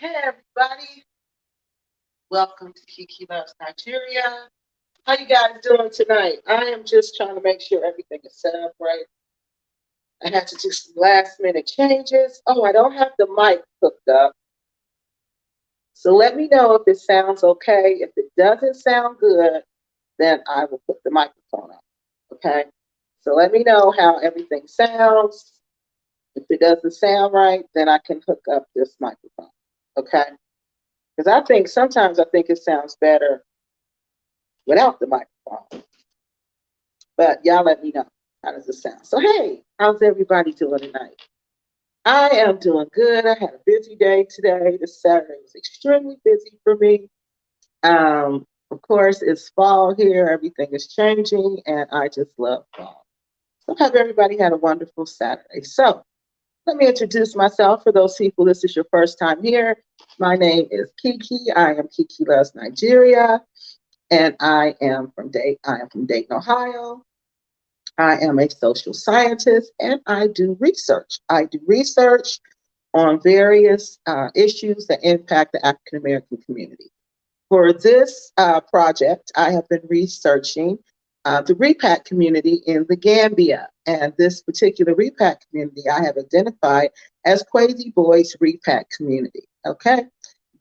Hey everybody, welcome to Keke LuvsNigeria. How you guys doing tonight? I am just trying to make sure everything is set up right. I had to do some last minute changes. Oh, I don't have the mic hooked up. So let me know if it sounds okay. If it doesn't sound good, then I will put the microphone on. Okay? So let me know how everything sounds. If it doesn't sound right, then I can hook up this microphone. Okay? Because sometimes I think it sounds better without the microphone. But y'all let me know, how does it sound? So hey, how's everybody doing tonight? I am doing good. I had a busy day today. This Saturday was extremely busy for me. Of course, it's fall here. Everything is changing, and I just love fall. So hope everybody had a wonderful Saturday. So let me introduce myself for those people. This is your first time here. My name is Keke. I am Keke LuvsNigeria, and I am from Dayton, Ohio. I am a social scientist and I do research. I do research on various issues that impact the African American community. For this project, I have been researching the Repact community in the Gambia. And this particular Repact community I have identified as KWESI Boyd's Repact community. Okay?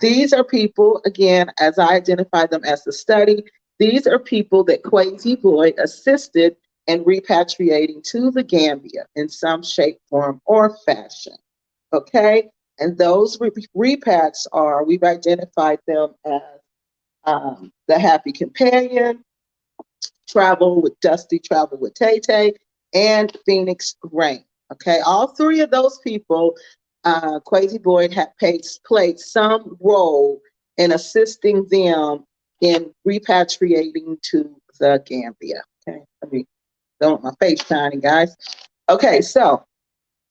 These are people, again, as I identify them as the study, these are people that KWESI Boyd assisted in repatriating to the Gambia in some shape, form, or fashion. Okay? And those repats are, we've identified them as the Happy Companion, Travel with Dusty, Travel with Tay Tay, and Phoenix Rain. Okay, all three of those people, KWESI Boyd had played some role in assisting them in repatriating to the Gambia. Okay, let me don't want my face shining, guys. Okay, so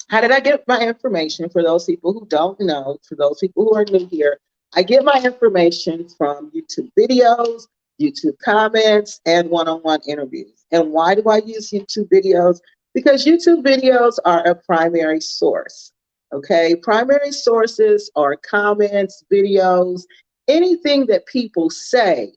how did I get my information? For those people who don't know, for those people who are new here, I get my information from YouTube videos, YouTube comments, and one-on-one interviews. And why do I use YouTube videos? Because YouTube videos are a primary source. Okay, primary sources are comments, videos, anything that people say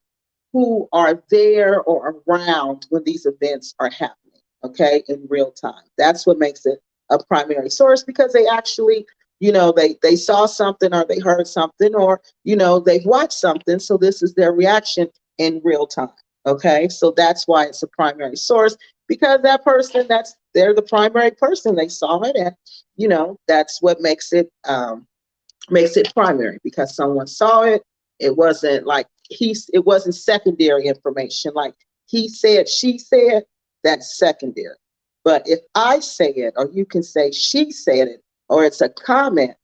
who are there or around when these events are happening, okay, in real time. That's what makes it a primary source, because they actually, they saw something or they heard something, or, they've watched something. So this is their reaction in real time. Okay. So that's why it's a primary source, because that person, they're the primary person. They saw it, and, that's what makes it primary, because someone saw it. It wasn't like it wasn't secondary information. Like he said, she said, that's secondary. But if I say it, or you can say she said it, or it's a comment,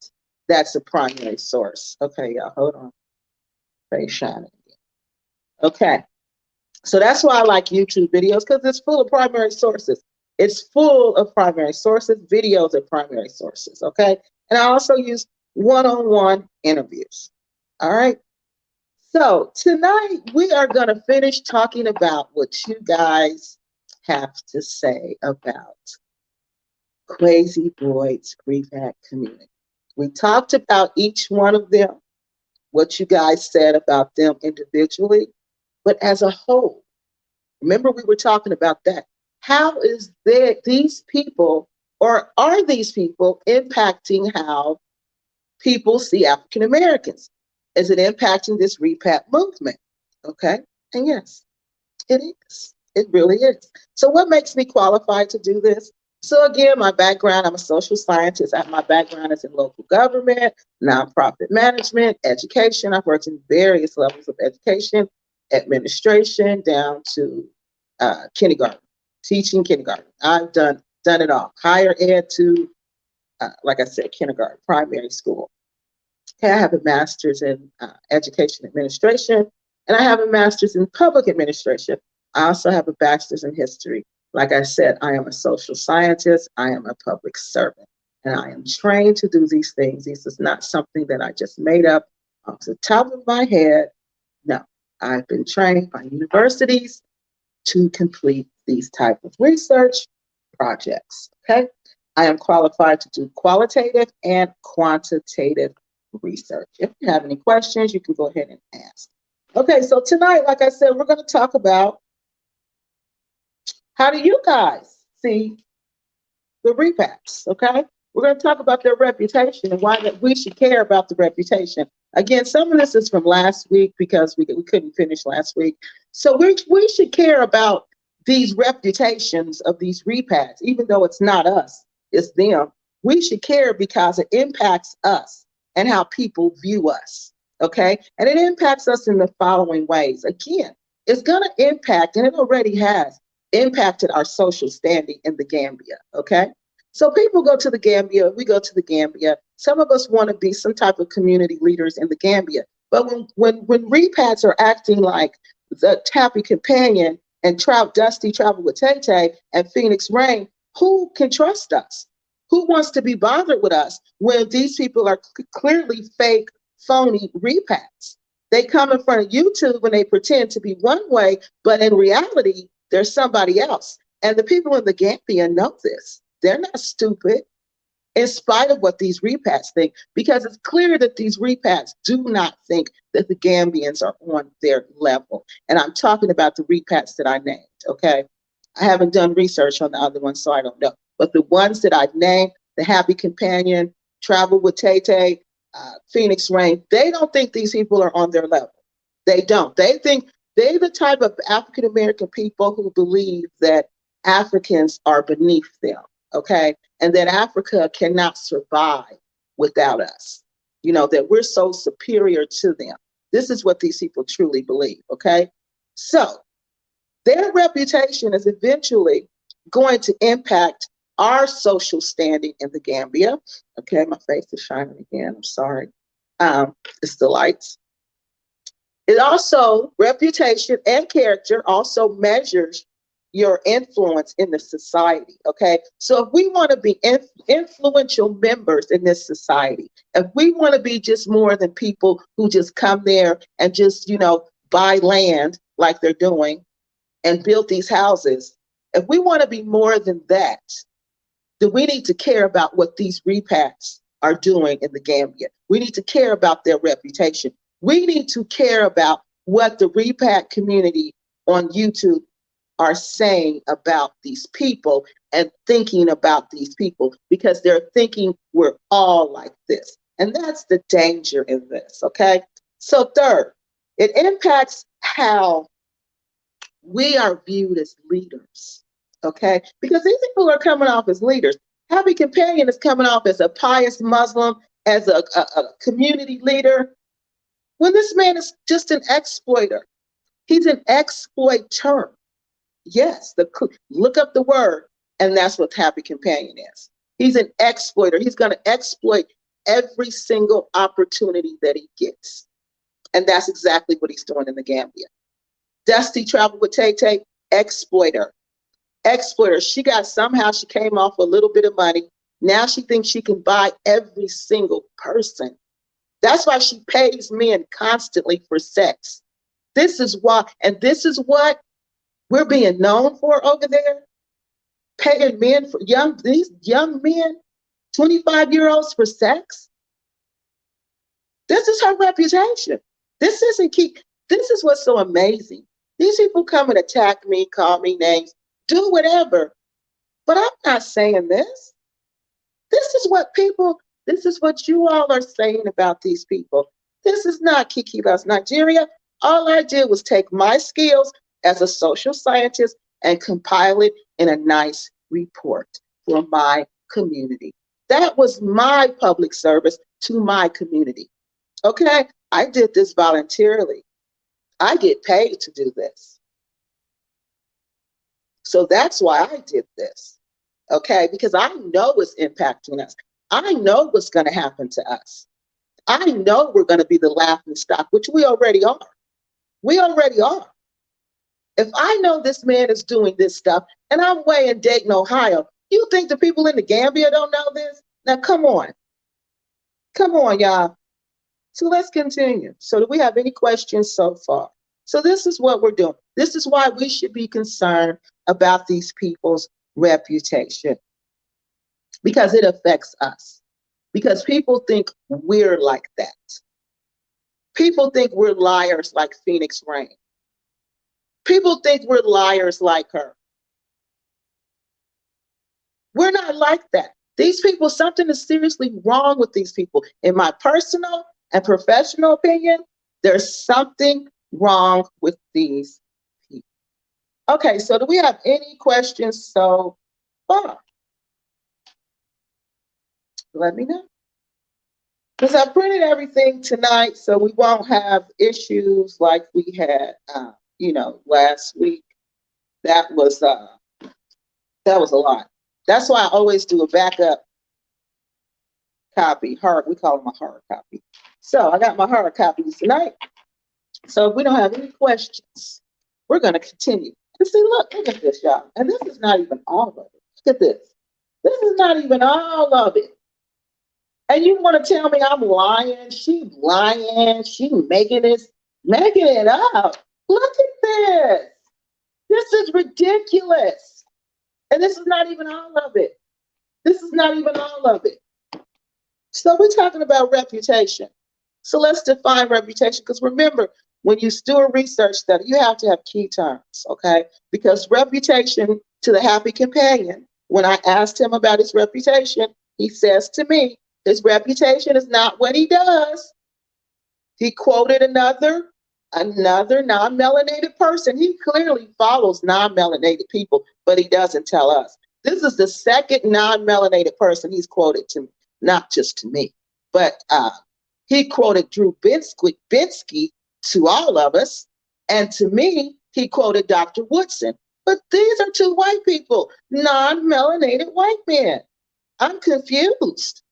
that's a primary source. Okay, y'all, hold on. Face shining. Okay. So that's why I like YouTube videos, because it's full of primary sources. It's full of primary sources. Videos are primary sources. Okay. And I also use one-on-one interviews. All right. So tonight we are going to finish talking about what you guys have to say about KWESI Boyd's Repact Community. We talked about each one of them, what you guys said about them individually, but as a whole. Remember, we were talking about that. How is these people, or are these people impacting how people see African Americans? Is it impacting this repat movement? Okay. And yes, it is. It really is. So what makes me qualified to do this? So again, my background, I'm a social scientist. My background is in local government, nonprofit management, education. I've worked in various levels of education, administration, down to kindergarten, teaching kindergarten. I've done it all. Higher ed to, like I said, kindergarten, primary school. Okay, I have a master's in education administration, and I have a master's in public administration. I also have a bachelor's in history. Like I said, I am a social scientist. I am a public servant, and I am trained to do these things. This is not something that I just made up off the top of my head. No, I've been trained by universities to complete these type of research projects. Okay, I am qualified to do qualitative and quantitative research. If you have any questions, you can go ahead and ask. Okay, so tonight, like I said, we're going to talk about how do you guys see the repacts, okay? We're going to talk about their reputation and why that we should care about the reputation. Again, some of this is from last week because we couldn't finish last week. So we should care about these reputations of these repacts, even though it's not us, it's them. We should care because it impacts us and how people view us, okay? And it impacts us in the following ways. Again, it's going to impact, and it already has, impacted our social standing in the Gambia, okay? So people go to the Gambia, we go to the Gambia. Some of us want to be some type of community leaders in the Gambia. But when repats are acting like the Happy Companion and Dusty Travel with Tay Tay and Phoenix Rain, who can trust us? Who wants to be bothered with us when these people are clearly fake, phony repats? They come in front of YouTube and they pretend to be one way, but in reality, they're somebody else. And the people in the Gambia know this. They're not stupid, in spite of what these repats think, because it's clear that these repats do not think that the Gambians are on their level. And I'm talking about the repats that I named, okay? I haven't done research on the other ones, so I don't know. But the ones that I've named, the Happy Companion, Travel with Tay Tay, Phoenix Rain, they don't think these people are on their level. They don't. They think they're the type of African-American people who believe that Africans are beneath them, okay? And that Africa cannot survive without us. You know, that we're so superior to them. This is what these people truly believe, okay? So their reputation is eventually going to impact our social standing in the Gambia. Okay, my face is shining again, I'm sorry. It's the lights. It also, reputation and character also measures your influence in the society, okay? So if we want to be influential members in this society, if we want to be just more than people who just come there and just, you know, buy land like they're doing and build these houses, if we want to be more than that, then we need to care about what these repacts are doing in the Gambia. We need to care about their reputation. We need to care about what the Repact community on YouTube are saying about these people and thinking about these people, because they're thinking we're all like this. And that's the danger in this, okay? So third, it impacts how we are viewed as leaders, okay? Because these people are coming off as leaders. Happy Companion is coming off as a pious Muslim, as a community leader, when this man is just an exploiter. He's an exploiter. Yes, look up the word, and that's what Happy Companion is. He's an exploiter. He's going to exploit every single opportunity that he gets. And that's exactly what he's doing in the Gambia. Dusty Travel with Tay Tay, exploiter. Exploiter. She came off a little bit of money. Now she thinks she can buy every single person. That's why she pays men constantly for sex. This is why, and this is what we're being known for over there. Paying men for these young men, 25-year-olds for sex. This is her reputation. This is what's so amazing. These people come and attack me, call me names, do whatever. But I'm not saying this. This is what you all are saying about these people. This is not Keke LuvsNigeria. All I did was take my skills as a social scientist and compile it in a nice report for my community. That was my public service to my community. Okay, I did this voluntarily. I get paid to do this. So that's why I did this. Okay, because I know it's impacting us. I know what's going to happen to us. I know we're going to be the laughing stock, which we already are. We already are. If I know this man is doing this stuff, and I'm way in Dayton, Ohio, you think the people in the Gambia don't know this? Now, come on. Come on, y'all. So let's continue. So do we have any questions so far? So this is what we're doing. This is why we should be concerned about these people's reputation, because it affects us. because people think we're like that. People think we're liars like Phoenix Rain. People think we're liars like her. We're not like that. These people, something is seriously wrong with these people. In my personal and professional opinion, there's something wrong with these people. Okay, so do we have any questions so far? Let me know. Because I printed everything tonight, so we won't have issues like we had, last week. That was a lot. That's why I always do a backup copy. We call them a hard copy. So I got my hard copies tonight. So if we don't have any questions, we're going to continue. And see, look at this, y'all. And this is not even all of it. Look at this. This is not even all of it. And you want to tell me I'm lying? She lying. She making it up. Look at this. This is ridiculous. And this is not even all of it. This is not even all of it. So we're talking about reputation. So let's define reputation, because remember, when you do a research study, you have to have key terms, okay? Because reputation to the happy companion, when I asked him about his reputation, he says to me, his reputation is not what he does. He quoted another non-melanated person. He clearly follows non-melanated people, but he doesn't tell us. This is the second non-melanated person he's quoted to me, not just to me, but he quoted Drew Binsky to all of us, and to me, he quoted Dr. Woodson. But these are two white people, non-melanated white men. I'm confused.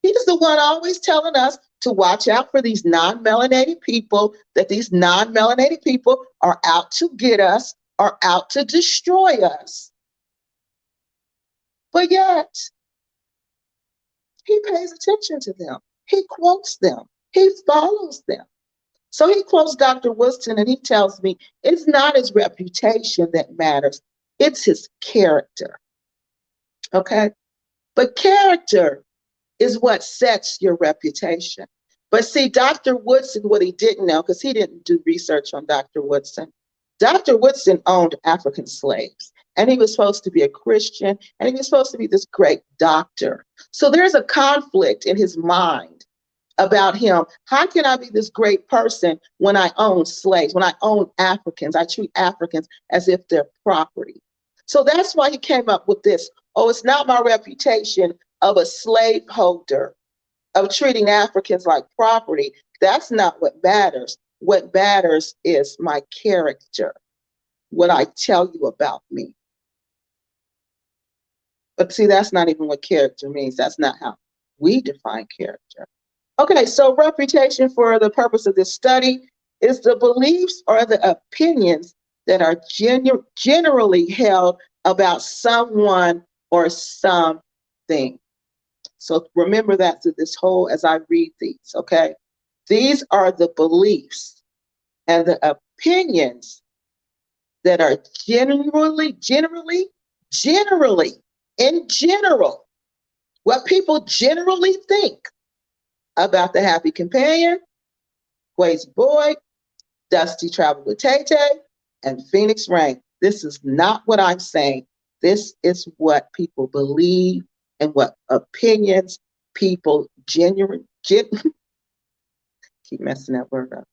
He's the one always telling us to watch out for these non-melanated people, that these non-melanated people are out to get us, are out to destroy us. But yet, he pays attention to them. He quotes them. He follows them. So he quotes Dr. Woodson and he tells me it's not his reputation that matters. It's his character. Okay? But character is what sets your reputation. But see, Dr. Woodson, what he didn't know, because he didn't do research on Dr. Woodson, Dr. Woodson owned African slaves, and he was supposed to be a Christian, and he was supposed to be this great doctor. So there's a conflict in his mind about him. How can I be this great person when I own slaves, when I own Africans? I treat Africans as if they're property. So that's why he came up with this. Oh, it's not my reputation of a slaveholder, of treating Africans like property. That's not what matters. What matters is my character, what I tell you about me. But see, that's not even what character means. That's not how we define character. Okay, so reputation for the purpose of this study is the beliefs or the opinions that are generally held about someone or something. So remember that through this whole, as I read these, okay? These are the beliefs and the opinions that are generally, in general, what people generally think about the Happy Companion, KWESI Boyd, Dusty Travel with Tay Tay, and Phoenix Rain. This is not what I'm saying. This is what people believe and what opinions people keep messing that word up.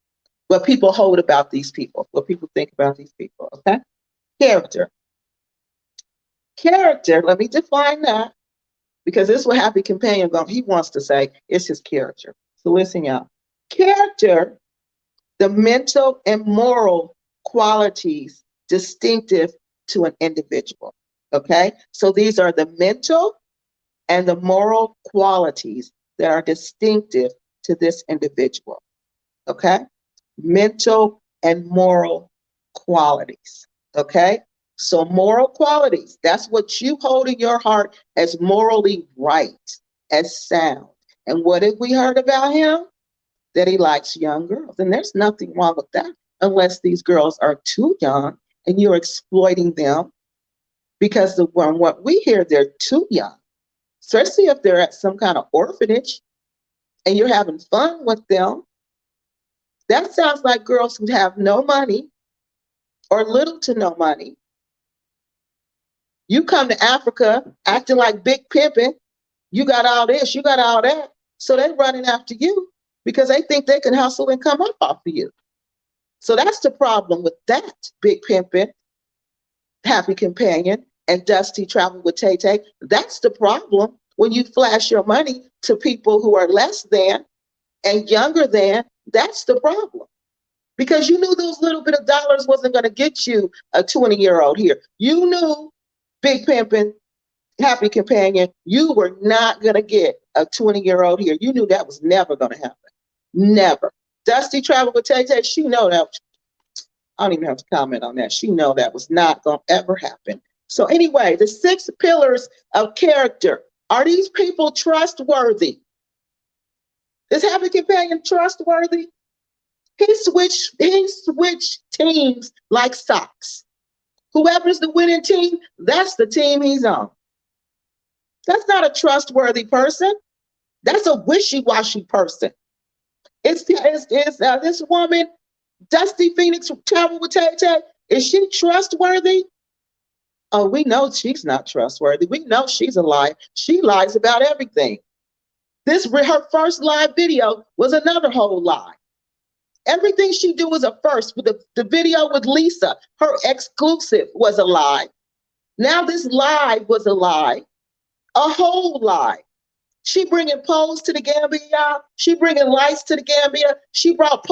What people hold about these people, what people think about these people, okay? Character. Character, let me define that, because this is what Happy Companion, he wants to say, is his character. So listen, y'all. Character, the mental and moral qualities distinctive to an individual, okay? So these are the mental and the moral qualities that are distinctive to this individual, okay? Mental and moral qualities, okay? So moral qualities, that's what you hold in your heart as morally right, as sound. And what have we heard about him? That he likes young girls. And there's nothing wrong with that, unless these girls are too young and you're exploiting them, because from what we hear, they're too young. especially if they're at some kind of orphanage and you're having fun with them. That sounds like girls who have no money or little to no money. You come to Africa acting like big pimping. You got all this, you got all that. So they're running after you because they think they can hustle and come up off of you. So that's the problem with that big pimping, happy companion, and Dusty travel with Tay Tay. That's the problem when you flash your money to people who are less than and younger than. That's the problem. Because you knew those little bit of dollars wasn't going to get you a 20-year-old here. You knew big pimping, happy companion, you were not going to get a 20-year-old here. You knew that was never going to happen. Never. Dusty travel with Tay Tay, she know that. I don't even have to comment on that. She know that was not going to ever happen. So anyway, the 6 pillars of character. Are these people trustworthy? Is happy companion trustworthy? He switched teams like socks. Whoever's the winning team, that's the team he's on. That's not a trustworthy person. That's a wishy-washy person. It's this woman, Dusty Phoenix, travel with Tay Tay. Is she trustworthy? Oh, we know she's not trustworthy. We know she's a liar. She lies about everything. Her first live video was another whole lie. Everything she do was a first. The video with Lisa, her exclusive, was a lie. Now this live was a lie, a whole lie. She bringing poles to the Gambia, y'all. She bringing lights to the Gambia. She brought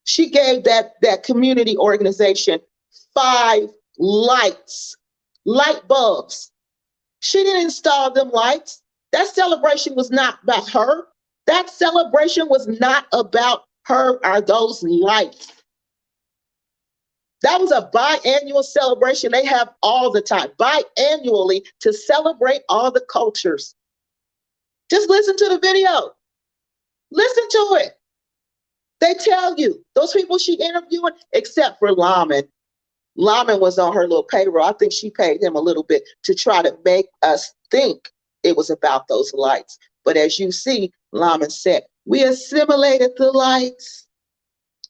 She gave that community organization 5 lights, light bulbs. She didn't install them lights. That celebration was not about her. That celebration was not about her or those lights. That was a biannual celebration they have all the time, biannually, to celebrate all the cultures. Just listen to the video. Listen to it. They tell you, those people she interviewing, except for Laman. Laman was on her little payroll. I think she paid him a little bit to try to make us think it was about those lights. But as you see, Laman said, we assimilated the lights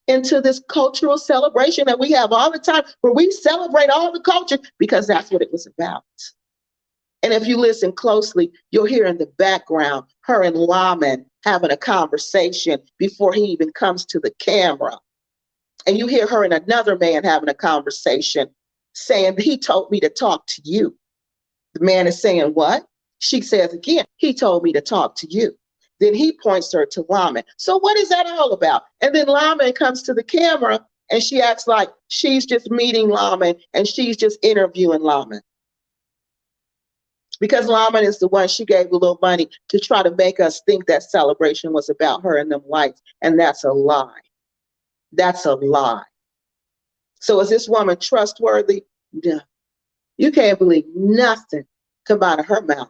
into this cultural celebration that we have all the time, where we celebrate all the culture, because that's what it was about. And if you listen closely, you'll hear in the background her and Laman having a conversation before he even comes to the camera. And you hear her and another man having a conversation saying, he told me to talk to you. The man is saying, what? She says again, he told me to talk to you. Then he points her to Laman. So what is that all about? And then Laman comes to the camera and she acts like she's just meeting Laman and she's just interviewing Laman. Because Laman is the one she gave a little money to try to make us think that celebration was about her and them lights. And that's a lie. That's a lie. So is this woman trustworthy? No. You can't believe nothing come out of her mouth.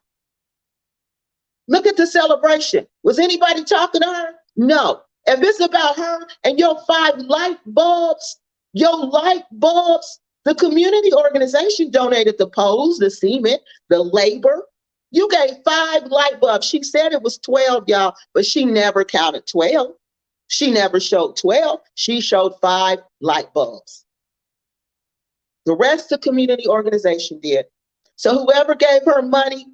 Look at the celebration. Was anybody talking to her? No. If it's about her and your 5 light bulbs, the community organization donated the poles, the cement, the labor. You gave 5 light bulbs. She said it was 12, y'all, but she never counted 12. She never showed 12. She showed 5 light bulbs. The rest of the community organization did. So whoever gave her money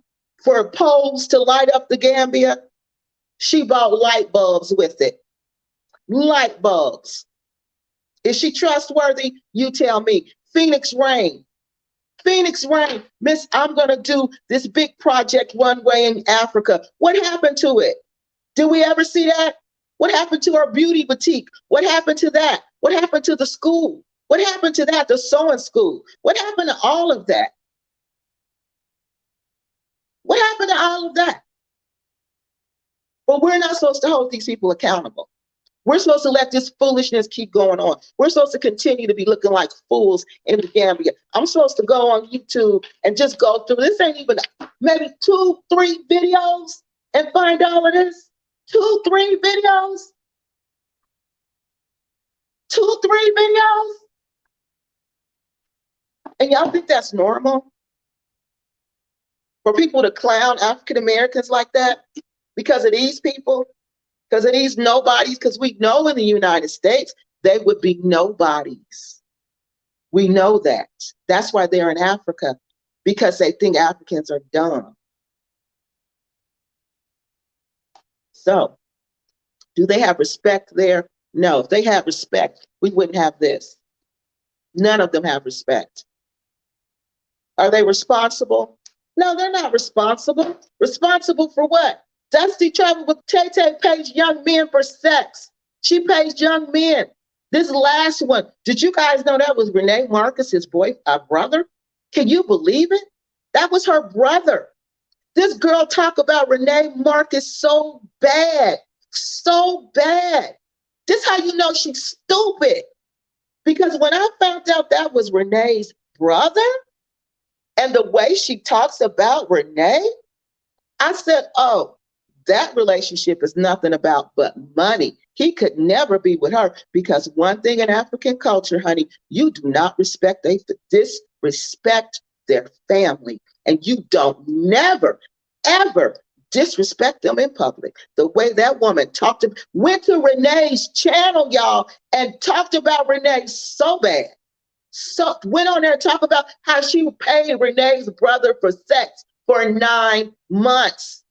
for poles to light up the Gambia, she bought light bulbs with it. Light bulbs. Is she trustworthy? You tell me. Phoenix Rain. Miss, I'm going to do this big project one way in Africa. What happened to it? Did we ever see that? What happened to our beauty boutique? What happened to that? What happened to the school? What happened to that? The sewing school? What happened to all of that? What happened to all of that? But we're not supposed to hold these people accountable. We're supposed to let this foolishness keep going on. We're supposed to continue to be looking like fools in the Gambia. I'm supposed to go on YouTube and just go through, this ain't even maybe 2, 3 videos and find all of this. 2, 3 videos. 2, 3 videos. And y'all think that's normal? For people to clown African Americans like that because of these people, because of these nobodies, because we know in the United States they would be nobodies. We know that. That's why they're in Africa, because they think Africans are dumb. So, do they have respect there? No. If they had respect, we wouldn't have this. None of them have respect. Are they responsible? No, they're not responsible. Responsible for what? Dusty traveled with Tay Tay pays young men for sex. She pays young men. This last one, did you guys know that was Renee Marcus's brother? Can you believe it? That was her brother. This girl talk about Renee Marcus so bad, so bad. This how you know she's stupid. Because when I found out that was Renee's brother, and the way she talks about Renee, I said, oh, that relationship is nothing about but money. He could never be with her, because one thing in African culture, honey, you do not disrespect their family. And you don't never, ever disrespect them in public. The way that woman went to Renee's channel, y'all, and talked about Renee so bad. So went on there and talked about how she paid Renee's brother for sex for 9 months.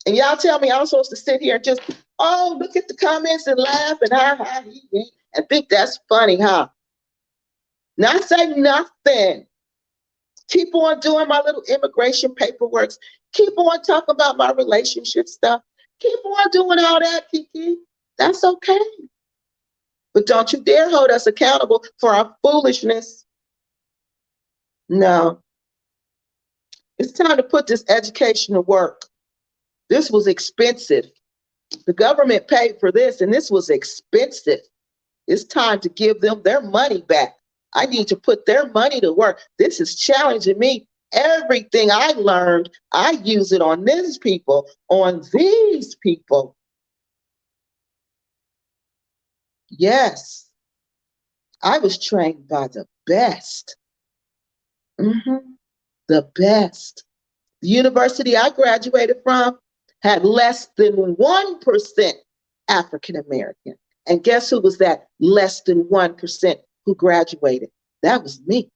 And y'all tell me I'm supposed to sit here and just, oh, look at the comments and laugh and ha, he, and think that's funny, huh? Not say nothing. Keep on doing my little immigration paperwork. Keep on talking about my relationship stuff. Keep on doing all that, Keke. That's okay. But don't you dare hold us accountable for our foolishness. No. It's time to put this education to work. This was expensive. The government paid for this, and this was expensive. It's time to give them their money back. I need to put their money to work. This is challenging me. Everything I learned, I use it on these people, on these people. Yes, I was trained by the best. The best. The university I graduated from had less than 1% African American. And guess who was that less than 1% who graduated? That was me.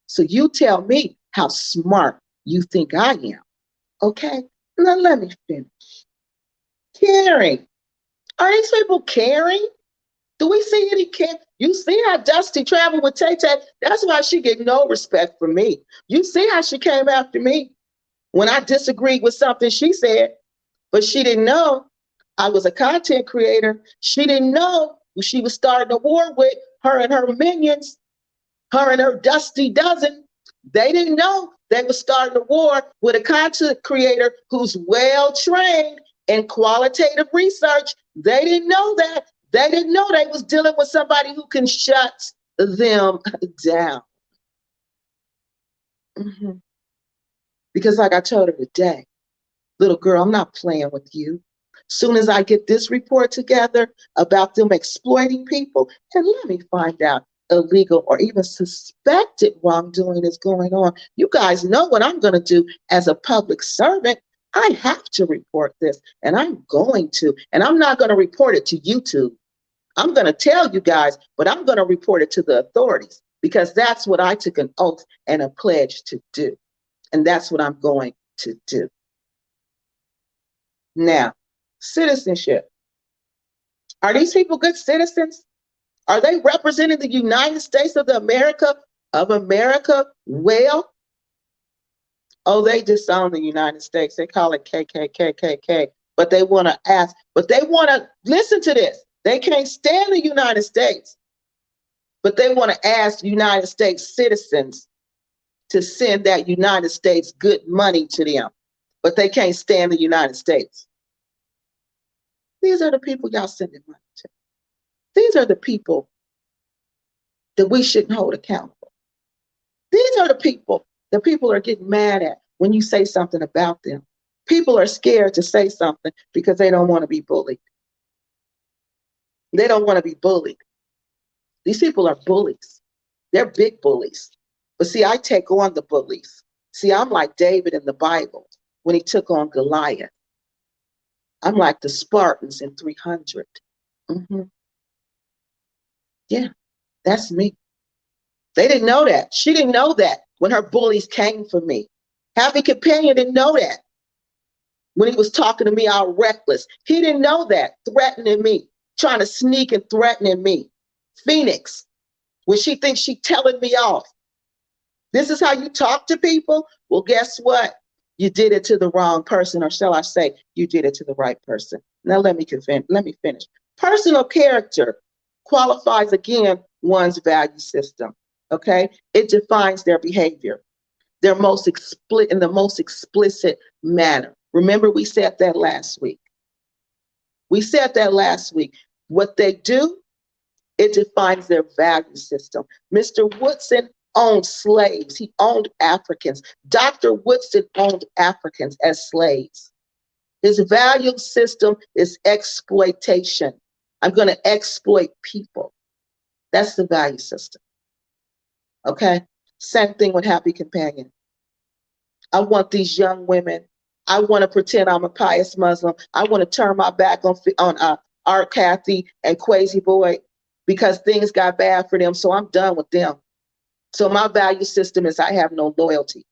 So you tell me how smart you think I am. Okay, now let me finish. Caring. Are these people caring? Do we see any care? You see how Dusty traveled with Tay Tay? That's why she get no respect from me. You see how she came after me when I disagreed with something she said, but she didn't know I was a content creator. She didn't know she was starting a war with her and her minions, her and her Dusty dozen. They didn't know they were starting a war with a content creator who's well trained in qualitative research. They didn't know that. They didn't know they was dealing with somebody who can shut them down. Because like I told her today, little girl, I'm not playing with you. Soon as I get this report together about them exploiting people, and let me find out illegal or even suspected wrongdoing is going on. You guys know what I'm going to do as a public servant. I have to report this, and I'm going to. And I'm not going to report it to YouTube. I'm going to tell you guys, but I'm going to report it to the authorities, because that's what I took an oath and a pledge to do. And that's what I'm going to do. Now, citizenship. Are these people good citizens? Are they representing the United States of America well? Oh, they disown the United States. They call it KKKKK. But they want to ask, but they want to listen to this. They can't stand the United States, but they want to ask United States citizens to send that United States good money to them, but they can't stand the United States. These are the people y'all sending money to. These are the people that we shouldn't hold accountable. These are the people that people are getting mad at when you say something about them. People are scared to say something because they don't want to be bullied. They don't want to be bullied. These people are bullies. They're big bullies. But see, I take on the bullies. See, I'm like David in the Bible when he took on Goliath. I'm like the Spartans in 300. Yeah, that's me. They didn't know that. She didn't know that when her bullies came for me. Happy Companion didn't know that when he was talking to me all reckless. He didn't know that, threatening me, trying to sneak and threatening me. Phoenix, when she thinks she's telling me off. This is how you talk to people? Well, guess what? You did it to the wrong person, or shall I say, you did it to the right person. Now let me finish. Personal character qualifies, again, one's value system, okay? It defines their behavior, in the most explicit manner. Remember, we said that last week. What they do, it defines their value system. Mr. Woodson owned slaves. He owned Africans. Dr. Woodson owned Africans as slaves. His value system is exploitation. I'm going to exploit people. That's the value system. Okay? Same thing with Happy Companion. I want these young women. I want to pretend I'm a pious Muslim. I want to turn my back on Art Kathy and KWESI Boyd because things got bad for them. So I'm done with them. So my value system is I have no loyalty.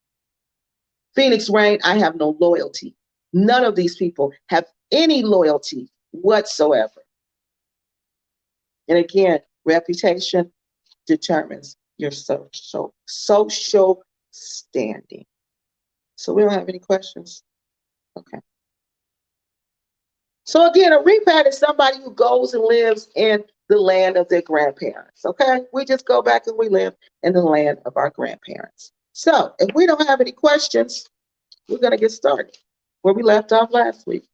Phoenix Rain, I have no loyalty. None of these people have any loyalty whatsoever. And again, reputation determines your social standing. So we don't have any questions? Okay. So again, a repat is somebody who goes and lives in the land of their grandparents, okay? We just go back and we live in the land of our grandparents. So if we don't have any questions, we're gonna get started where we left off last week.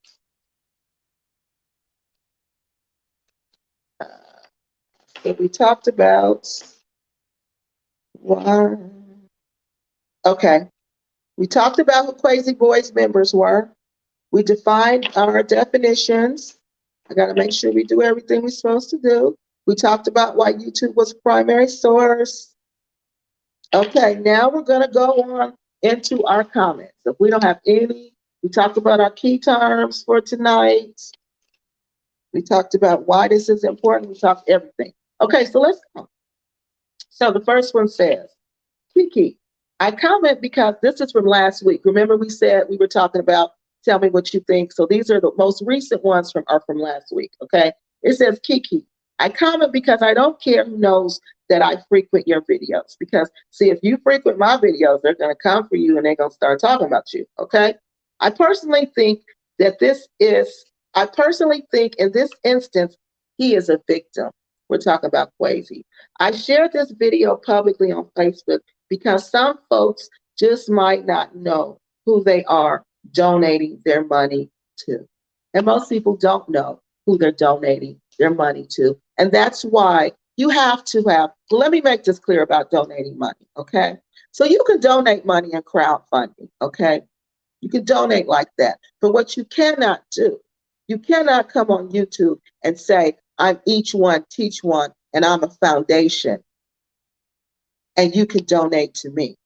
So we talked about we talked about who KWESI Boyd's members were. We defined our definitions. I got to make sure we do everything we're supposed to do. We talked about why YouTube was a primary source. Okay, now we're going to go on into our comments. If we don't have any, we talked about our key terms for tonight. We talked about why this is important. We talked everything. Okay, so let's go. So the first one says, Kiki, I comment because this is from last week. Remember we said we were talking about tell me what you think. So these are the most recent ones from last week, okay? It says, Kiki, I comment because I don't care who knows that I frequent your videos. Because, see, if you frequent my videos, they're going to come for you and they're going to start talking about you, okay? I personally think in this instance, he is a victim. We're talking about KWESI. I shared this video publicly on Facebook because some folks just might not know who they are donating their money to. And most people don't know who they're donating their money to. And that's why you have to have, let me make this clear about donating money, okay? So you can donate money in crowdfunding, okay? You can donate like that. But what you cannot do, you cannot come on YouTube and say, I'm each one, teach one, and I'm a foundation, and you can donate to me.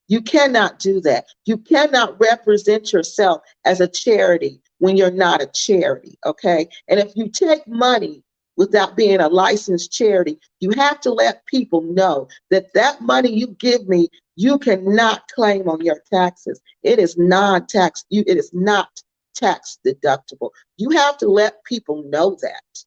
You cannot do that. You cannot represent yourself as a charity when you're not a charity, okay? And if you take money without being a licensed charity, you have to let people know that that money you give me, you cannot claim on your taxes. It is non-tax. It is not tax deductible. You have to let people know that.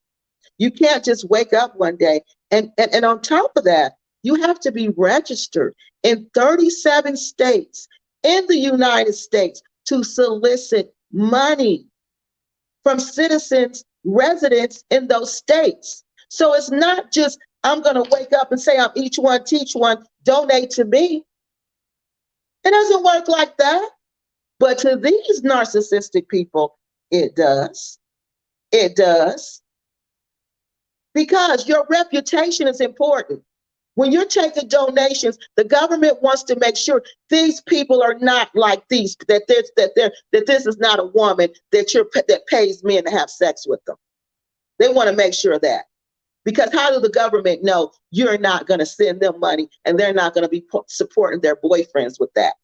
You can't just wake up one day and on top of that, you have to be registered in 37 states in the United States to solicit money from citizens, residents in those states. So it's not just, I'm going to wake up and say, I'm each one, teach one, donate to me. It doesn't work like that. But to these narcissistic people, it does. It does. Because your reputation is important. When you're taking donations, the government wants to make sure these people are not like these, that this is not a woman that pays men to have sex with them. They want to make sure of that. Because how do the government know you're not going to send them money and they're not going to be supporting their boyfriends with that?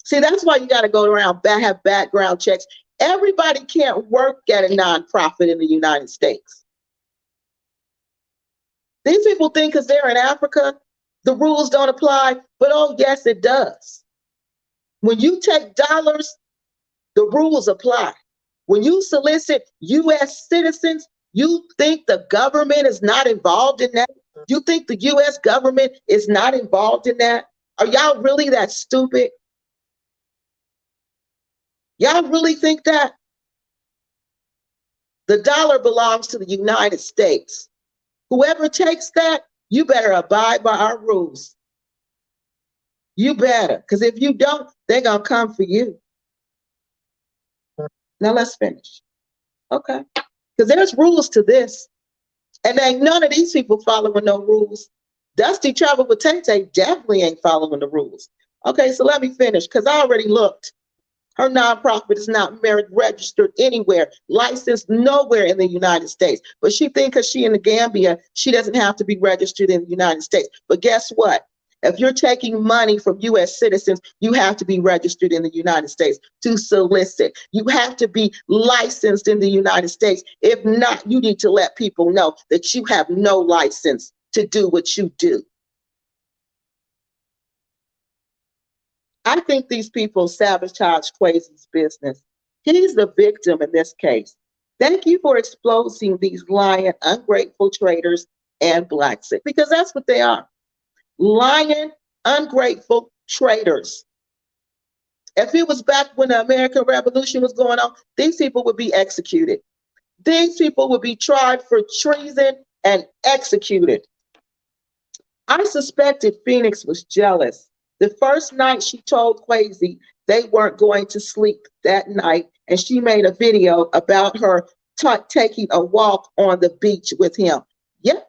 See, that's why you got to go around, have background checks. Everybody can't work at a nonprofit in the United States. These people think because they're in Africa, the rules don't apply, but oh yes, it does. When you take dollars, the rules apply. When you solicit U.S. citizens, you think the government is not involved in that? You think the U.S. government is not involved in that? Are y'all really that stupid? Y'all really think that? The dollar belongs to the United States. Whoever takes that, you better abide by our rules. You better, because if you don't, they're going to come for you. Now let's finish. Okay. Because there's rules to this. And ain't none of these people following no rules. Dusty Travel with Tay Tay definitely ain't following the rules. Okay, so let me finish, because I already looked. Her nonprofit is not merit registered anywhere, licensed nowhere in the United States. But she thinks because she in the Gambia, she doesn't have to be registered in the United States. But guess what? If you're taking money from U.S. citizens, you have to be registered in the United States to solicit. You have to be licensed in the United States. If not, you need to let people know that you have no license to do what you do. I think these people sabotage KWESI's business. He's the victim in this case. Thank you for exposing these lying, ungrateful traitors and blacks, because that's what they are. Lying, ungrateful traitors. If it was back when the American Revolution was going on, these people would be executed. These people would be tried for treason and executed. I suspected Phoenix was jealous. The first night she told KWESI they weren't going to sleep that night, and she made a video about her taking a walk on the beach with him. Yep,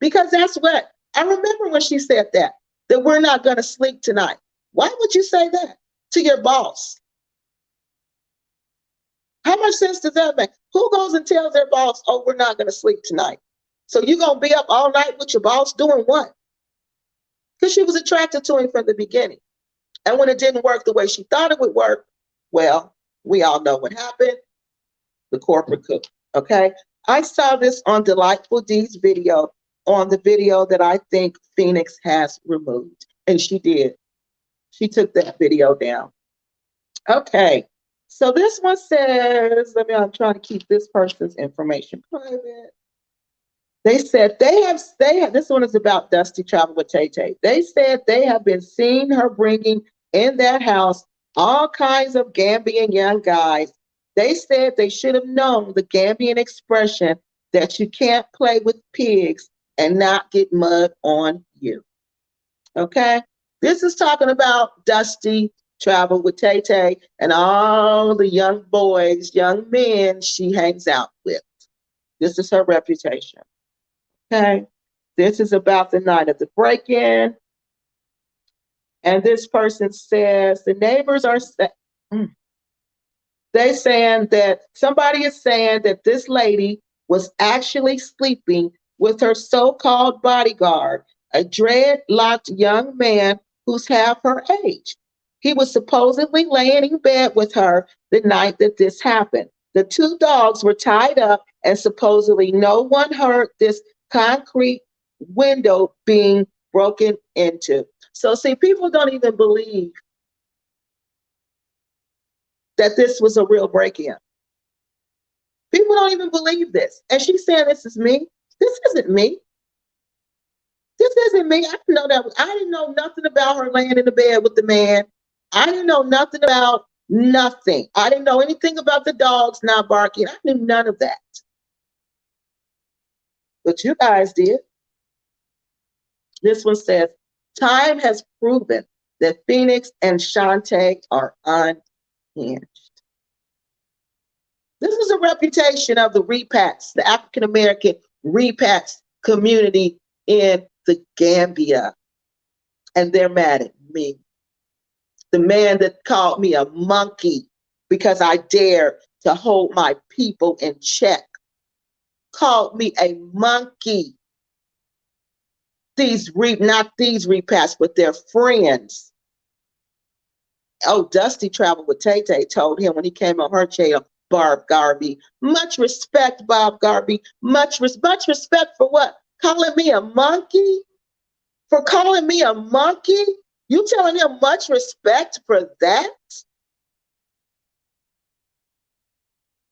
because that's what, I remember when she said that we're not going to sleep tonight. Why would you say that to your boss? How much sense does that make? Who goes and tells their boss, oh, we're not going to sleep tonight? So you're going to be up all night with your boss doing what? Because she was attracted to him from the beginning. And when it didn't work the way she thought it would work, well, we all know what happened. The corporate coup, okay? I saw this on Delightful D's video, on the video that I think Phoenix has removed. And she did. She took that video down. Okay, so this one says, I'm trying to keep this person's information private. They said they have, this one is about Dusty Travel with Tay Tay. They said they have been seeing her bringing in that house all kinds of Gambian young guys. They said they should have known the Gambian expression that you can't play with pigs and not get mud on you. Okay? This is talking about Dusty Travel with Tay Tay and all the young boys, young men she hangs out with. This is her reputation. Okay, this is about the night of the break-in. And this person says the neighbors are somebody is saying that this lady was actually sleeping with her so-called bodyguard, a dreadlocked young man who's half her age. He was supposedly laying in bed with her the night that this happened. The two dogs were tied up, and supposedly no one heard this concrete window being broken into. So see, people don't even believe that this was a real break-in. People don't even believe this. And she's saying, this is me. This isn't me. This isn't me. I didn't know that. I didn't know nothing about her laying in the bed with the man. I didn't know nothing about nothing. I didn't know anything about the dogs not barking. I knew none of that. But you guys did. This one says, time has proven that Phoenix and Shantae are unhinged. This is a reputation of the Repats, the African-American Repats community in the Gambia. And they're mad at me. The man that called me a monkey because I dared to hold my people in check called me a monkey. Not these repats, but their friends. Oh, Dusty traveled with Tay Tay told him when he came on her channel, Barb Garvey. Much respect, Bob Garvey. Much respect for what? Calling me a monkey? For calling me a monkey? You telling him much respect for that?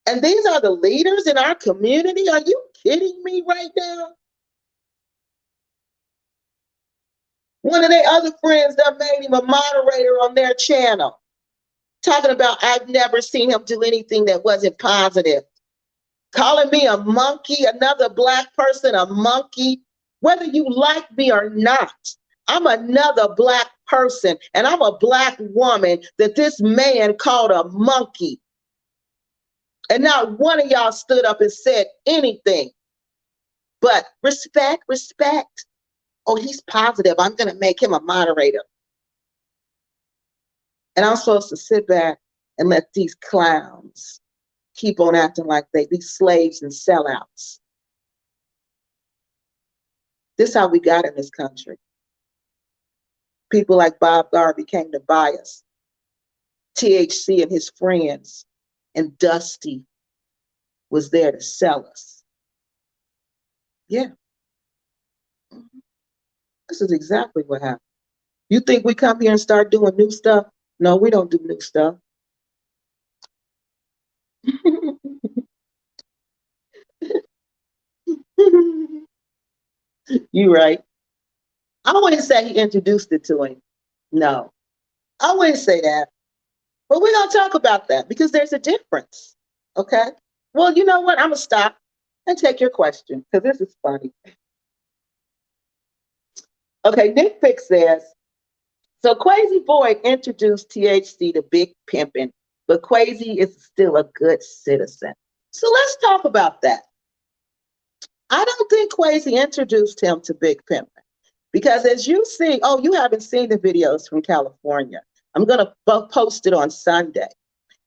And these are the leaders in our community? Are you kidding me right now? One of their other friends that made him a moderator on their channel, talking about I've never seen him do anything that wasn't positive. Calling me a monkey, another Black person a monkey. Whether you like me or not, I'm another Black person, and I'm a Black woman that this man called a monkey. And not one of y'all stood up and said anything but respect. Oh, he's positive. I'm going to make him a moderator. And I'm supposed to sit back and let these clowns keep on acting like these slaves and sellouts. This is how we got in this country. People like Bob Garvey came to buy us. THC and his friends and Dusty was there to sell us. Yeah. This is exactly what happened. You think we come here and start doing new stuff? No, we don't do new stuff. You right. I wouldn't say he introduced it to him. No, I wouldn't say that. But we're going to talk about that because there's a difference. Okay? Well, you know what? I'm going to stop and take your question because this is funny. Okay, Nick Fix says, so KWESI Boyd introduced THC to Big Pimpin', but KWESI is still a good citizen. So let's talk about that. I don't think KWESI introduced him to Big Pimpin'. Because as you see, oh, you haven't seen the videos from California. I'm going to post it on Sunday.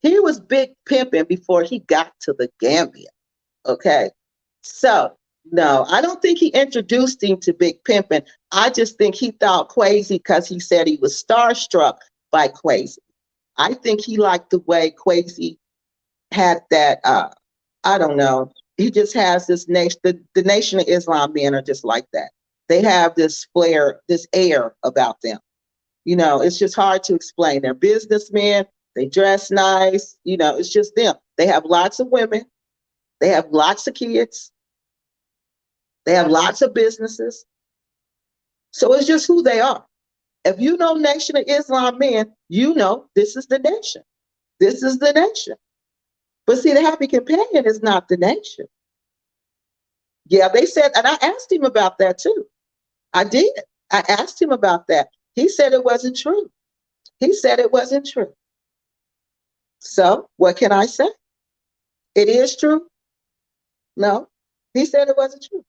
He was Big Pimpin' before he got to the Gambia. Okay? So, no, I don't think he introduced him to Big Pimpin'. I just think he thought KWESI because he said he was starstruck by KWESI. I think he liked the way KWESI had that, I don't know. He just has this nation, the Nation of Islam men are just like that. They have this flair, this air about them. You know, it's just hard to explain. They're businessmen. They dress nice. You know, it's just them. They have lots of women. They have lots of kids. They have lots of businesses. So it's just who they are. If you know Nation of Islam men, you know this is the nation. This is the nation. But see, the Happy Companion is not the nation. Yeah, they said, and I asked him about that too. I did. I asked him about that. He said it wasn't true. He said it wasn't true. So what can I say? It is true? No. He said it wasn't true.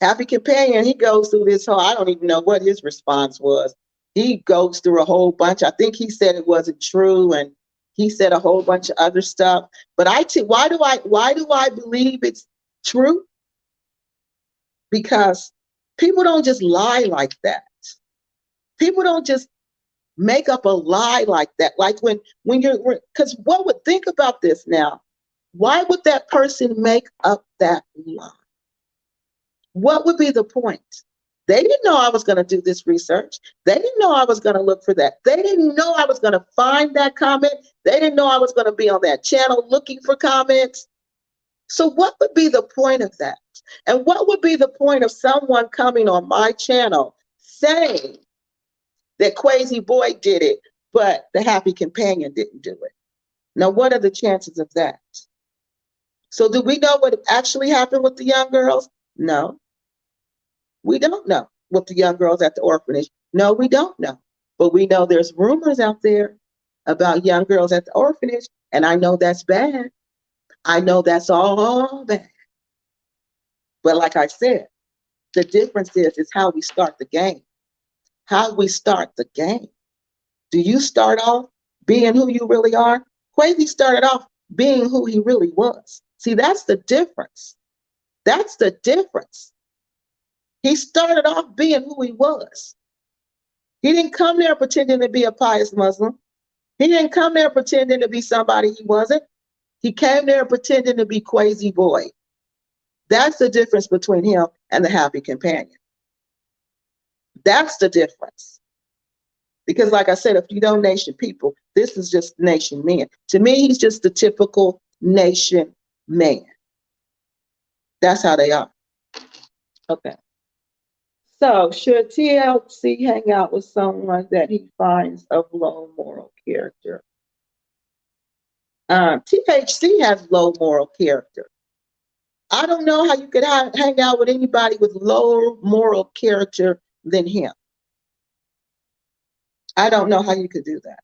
Happy Companion, he goes through this whole, I don't even know what his response was. He goes through a whole bunch. I think he said it wasn't true, and he said a whole bunch of other stuff. But why do I believe it's true? Because people don't just lie like that. People don't just make up a lie like that. Like when because think about this now. Why would that person make up that lie? What would be the point? They didn't know I was going to do this research. They didn't know I was going to look for that. They didn't know I was going to find that comment. They didn't know I was going to be on that channel looking for comments. So what would be the point of that? And what would be the point of someone coming on my channel saying that KWESI Boyd did it, but the Happy Companion didn't do it? Now, what are the chances of that? So do we know what actually happened with the young girls? No. We don't know with the young girls at the orphanage. No, we don't know. But we know there's rumors out there about young girls at the orphanage, and I know that's bad. I know that's all bad. But like I said, the difference is how we start the game. How we start the game. Do you start off being who you really are? KWESI started off being who he really was. See, that's the difference. That's the difference. He started off being who he was. He didn't come there pretending to be a pious Muslim. He didn't come there pretending to be somebody he wasn't. He came there pretending to be KWESI Boyd. That's the difference between him and the happy companion. That's the difference. Because like I said, if you don't nation people, this is just nation man. To me, he's just the typical nation man. That's how they are. Okay. So should TLC hang out with someone that he finds of low moral character? THC has low moral character. I don't know how you could hang out with anybody with lower moral character than him. I don't know how you could do that.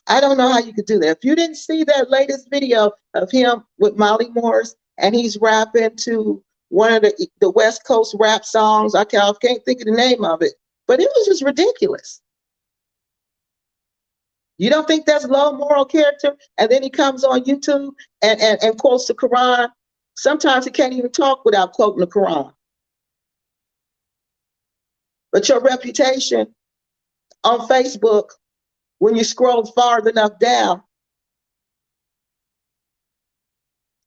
I don't know how you could do that. If you didn't see that latest video of him with Molly Morris and he's rapping to one of the West Coast rap songs, I can't think of the name of it, but it was just ridiculous. You don't think that's low moral character? And then he comes on YouTube and quotes the Quran. Sometimes he can't even talk without quoting the Quran. But your reputation on Facebook, when you scroll far enough down,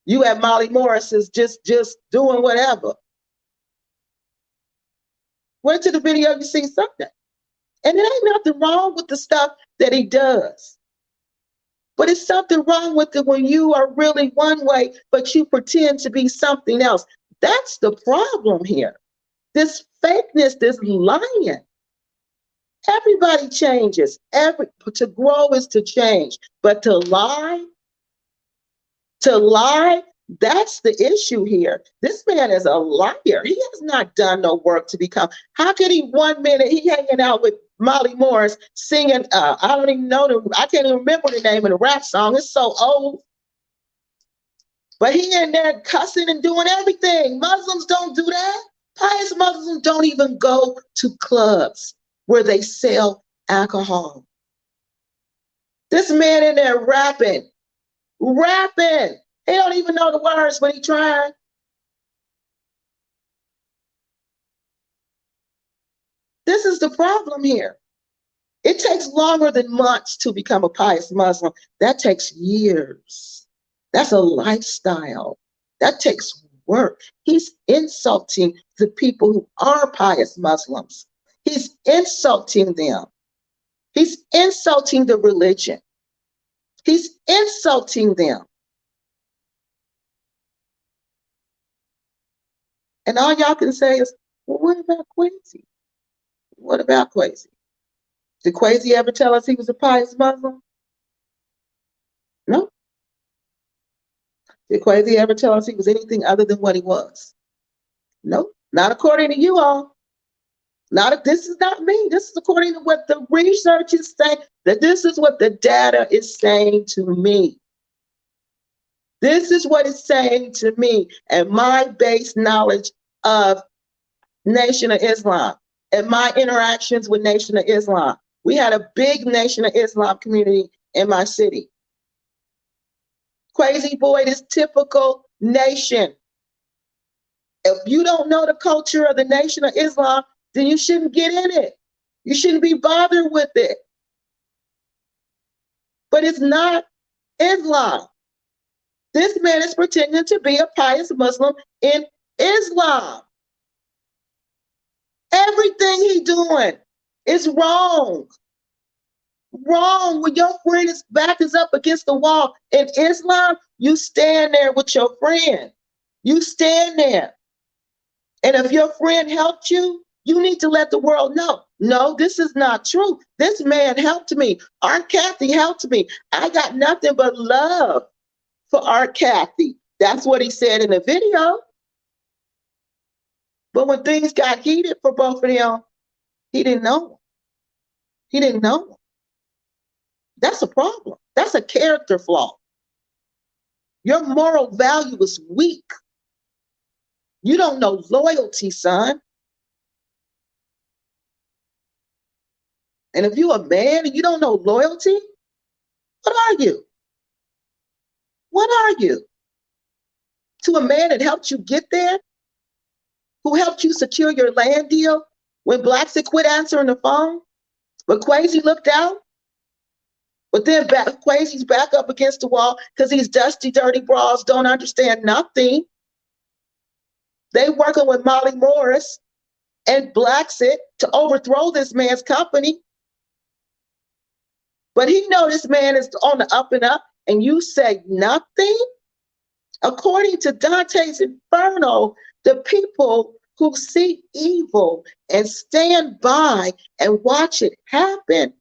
you at Molly Morris is just doing whatever. Went to the video, you see something. And there ain't nothing wrong with the stuff that he does. But it's something wrong with it when you are really one way, but you pretend to be something else. That's the problem here. This fakeness, this lying. Everybody changes. To grow is to change. But to lie, that's the issue here. This man is a liar. He has not done no work to become. How could he 1 minute, he hanging out with Molly Morris singing, I don't even know, I can't even remember the name of the rap song. It's so old. But he in there cussing and doing everything. Muslims don't do that. Pious Muslims don't even go to clubs where they sell alcohol. This man in there rapping. He don't even know the words, but he trying. This is the problem here. It takes longer than months to become a pious Muslim. That takes years. That's a lifestyle. That takes work. He's insulting the people who are pious Muslims. He's insulting them. He's insulting the religion. He's insulting them. And all y'all can say is, well, what about KWESI? What about KWESI? Did KWESI ever tell us he was a pious Muslim? No. Did KWESI ever tell us he was anything other than what he was? No, not according to you all. This is not me. This is according to what the research is saying, that this is what the data is saying to me. This is what it's saying to me and my base knowledge of Nation of Islam and my interactions with Nation of Islam. We had a big Nation of Islam community in my city. KWESI Boyd is typical nation. If you don't know the culture of the Nation of Islam, then you shouldn't get in it. You shouldn't be bothered with it. But it's not Islam. This man is pretending to be a pious Muslim in Islam. Everything he's doing is wrong. Wrong. When your friend's back is up against the wall in Islam, you stand there with your friend. You stand there. And if your friend helped you, you need to let the world know. No, this is not true. This man helped me. Aunt Kathy helped me. I got nothing but love for Aunt Kathy. That's what he said in the video. But when things got heated for both of them, he didn't know. He didn't know. That's a problem. That's a character flaw. Your moral value is weak. You don't know loyalty, son. And if you're a man and you don't know loyalty, what are you? What are you? To a man that helped you get there? Who helped you secure your land deal when blacks had quit answering the phone? But KWESI looked out? But then KWESI's back up against the wall because these dusty, dirty bras don't understand nothing. They working with Molly Morris and Blacksit to overthrow this man's company. But he know this man is on the up and up, and you say nothing? According to Dante's Inferno, the people who see evil and stand by and watch it happen,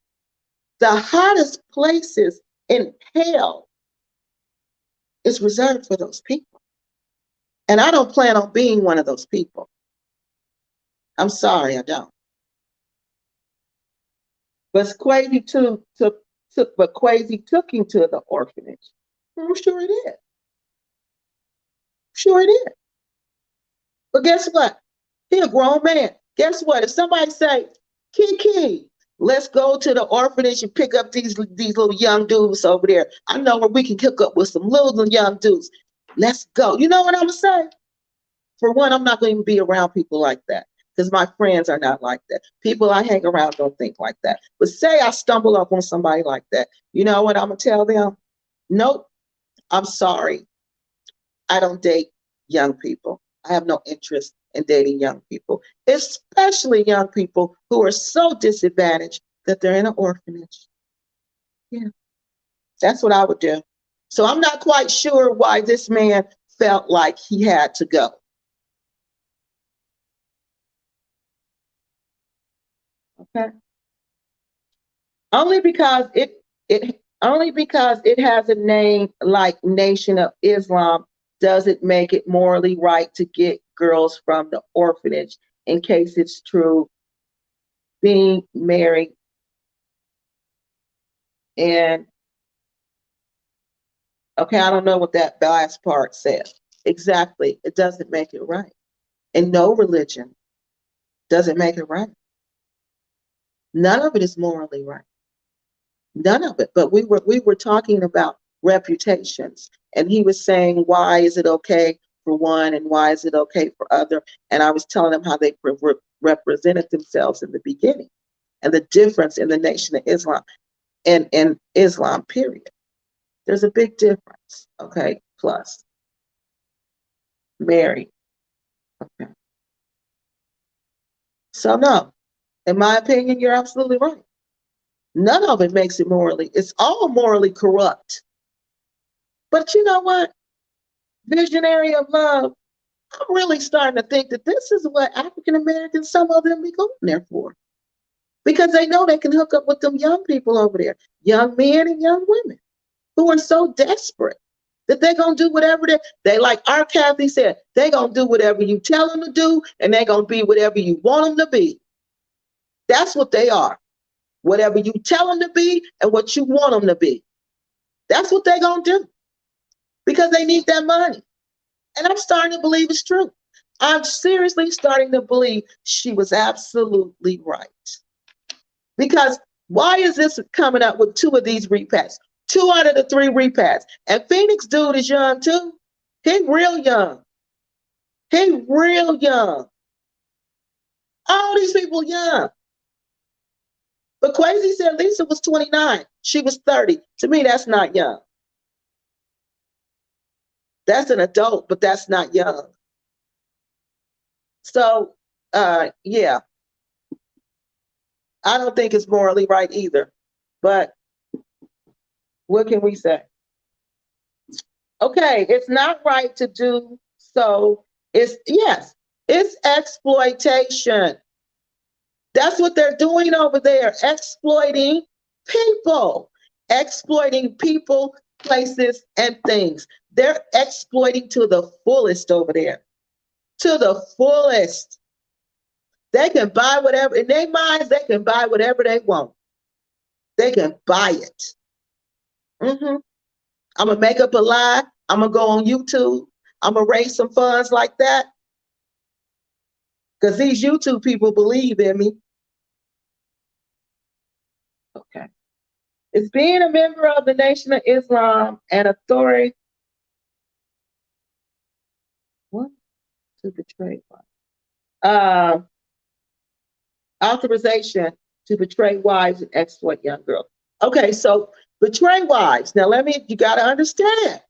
the hottest places in hell is reserved for those people. And I don't plan on being one of those people. I'm sorry, I don't. But KWESI took him to the orphanage. I'm sure it is. Sure it is. But guess what? He a grown man. Guess what? If somebody say, Keke, let's go to the orphanage and pick up these little young dudes over there. I know where we can hook up with some little young dudes. Let's go. You know what I'm gonna say? For one, I'm not going to be around people like that because my friends are not like that. People I hang around don't think like that. But say I stumble up on somebody like that. You know what I'm gonna tell them? Nope. I'm sorry. I don't date young people. I have no interest in dating young people, especially young people who are so disadvantaged that they're in an orphanage. Yeah, that's what I would do. So I'm not quite sure why this man felt like he had to go. Okay. Only because it has a name like Nation of Islam does it make it morally right to get girls from the orphanage. In case it's true, being married and okay, I don't know what that last part says. Exactly. It doesn't make it right. And no religion doesn't make it right. None of it is morally right. None of it. But we were talking about reputations, and he was saying, why is it okay for one and why is it okay for other? And I was telling him how they represented themselves in the beginning and the difference in the Nation of Islam and Islam, period. There's a big difference. Okay. Plus, married. Okay. So no, in my opinion, you're absolutely right. None of it makes it morally. It's all morally corrupt. But you know what? Visionary of love, I'm really starting to think that this is what African Americans, some of them, be going there for. Because they know they can hook up with them young people over there, young men and young women who are so desperate that they're going to do whatever they like. Our Kathy said, they're going to do whatever you tell them to do, and they're going to be whatever you want them to be. That's what they are. Whatever you tell them to be and what you want them to be. That's what they're going to do because they need that money. And I'm starting to believe it's true. I'm seriously starting to believe she was absolutely right. Because why is this coming up with 2 of these repats? 2 out of the 3 repats. And Phoenix dude is young too. He real young. He real young. All these people young. But KWESI said Lisa was 29. She was 30. To me, that's not young. That's an adult, but that's not young. So, yeah. I don't think it's morally right either. But what can we say? Okay, it's not right to do so. Yes, it's exploitation. That's what they're doing over there, exploiting people, places, and things. They're exploiting to the fullest over there, to the fullest. They can buy whatever, in their minds, they can buy whatever they want. They can buy it. I'm going to make up a lie. I'm going to go on YouTube. I'm going to raise some funds like that. Because these YouTube people believe in me. Okay. It's being a member of the Nation of Islam and authority To betray wives. Authorization to betray wives and exploit young girls. Okay, so betray wives. Now you got to understand.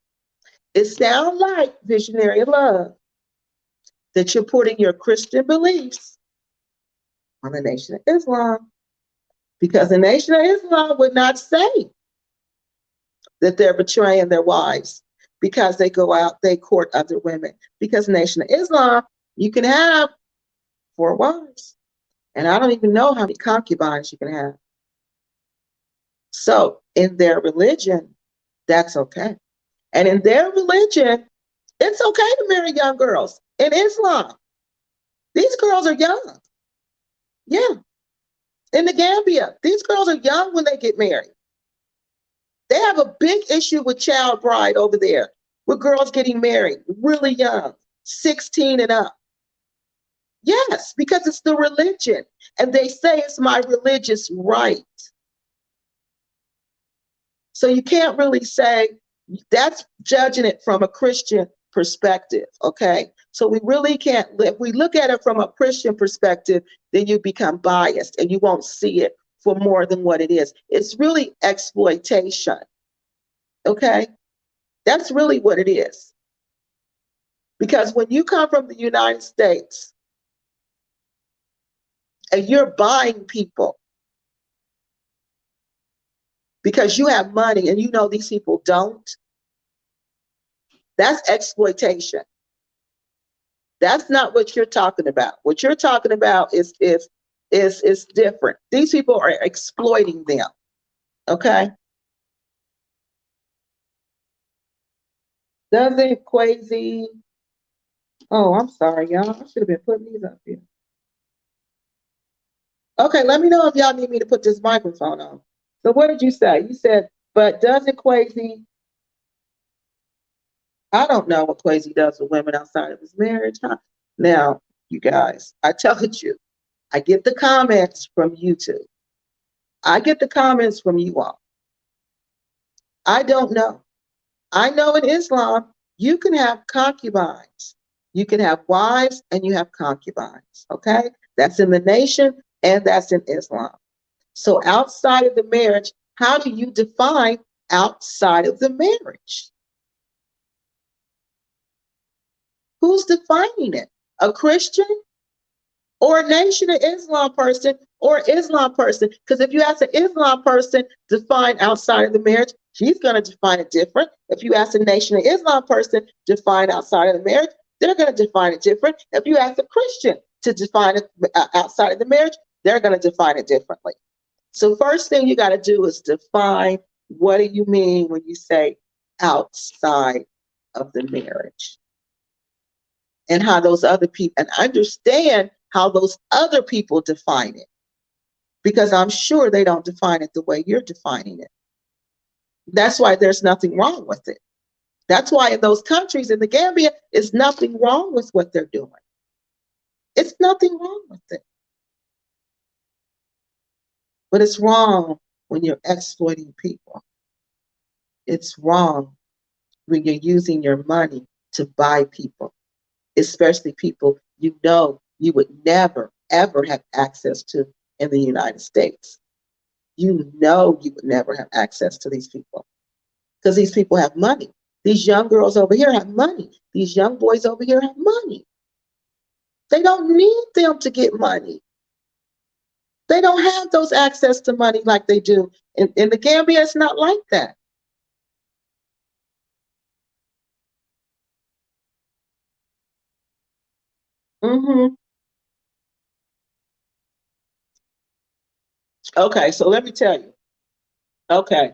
It sounds like visionary love that you're putting your Christian beliefs on the Nation of Islam, because the Nation of Islam would not say that they're betraying their wives because they go out, they court other women. Because Nation of Islam, you can have 4 wives. And I don't even know how many concubines you can have. So in their religion, that's okay. And in their religion, it's okay to marry young girls. In Islam, these girls are young. Yeah. In the Gambia, these girls are young when they get married. They have a big issue with child bride over there, with girls getting married really young, 16 and up. Yes, because it's the religion. And they say it's my religious right. So you can't really say that's judging it from a Christian perspective, okay? So we really can't, if we look at it from a Christian perspective, then you become biased and you won't see it for more than what it is. It's really exploitation, okay? That's really what it is. Because when you come from the United States and you're buying people because you have money and you know these people don't, that's exploitation. That's not what you're talking about. What you're talking about is different. These people are exploiting them. Okay. Doesn't KWESI? Oh, I'm sorry, y'all. I should have been putting these up here. Okay, let me know if y'all need me to put this microphone on. So what did you say? You said, but doesn't KWESI? I don't know what KWESI does with women outside of his marriage. Huh? Now, you guys, I told you, I get the comments from YouTube. I get the comments from you all. I don't know. I know in Islam, you can have concubines. You can have wives and you have concubines, okay? That's in the nation and that's in Islam. So outside of the marriage, how do you define outside of the marriage? Who's defining it? A Christian or a Nation of Islam person or Islam person? Because if you ask an Islam person to define outside of the marriage, she's going to define it different. If you ask a Nation of Islam person to define outside of the marriage, they're going to define it different. If you ask a Christian to define it outside of the marriage, they're going to define it differently. So first thing you got to do is define, what do you mean when you say outside of the marriage? And how those other people, and understand how those other people define it. Because I'm sure they don't define it the way you're defining it. That's why there's nothing wrong with it. That's why in those countries, in the Gambia, there's nothing wrong with what they're doing. It's nothing wrong with it. But it's wrong when you're exploiting people. It's wrong when you're using your money to buy people, especially people you know you would never, ever have access to in the United States. You know you would never have access to these people because these people have money. These young girls over here have money. These young boys over here have money. They don't need them to get money. They don't have those access to money like they do. In the Gambia, it's not like that. Mm-hmm. Okay, so let me tell you. Okay.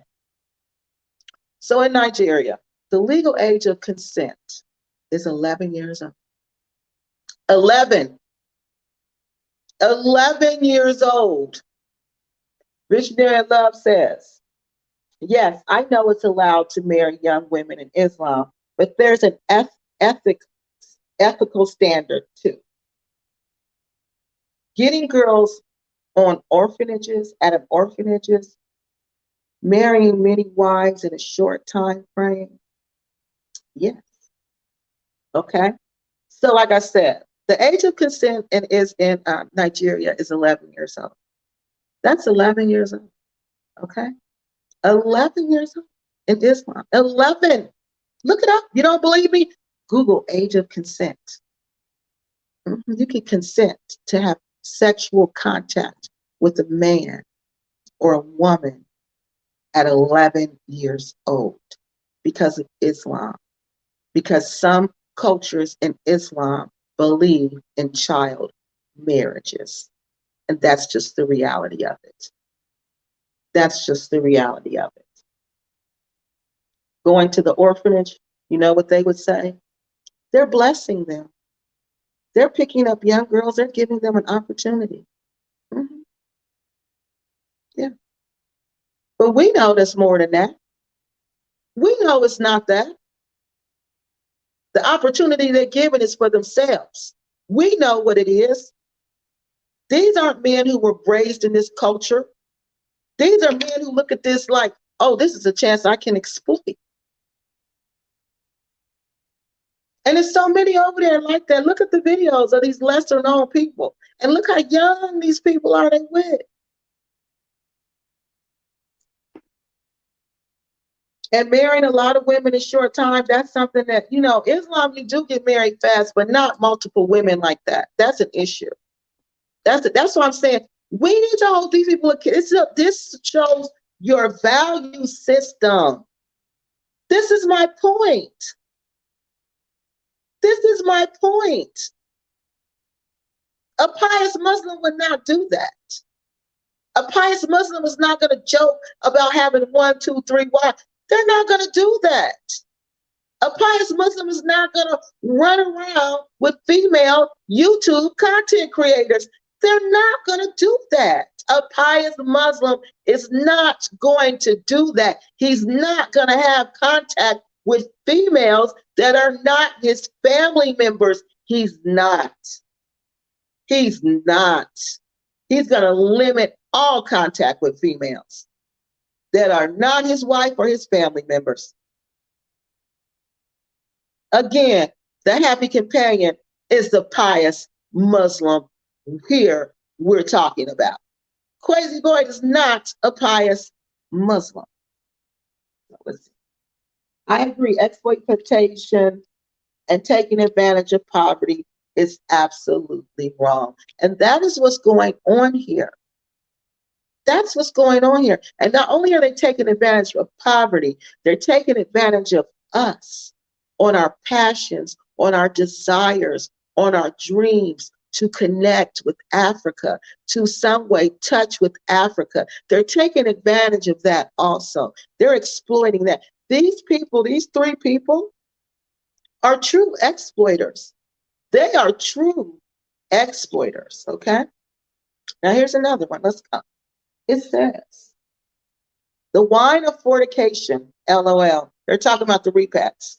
So in Nigeria, the legal age of consent is 11 years old. 11. 11 years old. Visionary Love says, yes, I know it's allowed to marry young women in Islam, but there's an ethical standard too. Getting girls on orphanages, out of orphanages, marrying many wives in a short time frame. Yes. Okay. So like I said, the age of consent in Nigeria is 11 years old. That's 11 years old, okay? 11 years old in Islam. 11. Look it up. You don't believe me? Google age of consent. You can consent to have sexual contact with a man or a woman at 11 years old because of Islam. Because some cultures in Islam believe in child marriages. And that's just the reality of it. That's just the reality of it. Going to the orphanage, you know what they would say? They're blessing them. They're picking up young girls. They're giving them an opportunity. Yeah. But we know there's more than that. We know it's not that. The opportunity they're given is for themselves. We know what it is. These aren't men who were raised in this culture. These are men who look at this like, oh, this is a chance I can exploit. And there's so many over there like that. Look at the videos of these lesser known people. And look how young these people are they with. And marrying a lot of women in short time, that's something that, you know, Islam, you do get married fast, but not multiple women like that. That's an issue. That's what I'm saying. We need to hold these people accountable. This shows your value system. This is my point. This is my point. A pious Muslim would not do that. A pious Muslim is not going to joke about having 1, 2, 3 wives. They're not going to do that. A pious Muslim is not going to run around with female YouTube content creators. They're not going to do that. A pious Muslim is not going to do that. He's not going to have contact with females that are not his family members. He's not. He's not. He's going to limit all contact with females that are not his wife or his family members. Again, the happy companion is the pious Muslim here we're talking about. KWESI Boyd is not a pious Muslim. I agree, exploitation and taking advantage of poverty is absolutely wrong. And that is what's going on here. That's what's going on here. And not only are they taking advantage of poverty, they're taking advantage of us on our passions, on our desires, on our dreams to connect with Africa, to some way touch with Africa. They're taking advantage of that also. They're exploiting that. These people, these 3 people, are true exploiters. They are true exploiters, okay? Now here's another one. Let's go. It says, the wine of fornication, LOL. They're talking about the repacts.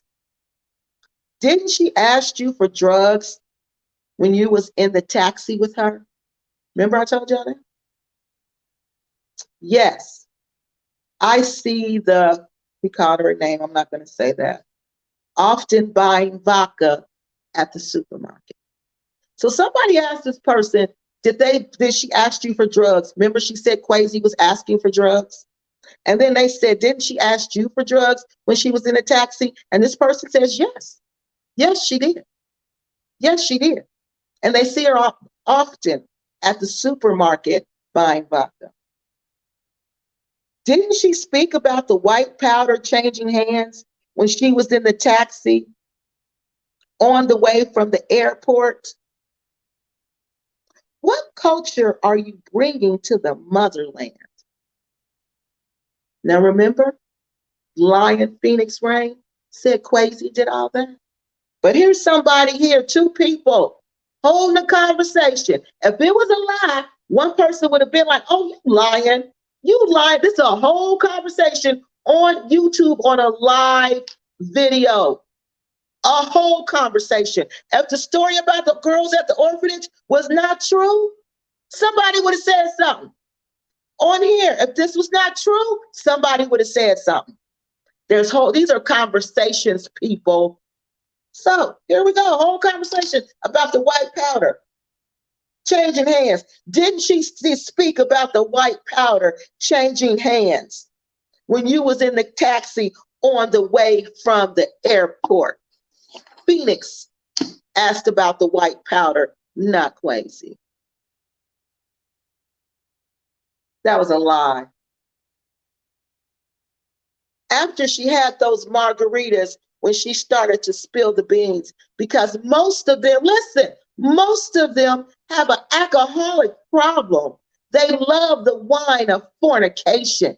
Didn't she ask you for drugs when you was in the taxi with her? Remember I told y'all that? Yes. I see we called her a name, I'm not going to say that. Often buying vodka at the supermarket. So somebody asked this person, did she ask you for drugs? Remember she said KWESI was asking for drugs? And then they said, didn't she ask you for drugs when she was in a taxi? And this person says, yes. Yes, she did. Yes, she did. And they see her often at the supermarket buying vodka. Didn't she speak about the white powder changing hands when she was in the taxi on the way from the airport? What culture are you bringing to the motherland? Now remember, Lion Phoenix Rain said KWESI did all that. But here's somebody here, 2 people holding a conversation. If it was a lie, one person would have been like, oh, you lying. You lying. This is a whole conversation on YouTube on a live video. A whole conversation. If the story about the girls at the orphanage was not true, somebody would have said something. On here, if this was not true, somebody would have said something. These are conversations, people. So here we go, whole conversation about the white powder changing hands. Didn't she speak about the white powder changing hands when you was in the taxi on the way from the airport? Phoenix asked about the white powder, not KWESI. That was a lie. After she had those margaritas, when she started to spill the beans, because most of them, listen, most of them have an alcoholic problem. They love the wine of fornication.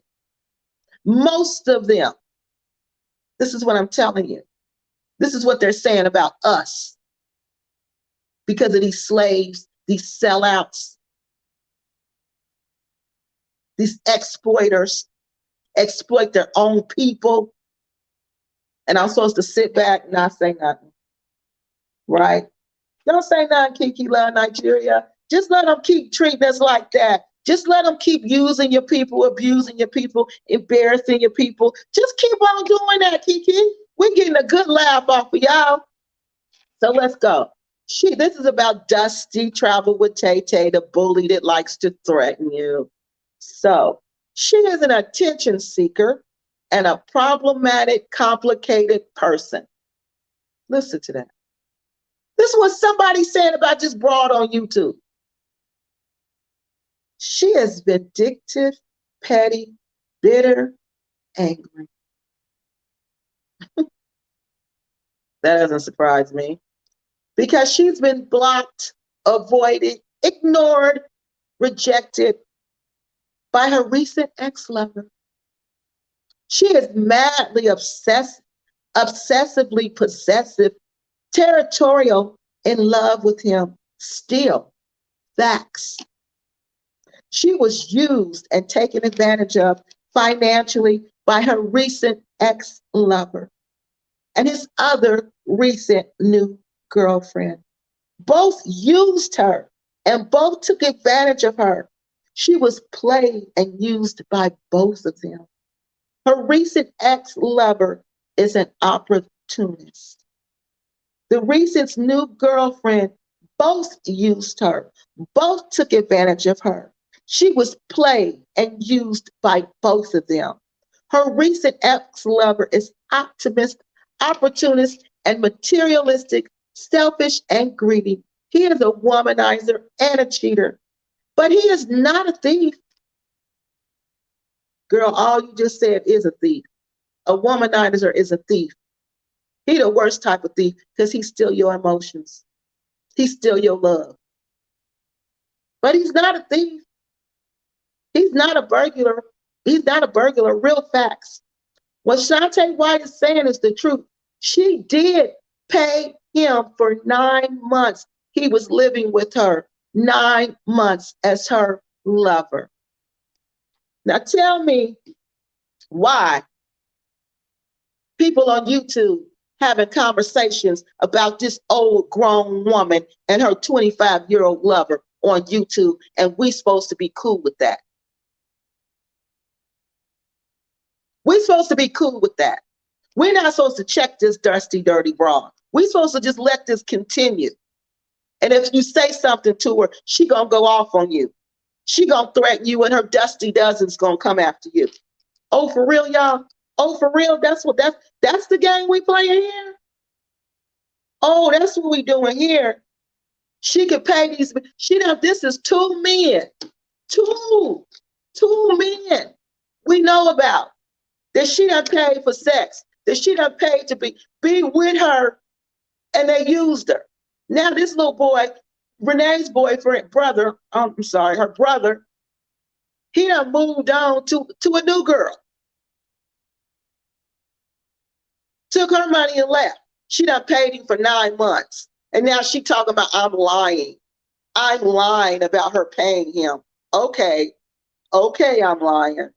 Most of them. This is what I'm telling you. This is what they're saying about us. Because of these slaves, these sellouts, these exploiters, exploit their own people. And I'm supposed to sit back and not say nothing. Right? Don't say nothing, Keke LuvsNigeria. Just let them keep treating us like that. Just let them keep using your people, abusing your people, embarrassing your people. Just keep on doing that, Keke. We're getting a good laugh off of y'all. So let's go. This is about Dusty travel with Tay Tay, the bully that likes to threaten you. So she is an attention seeker and a problematic, complicated person. Listen to that. This is what somebody said about this broad on YouTube. She is vindictive, petty, bitter, angry. That doesn't surprise me, because she's been blocked, avoided, ignored, rejected by her recent ex-lover. She is madly obsessively possessive, territorial, in love with him still. Facts. She was used and taken advantage of financially by her recent ex-lover and his other recent new girlfriend. Both used her and both took advantage of her. She was played and used by both of them. Her recent ex-lover is an opportunist. The recent new girlfriend both used her, both took advantage of her. She was played and used by both of them. Her recent ex-lover is opportunist, and materialistic, selfish, and greedy. He is a womanizer and a cheater, but he is not a thief. Girl, all you just said is a thief. A womanizer is a thief. He the worst type of thief because he steals your emotions. He steals your love. But he's not a thief. He's not a burglar. He's not a burglar. Real facts. What Shantae White is saying is the truth. She did pay him for 9 months. He was living with her 9 months as her lover. Now tell me why people on YouTube having conversations about this old grown woman and her 25-year-old lover on YouTube, and we supposed to be cool with that. We're supposed to be cool with that. We're not supposed to check this dusty, dirty broad. We're supposed to just let this continue. And if you say something to her, she gonna go off on you. She gonna threaten you, and her dusty dozen's gonna come after you. Oh, for real, y'all? Oh, for real? That's the game we playing here? Oh, that's what we doing here. She could pay these. This is 2 men. Two men we know about that she done paid for sex, that she done paid to be with her, and they used her. Now this little boy, Renee's boyfriend, her brother, he done moved on to a new girl. Took her money and left. She done paid him for 9 months. And now she talking about, I'm lying. I'm lying about her paying him. Okay, I'm lying.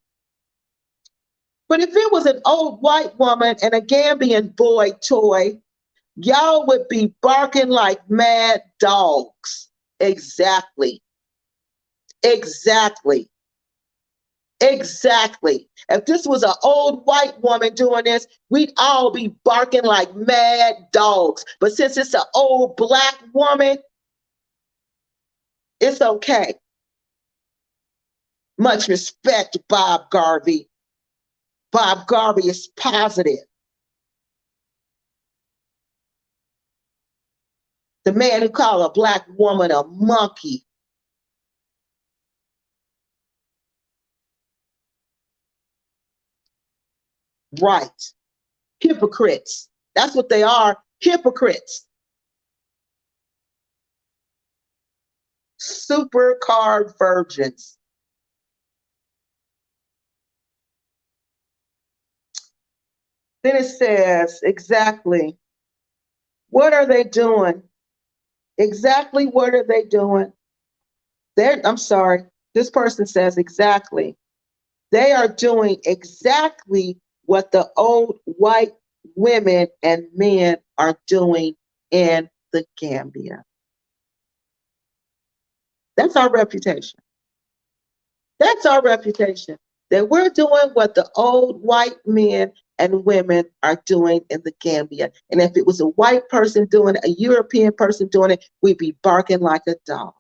But if it was an old white woman and a Gambian boy toy, y'all would be barking like mad dogs. Exactly. Exactly. If this was an old white woman doing this, we'd all be barking like mad dogs. But since it's an old black woman, it's okay. Much respect, Bob Garvey. Bob Garvey is positive. The man who called a black woman a monkey. Right. Hypocrites. That's what they are. Hypocrites. Supercar virgins. Then it says, exactly, what are they doing? Exactly what are they doing? I'm sorry, this person says exactly. They are doing exactly what the old white women and men are doing in the Gambia. That's our reputation. That's our reputation. That we're doing what the old white men and women are doing in the Gambia. And if it was a white person doing it, a European person doing it, we'd be barking like a dog.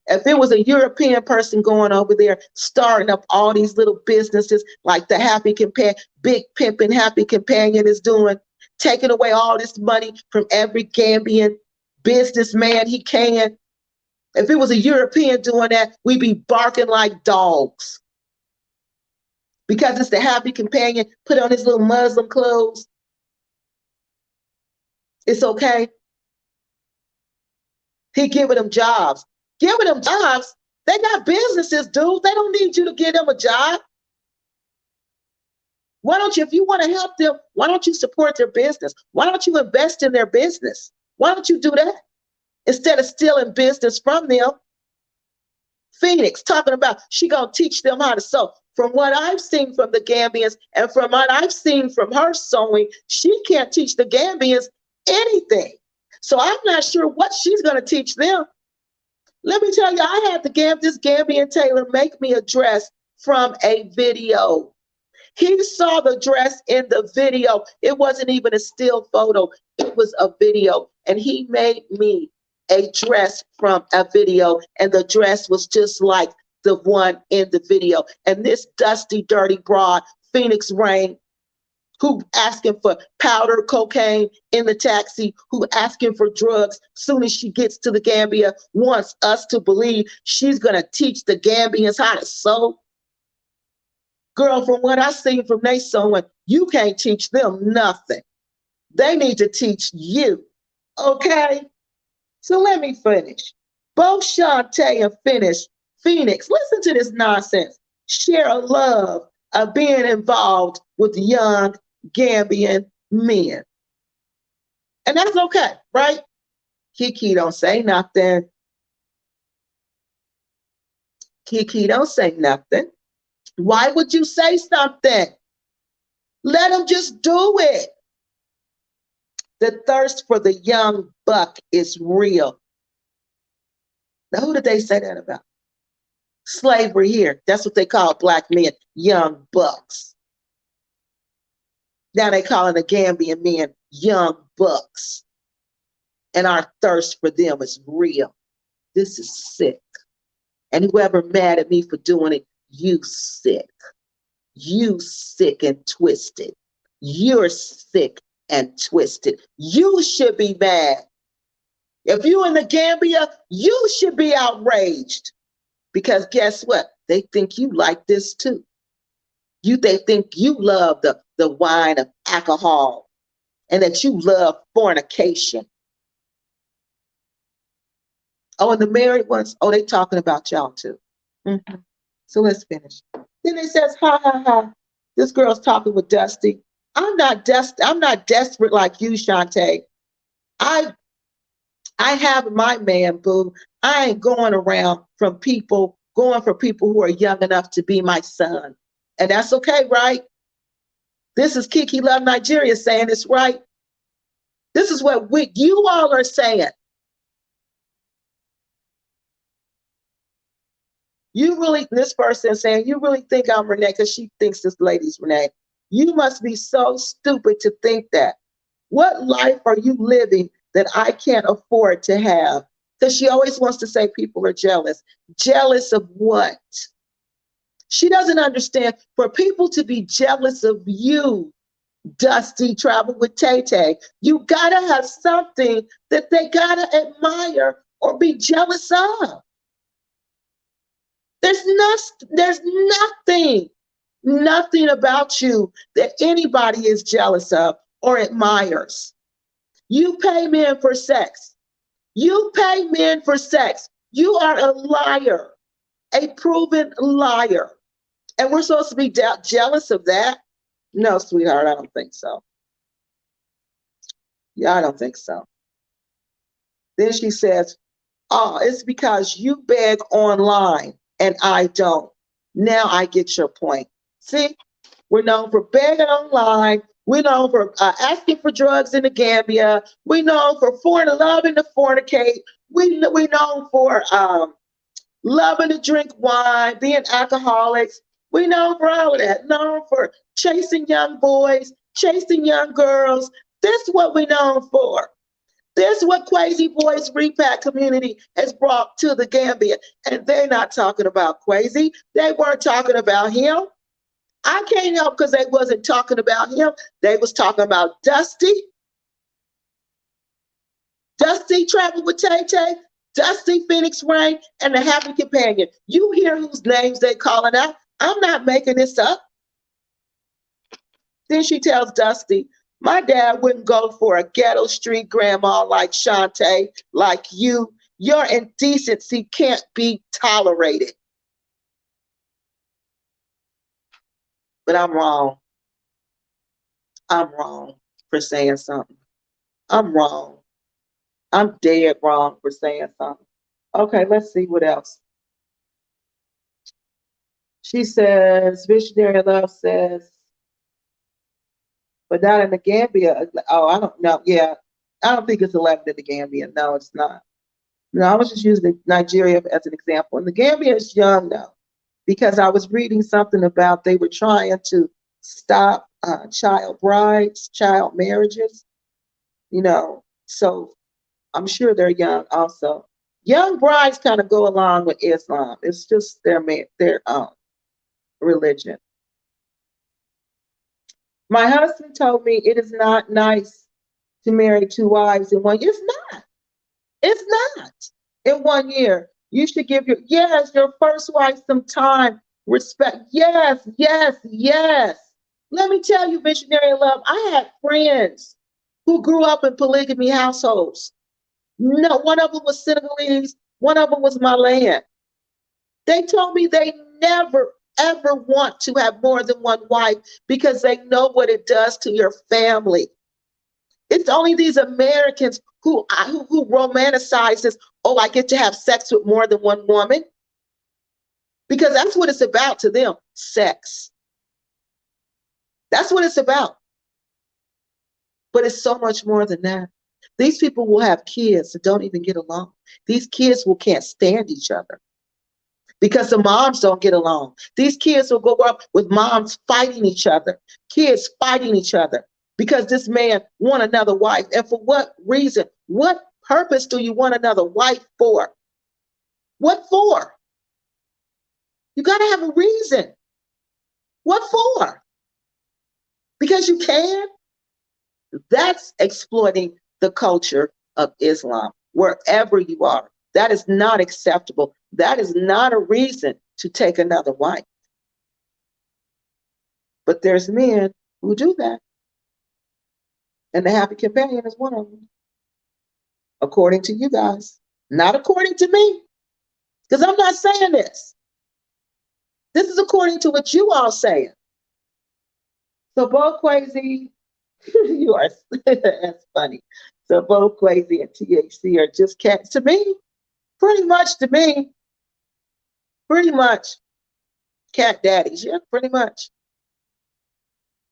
If it was a European person going over there starting up all these little businesses like the Happy Companion, Big Pimpin' Happy Companion is doing, taking away all this money from every Gambian businessman he can. If it was a European doing that, we'd be barking like dogs. Because it's the Happy Companion, put on his little Muslim clothes. It's okay. He giving them jobs. Giving them jobs? They got businesses, dude. They don't need you to give them a job. Why don't you, if you want to help them, why don't you support their business? Why don't you invest in their business? Why don't you do that? Instead of stealing business from them. Phoenix talking about she gonna teach them how to sew. From what I've seen from the Gambians and from what I've seen from her sewing, she can't teach the Gambians anything. So I'm not sure what she's gonna teach them. Let me tell you, I had this Gambian tailor make me a dress from a video. He saw the dress in the video. It wasn't even a still photo. It was a video. And he made me a dress from a video. And the dress was just like the one in the video. And this dusty, dirty broad, Phoenix Rain, who asking for powder cocaine in the taxi, who asking for drugs soon as she gets to the Gambia, wants us to believe she's going to teach the Gambians how to sew. Girl, from what I seen from they sewing, you can't teach them nothing. They need to teach you, okay? So let me finish. Both Shantae and Phoenix, listen to this nonsense. Share a love of being involved with young Gambian men. And that's okay, right? Keke don't say nothing. Keke don't say nothing. Why would you say something? Let them just do it. The thirst for the young buck is real. Now, who did they say that about? Slavery here. That's what they call black men, young bucks. Now they calling the Gambian men young bucks. And our thirst for them is real. This is sick. And whoever mad at me for doing it, you sick. You sick and twisted. You're sick and twisted. You should be mad. If you're in the Gambia, you should be outraged. Because guess what? They think you like this too. They think you love the wine of alcohol and that you love fornication. Oh, and the married ones, oh, they talking about y'all too. Mm-hmm. So let's finish. Then it says, ha, ha, ha. This girl's talking with Dusty. I'm not desperate like you, Shantae. I have my man, boo. I ain't going for people who are young enough to be my son. And that's okay, right? This is Keke LuvsNigeria saying it's right. This is what you all are saying. You really, this person saying, you really think I'm Renee, because she thinks this lady's Renee. You must be so stupid to think that. What life are you living that I can't afford to have? Because she always wants to say people are jealous. Jealous of what? She doesn't understand. For people to be jealous of you, Dusty Travel with Tay Tay, you gotta have something that they gotta admire or be jealous of. There's nothing about you that anybody is jealous of or admires. You pay men for sex. You pay men for sex. You are a liar, a proven liar. And we're supposed to be jealous of that? No, sweetheart, I don't think so. Yeah, I don't think so. Then she says, oh, it's because you beg online and I don't. Now I get your point. See, we're known for begging online. We're known for asking for drugs in the Gambia. We're known for loving to fornicate. We're known for loving to drink wine, being alcoholics. We're known for all of that. Known for chasing young boys, chasing young girls. This is what we're known for. This is what KWESI Boyd's Repact Community has brought to the Gambia. And they're not talking about KWESI. They weren't talking about him. I can't help because they wasn't talking about him. They was talking about Dusty. Dusty Travel with Tay Tay. Dusty Phoenix Rain and the Happy Companion. You hear whose names they calling out. I'm not making this up. Then she tells Dusty, my dad wouldn't go for a ghetto street grandma like Shantae, like you. Your indecency can't be tolerated. But I'm wrong. I'm wrong for saying something. I'm wrong. I'm dead wrong for saying something. Okay, let's see what else. She says, Visionary Love says, but not in the Gambia. Oh, I don't know. Yeah, I don't think it's 11 in the Gambia. No, it's not. No, I was just using Nigeria as an example. And the Gambia is young now, because I was reading something about they were trying to stop child brides, child marriages, so I'm sure they're young also. Young brides kind of go along with Islam. It's just their religion. My husband told me it is not nice to marry two wives in 1 year. It's not. It's not. In 1 year, you should give your first wife some time, respect. Yes, yes, yes. Let me tell you, Missionary Love, I had friends who grew up in polygamy households. No, one of them was Senegalese, one of them was Malayan. They told me they never, ever want to have more than one wife because they know what it does to your family. It's only these Americans who romanticize this, oh, I get to have sex with more than one woman. Because that's what it's about to them, sex. That's what it's about. But it's so much more than that. These people will have kids that don't even get along. These kids can't stand each other because the moms don't get along. These kids will go up with moms fighting each other, kids fighting each other because this man want another wife. And for what reason? What purpose do you want another wife for? What for? You got to have a reason. What for? Because you can? That's exploiting the culture of Islam, wherever you are. That is not acceptable. That is not a reason to take another wife. But there's men who do that. And the Happy Companion is one of them. According to you guys. Not according to me. Because I'm not saying this. This is according to what you all saying. So both KWESI, you are, that's funny. So both KWESI and THC are just cats to me. Pretty much to me. Pretty much cat daddies. Yeah, pretty much.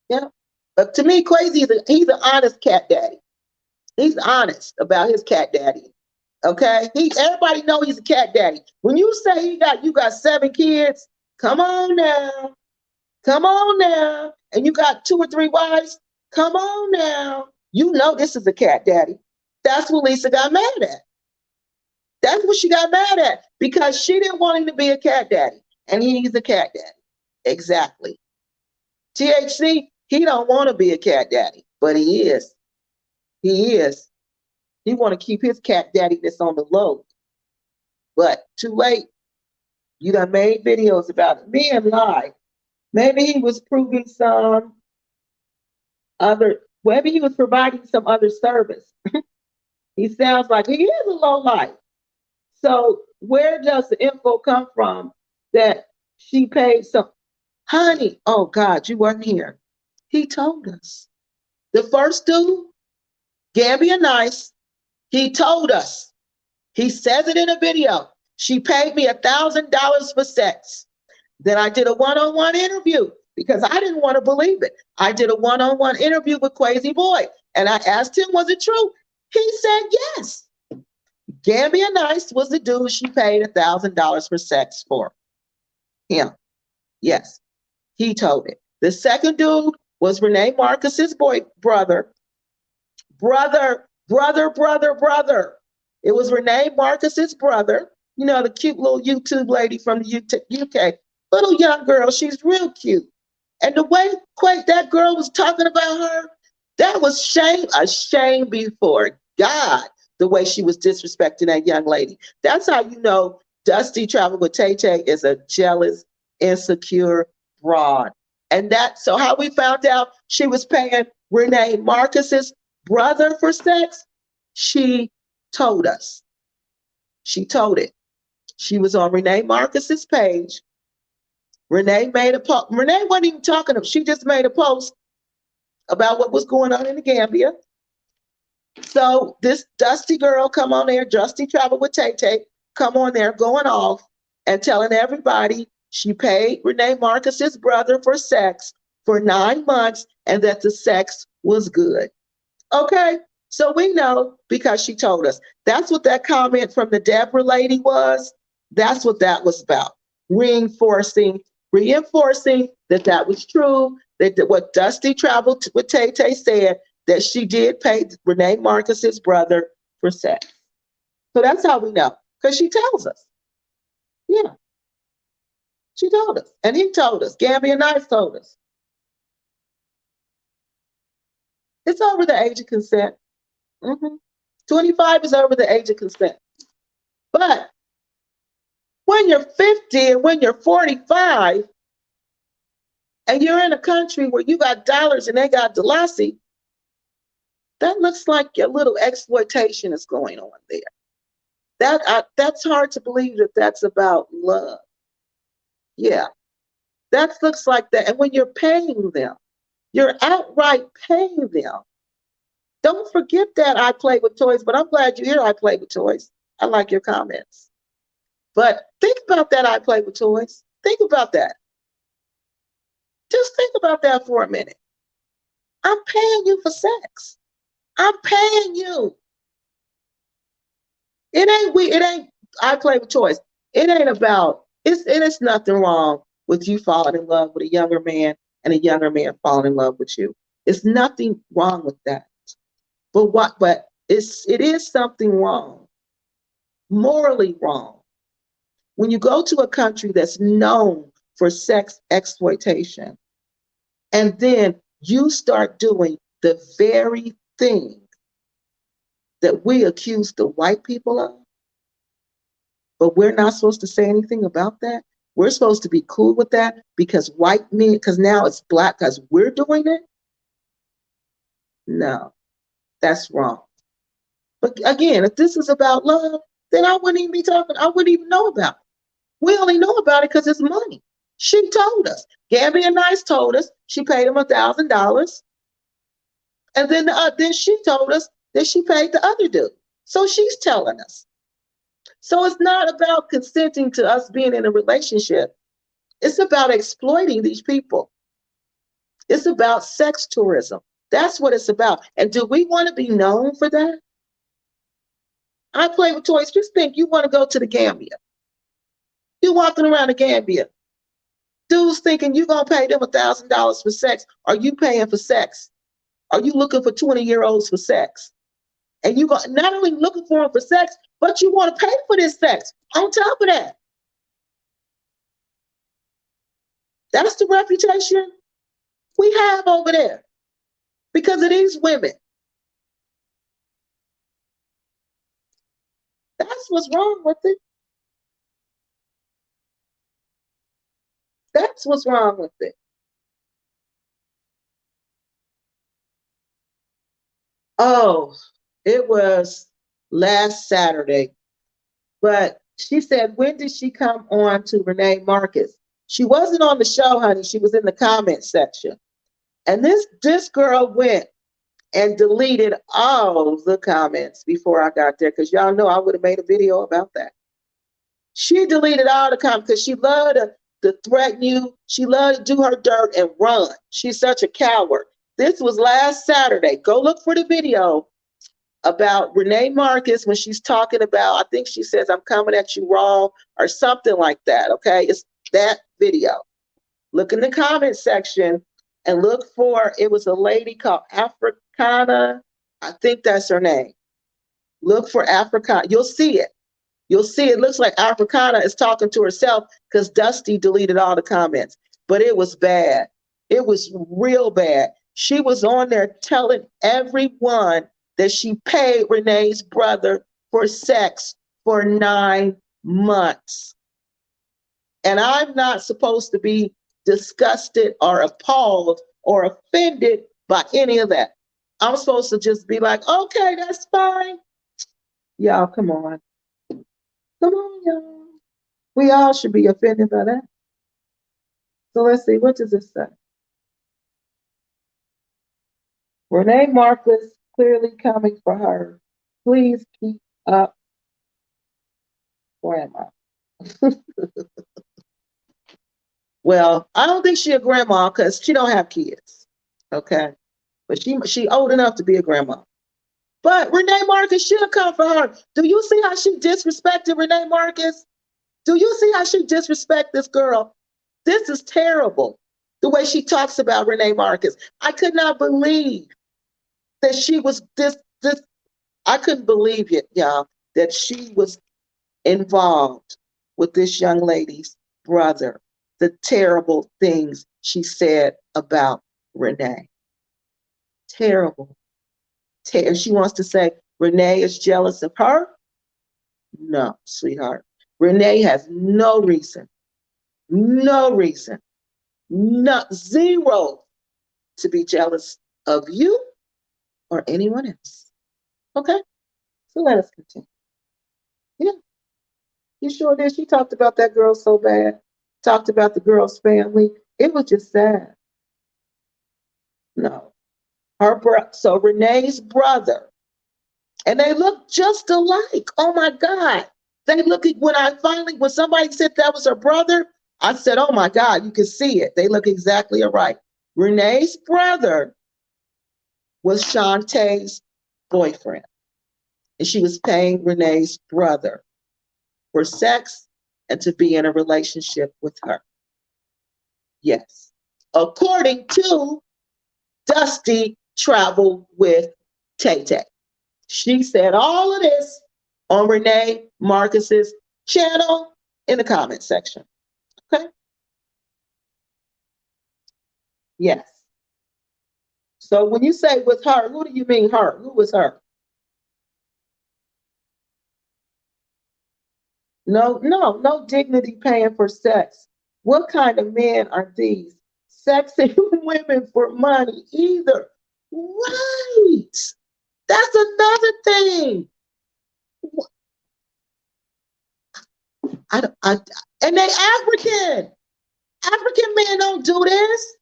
Yeah. But to me, KWESI, he's an honest cat daddy. He's honest about his cat daddy. Okay, everybody know he's a cat daddy. When you say you got 7 kids, come on now, come on now, and you got 2 or 3 wives, come on now. You know this is a cat daddy. That's what Lisa got mad at. That's what she got mad at, because she didn't want him to be a cat daddy, and he's a cat daddy. Exactly. THC, he don't want to be a cat daddy, but he is. He is. He want to keep his cat daddiness on the low. But too late. You done made videos about it. Me and lie. Maybe he was proving some other, maybe he was providing some other service. He sounds like he is a low life. So where does the info come from that she paid some? Honey, oh God, you weren't here. He told us. The first dude, Gambia Nice, he told us. He says it in a video. She paid me $1,000 for sex. Then I did a one-on-one interview because I didn't want to believe it. I did a one-on-one interview with KWESI Boyd, and I asked him, was it true? He said yes. Gambia Nice was the dude she paid $1,000 for sex for. Him. Yes. He told it. The second dude was Renee Marcus's brother. Brother. It was Renee Marcus's brother. You know, the cute little YouTube lady from the UK. Little young girl. She's real cute. And the way that girl was talking about her, that was a shame before God, the way she was disrespecting that young lady. That's how you know Dusty Traveled with Tay Tay is a jealous, insecure broad. And so how we found out she was paying Renee Marcus's brother for sex, she told us. She told it. She was on Renee Marcus's page. Renee made a post. Renee wasn't even talking to him. She just made a post about what was going on in the Gambia. So this Dusty girl come on there, Dusty Traveled with Tay Tay, come on there going off and telling everybody she paid Renee Marcus's brother for sex for 9 months and that the sex was good. Okay, so we know because she told us. That's what that comment from the Deborah lady was. That's what that was about. Reinforcing that was true, that what Dusty Traveled with Tay Tay said, that she did pay Renee Marcus's brother for sex. So that's how we know, because she tells us. Yeah, she told us, and he told us. Gambia Nice told us. It's over the age of consent. 25 is over the age of consent. But when you're 50 and when you're 45, and you're in a country where you got dollars and they got Delassie, that looks like a little exploitation is going on there. That's hard to believe that that's about love. Yeah, that looks like that. And when you're paying them, you're outright paying them. Don't forget that I play with toys, but I'm glad you hear I play with toys. I like your comments. But think about that, I play with toys. Think about that. Just think about that for a minute. I'm paying you for sex. I'm paying you. It ain't I play with toys. It ain't about, it's nothing wrong with you falling in love with a younger man and a younger man falling in love with you. It's nothing wrong with that. But it is something wrong, morally wrong. When you go to a country that's known for sex exploitation, and then you start doing the very thing that we accuse the white people of, but we're not supposed to say anything about that. We're supposed to be cool with that because white men, because now it's black, because we're doing it. No, that's wrong. But again, if this is about love, then I wouldn't even be talking. I wouldn't even know about it. We only know about it because it's money. She told us. Gambia Nice told us she paid him $1,000. And then she told us that she paid the other dude. So she's telling us. So it's not about consenting to us being in a relationship. It's about exploiting these people. It's about sex tourism. That's what it's about. And do we want to be known for that? I play with toys. Just think you want to go to the Gambia. You're walking around the Gambia. Dudes thinking you're going to pay them $1,000 for sex. Are you paying for sex? Are you looking for 20-year-olds for sex? And you got not only looking for them for sex, but you want to pay for this sex on top of that. That's the reputation we have over there because of these women. That's what's wrong with it. That's what's wrong with it. Oh, it was last Saturday. But she said, when did she come on to Renee Marcus? She wasn't on the show, honey. She was in the comment section. And this girl went and deleted all the comments before I got there, because y'all know I would have made a video about that. She deleted all the comments because she loved to threaten you. She loved to do her dirt and run. She's such a coward. This was last Saturday. Go look for the video about Renee Marcus when she's talking about, I think she says, I'm coming at you raw or something like that, okay? It's that video. Look in the comment section and look for, it was a lady called Africana. I think that's her name. Look for Africana. You'll see it. You'll see it looks like Africana is talking to herself because Dusty deleted all the comments. But it was bad. It was real bad. She was on there telling everyone that she paid Renee's brother for sex for 9 months. And I'm not supposed to be disgusted or appalled or offended by any of that. I'm supposed to just be like, okay, that's fine. Y'all, come on. Come on, y'all. We all should be offended by that. So let's see, what does it say? Renee Marcus clearly coming for her. Please keep up, grandma. Well, I don't think she's a grandma because she don't have kids. Okay. But she old enough to be a grandma. But Renee Marcus should come for her. Do you see how she disrespected Renee Marcus? Do you see how she disrespect this girl? This is terrible. The way she talks about Renee Marcus. I could not believe that she was this. I couldn't believe it, y'all, that she was involved with this young lady's brother. The terrible things she said about Renee. Terrible. And she wants to say Renee is jealous of her? No, sweetheart. Renee has no reason, zero to be jealous of you or anyone else. Okay? So let us continue. Yeah. You sure did. She talked about that girl so bad. Talked about the girl's family. It was just sad. No. So Renee's brother, and they look just alike. Oh my God. They look, when somebody said that was her brother, I said, oh my God, you can see it. They look exactly alike. Renee's brother was Shantae's boyfriend, and she was paying Renee's brother for sex and to be in a relationship with her. Yes. According to Dusty Travel with Tay Tay. She said all of this on Renee Marcus's channel in the comment section. Okay? Yes. So when you say with her, who do you mean her? Who was her? No dignity paying for sex. What kind of men are these? Sexing women for money either. Right. That's another thing. And they African. African men don't do this.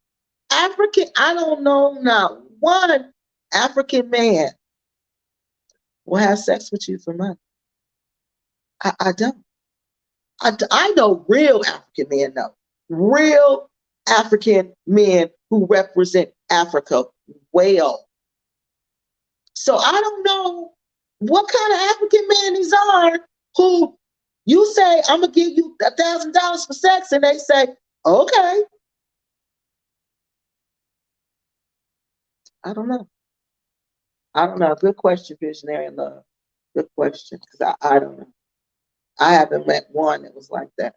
I don't know not one African man will have sex with you for money. I don't. I know real African men, though. Real African men who represent Africa well. So I don't know what kind of African men these are who you say, I'm going to give you $1,000 for sex, and they say, okay. I don't know. I don't know. Good question, Visionary and Love. Good question, because I don't know. I haven't met one that was like that.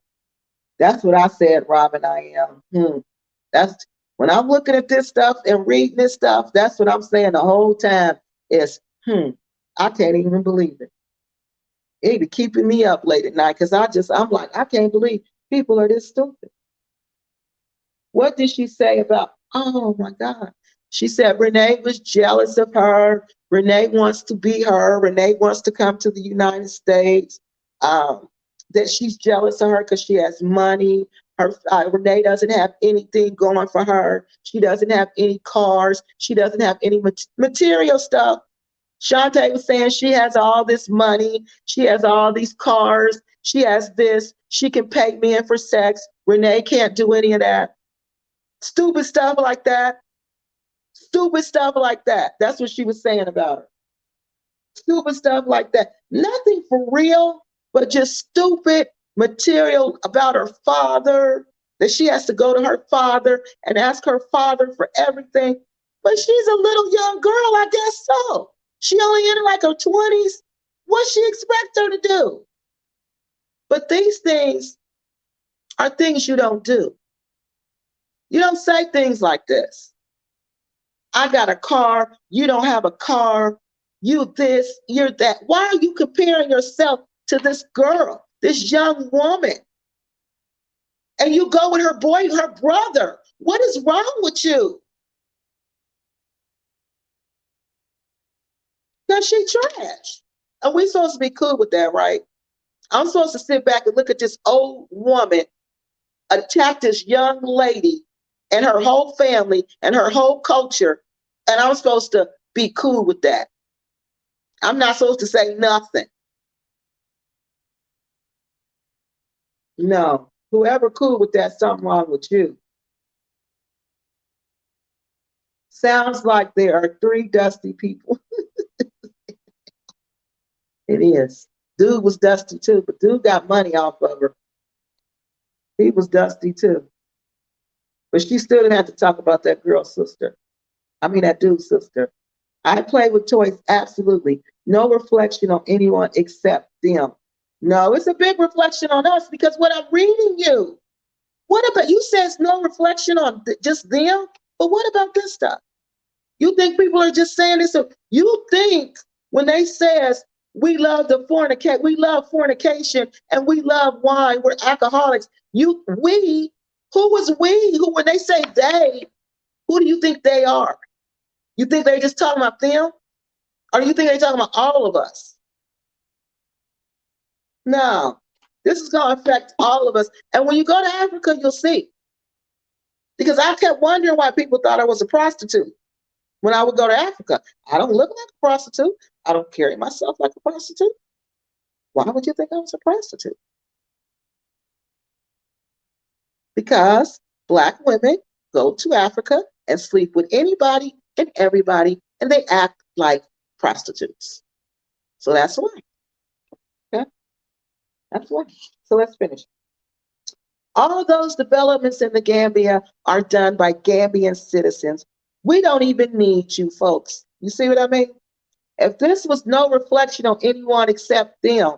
That's what I said, Robin. I am. That's when I'm looking at this stuff and reading this stuff, that's what I'm saying the whole time is, I can't even believe it. It be keeping me up late at night because I'm like, I can't believe people are this stupid. What did she say about, oh my God. She said Renee was jealous of her. Renee wants to be her. Renee wants to come to the United States. That she's jealous of her because she has money. Renee doesn't have anything going for her. She doesn't have any cars. She doesn't have any material stuff. Shantae was saying she has all this money. She has all these cars. She has this. She can pay men for sex. Renee can't do any of that. Stupid stuff like that. Stupid stuff like that. That's what she was saying about her. Stupid stuff like that. Nothing for real, but just stupid material about her father, that she has to go to her father and ask her father for everything. But she's a little young girl, I guess so. She only in like her 20s. What she expect her to do? But these things are things you don't do. You don't say things like this. I got a car, you don't have a car, you this, you're that. Why are you comparing yourself to this girl, this young woman? And you go with her brother. What is wrong with you? Because she trash. And we supposed to be cool with that, right? I'm supposed to sit back and look at this old woman attack this young lady and her whole family and her whole culture, and I'm supposed to be cool with that. I'm not supposed to say nothing. No. Whoever cool with that, something wrong with you. Sounds like there are 3 dusty people. It is. Dude was dusty too, but dude got money off of her. He was dusty too. But she still didn't have to talk about that girl's sister. I mean, that dude's sister. I play with toys, absolutely. No reflection on anyone except them. No, it's a big reflection on us because what I'm reading you. What about, you says no reflection on just them, but what about this stuff? You think people are just saying this? You think when they says we love we love fornication and we love wine, we're alcoholics. Who was we? Who, when they say they, who do you think they are? You think they're just talking about them? Or do you think they're talking about all of us? No, this is going to affect all of us. And when you go to Africa, you'll see. Because I kept wondering why people thought I was a prostitute when I would go to Africa. I don't look like a prostitute. I don't carry myself like a prostitute. Why would you think I was a prostitute? Because Black women go to Africa and sleep with anybody and everybody, and they act like prostitutes. So that's why. Okay? That's why. So let's finish. All those developments in the Gambia are done by Gambian citizens. We don't even need you folks. You see what I mean? If this was no reflection on anyone except them,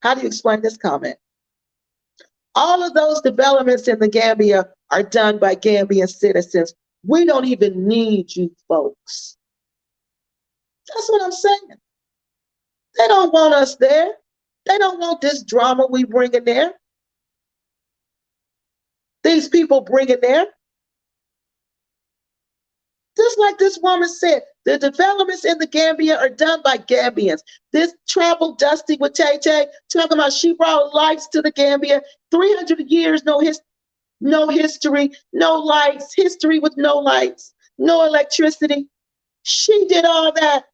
how do you explain this comment? All of those developments in the Gambia are done by Gambian citizens. We don't even need you folks. That's what I'm saying. They don't want us there. They don't want this drama we bring in there. These people bring in there. Just like this woman said, the developments in the Gambia are done by Gambians. This Travel Dusty with Tay Tay, talking about she brought lights to the Gambia. 300 years, no history, no lights, history with no lights, no electricity. She did all that.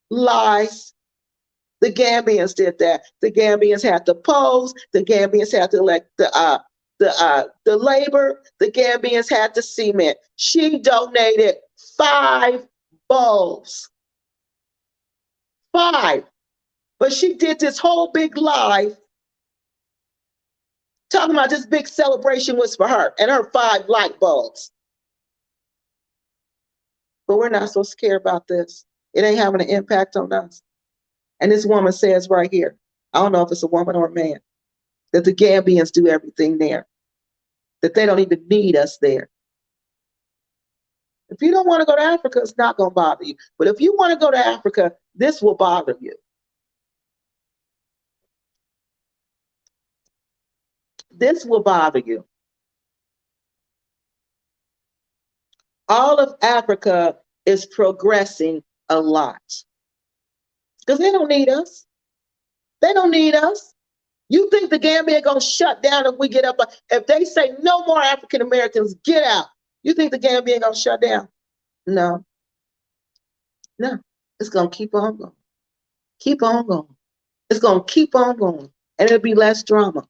Lies. The Gambians did that. The Gambians had to pose. The Gambians had to elect the labor. The Gambians had the cement. She donated 5 bulbs. 5. But she did this whole big live talking about this big celebration was for her and her 5 light bulbs. But we're not so scared about this. It ain't having an impact on us. And this woman says right here, I don't know if it's a woman or a man, that the Gambians do everything there, that they don't even need us there. If you don't want to go to Africa, it's not going to bother you. But if you want to go to Africa, this will bother you. This will bother you. All of Africa is progressing a lot because they don't need us. They don't need us. You think the Gambia going to shut down if we get up? If they say no more African Americans, get out. You think the Gambia going to shut down? No. No. It's going to keep on going. Keep on going. It's going to keep on going. And it'll be less drama.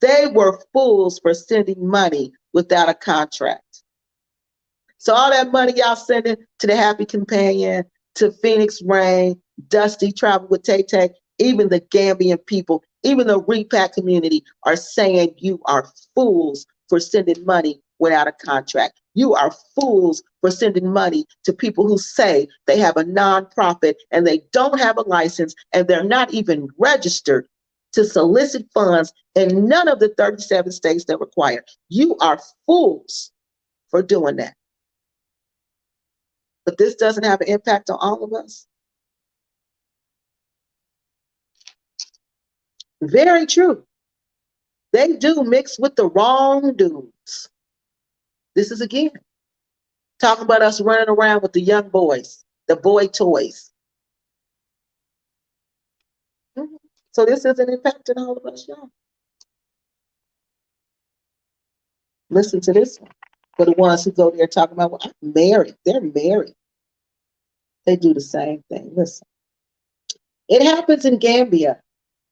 They were fools for sending money without a contract. So all that money y'all sending to the Happy Companion, to Phoenix Rain, Dusty Travel with Tay Tay, even the Gambian people, even the Repact community are saying you are fools for sending money without a contract. You are fools for sending money to people who say they have a nonprofit and they don't have a license and they're not even registered to solicit funds in none of the 37 states that require. You are fools for doing that. But this doesn't have an impact on all of us. Very true. They do mix with the wrong dudes. This is again talking about us running around with the young boys, the boy toys. So this isn't impacting all of us, y'all. Listen to this one. For the ones who go there talking about, well, I'm married. They're married. They do the same thing. Listen. It happens in Gambia.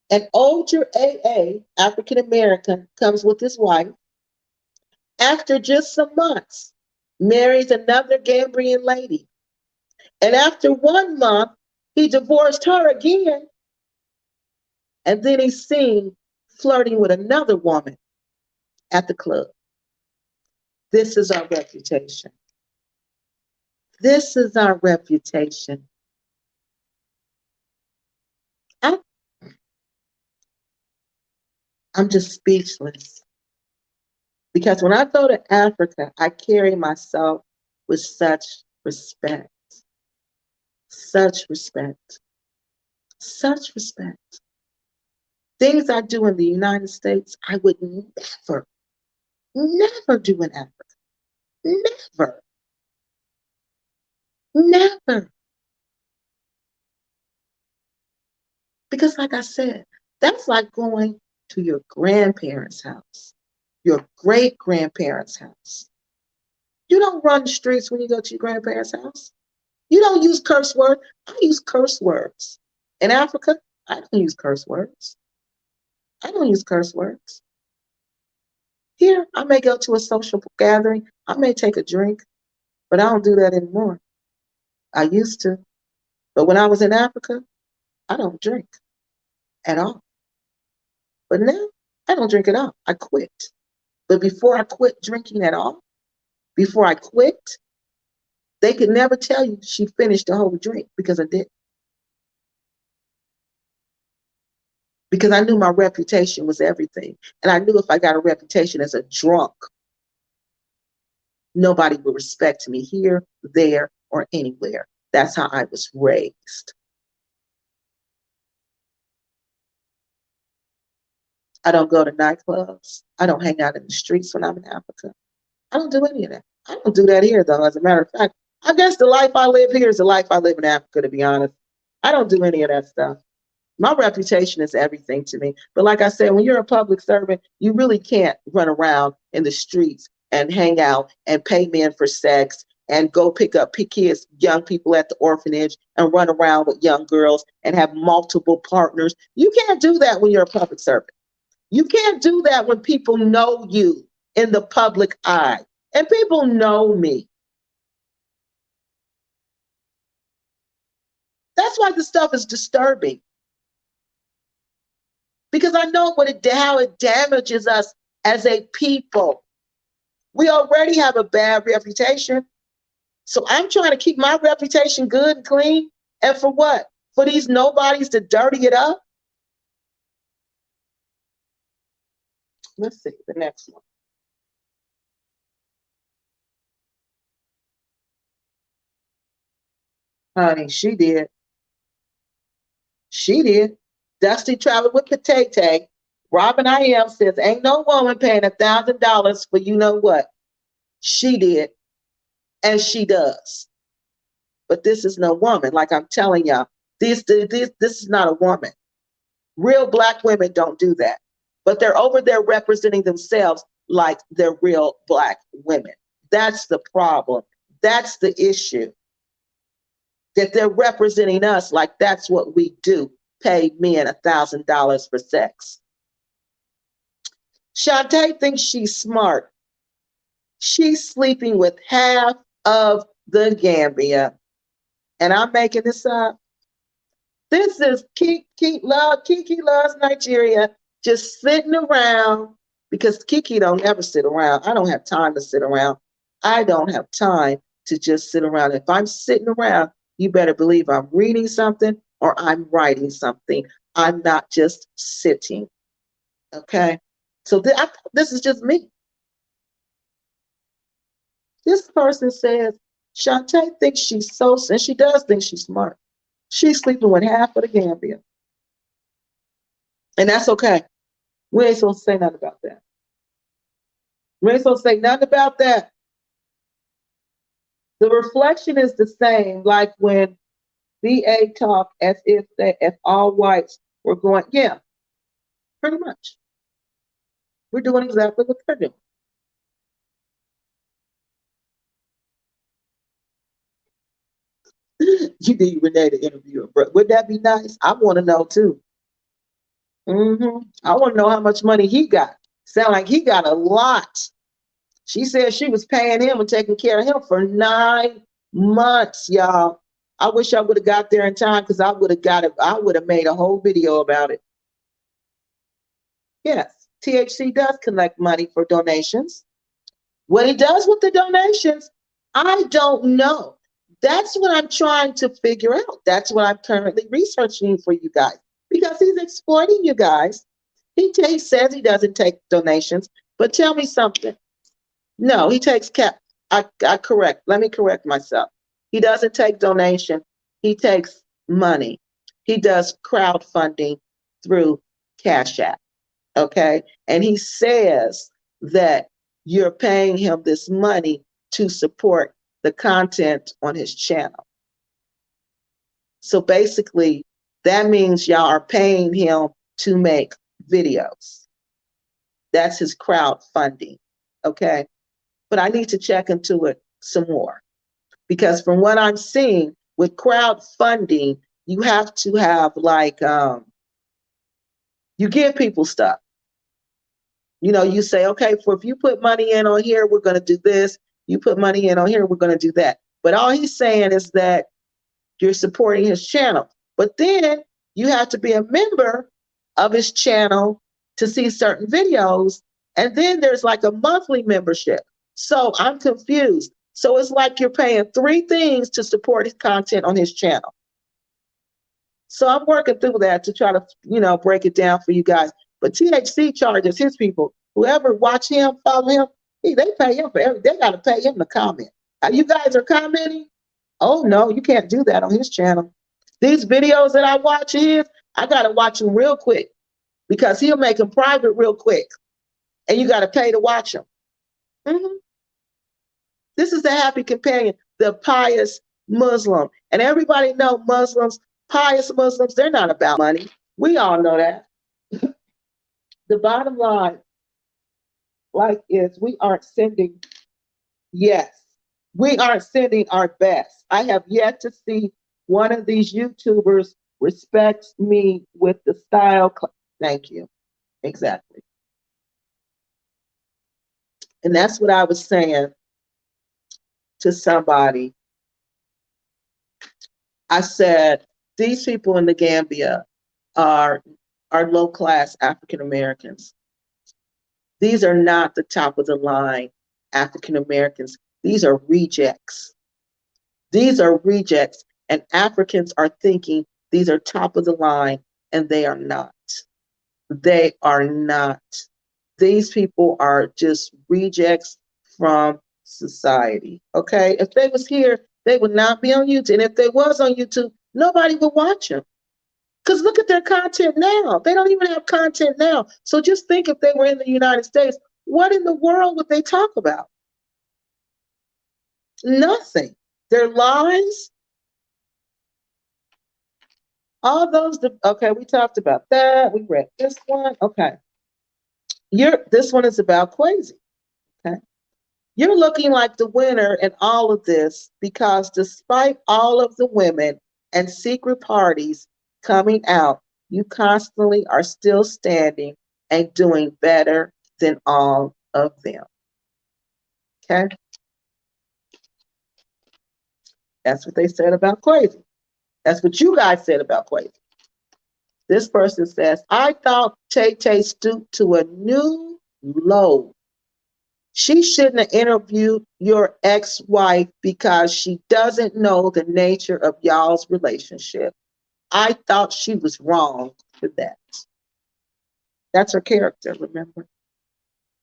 An older AA, African American, comes with his wife. After just some months, marries another Gambian lady. And after 1 month, he divorced her again. And then he's seen flirting with another woman at the club. This is our reputation. This is our reputation. I'm just speechless. Because when I go to Africa, I carry myself with such respect. Such respect. Such respect. Things I do in the United States, I would never do in Africa. Never. Never. Because like I said, that's like going to your grandparents' house, your great-grandparents' house. You don't run the streets when you go to your grandparents' house. You don't use curse words. I use curse words. In Africa, I don't use curse words. I don't use curse words. Here, I may go to a social gathering. I may take a drink, but I don't do that anymore. I used to. But when I was in Africa, I don't drink at all. But now, I don't drink at all. I quit. But before I quit drinking at all, before I quit, they could never tell you she finished the whole drink because I didn't. Because I knew my reputation was everything. And I knew if I got a reputation as a drunk, nobody would respect me here, there, or anywhere. That's how I was raised. I don't go to nightclubs. I don't hang out in the streets when I'm in Africa. I don't do any of that. I don't do that here, though. As a matter of fact, I guess the life I live here is the life I live in Africa, to be honest. I don't do any of that stuff. My reputation is everything to me. But like I said, when you're a public servant, you really can't run around in the streets and hang out and pay men for sex and go pick kids, young people at the orphanage and run around with young girls and have multiple partners. You can't do that when you're a public servant. You can't do that when people know you in the public eye. And people know me. That's why this stuff is disturbing. Because I know how it damages us as a people. We already have a bad reputation. So I'm trying to keep my reputation good and clean. And for what? For these nobodies to dirty it up? Let's see the next one. Honey, she did. She did. Dusty traveled with Potato. Robin I am says, ain't no woman paying $1,000 for you know what. She did. And she does. But this is no woman. Like I'm telling y'all, this is not a woman. Real Black women don't do that. But they're over there representing themselves like they're real Black women. That's the problem. That's the issue. That they're representing us like that's what we do. Pay men $1,000 for sex. Shantae thinks she's smart. She's sleeping with half of the Gambia. And I'm making this up. This is Keke LuvsNigeria just sitting around because Keke don't ever sit around. I don't have time to sit around. I don't have time to just sit around. If I'm sitting around, you better believe I'm reading something or I'm writing something. I'm not just sitting. Okay? So this is just me. This person says, Shantae thinks she's so, and she does think she's smart. She's sleeping with half of the Gambia. And that's okay. We ain't supposed to say nothing about that. We ain't supposed to say nothing about that. The reflection is the same, like when VA talk as if all whites were going, yeah, pretty much. We're doing exactly what they're doing. You need Renee to interview her, but would that be nice? I want to know too. I want to know how much money he got. Sound like he got a lot. She said she was paying him and taking care of him for 9 months, y'all. I wish I would have got there in time because I would have got it. I would have made a whole video about it. Yes, THC does collect money for donations. What he does with the donations, I don't know. That's what I'm trying to figure out. That's what I'm currently researching for you guys because he's exploiting you guys. He says he doesn't take donations, but tell me something. No, he takes let me correct myself. He doesn't take donation. He takes money. He does crowdfunding through Cash App. Okay. And he says that you're paying him this money to support the content on his channel. So basically, that means y'all are paying him to make videos. That's his crowdfunding. Okay. But I need to check into it some more because from what I'm seeing with crowdfunding, you have to have like, you give people stuff. You know, you say, okay, if you put money in on here, we're going to do this. You put money in on here, we're going to do that. But all he's saying is that you're supporting his channel. But then you have to be a member of his channel to see certain videos. And then there's like a monthly membership. So I'm confused. So it's like you're paying 3 things to support his content on his channel. So I'm working through that to try to, break it down for you guys. But THC charges his people. Whoever watch him, follow him, they pay him for everything. They got to pay him to comment. You guys are commenting? Oh, no, you can't do that on his channel. These videos that I watch I got to watch them real quick because he'll make them private real quick. And you got to pay to watch them. This is the happy companion, the pious Muslim. And everybody know Muslims, pious Muslims, they're not about money. We all know that. The bottom line, is we aren't sending, yes, we aren't sending our best. I have yet to see one of these YouTubers respect me with the style. Thank you. Exactly. And that's what I was saying to somebody. I said, These people in the Gambia are low-class African Americans. These are not the top of the line African Americans. These are rejects. These are rejects, and Africans are thinking these are top of the line, and they are not. They are not. These people are just rejects from society. Okay? If they was here, they would not be on YouTube. And if they was on YouTube, nobody would watch them. Because look at their content now. They don't even have content now. So just think if they were in the United States, what in the world would they talk about? Nothing. Their lies, all those, okay, we talked about that. We read this one. Okay. This one is about KWESI. Okay. You're looking like the winner in all of this because despite all of the women and secret parties coming out, you constantly are still standing and doing better than all of them. Okay? That's what they said about KWESI. That's what you guys said about KWESI. This person says, I thought Tay stooped to a new low. She shouldn't have interviewed your ex-wife because she doesn't know the nature of y'all's relationship. I thought she was wrong for that. That's her character, remember?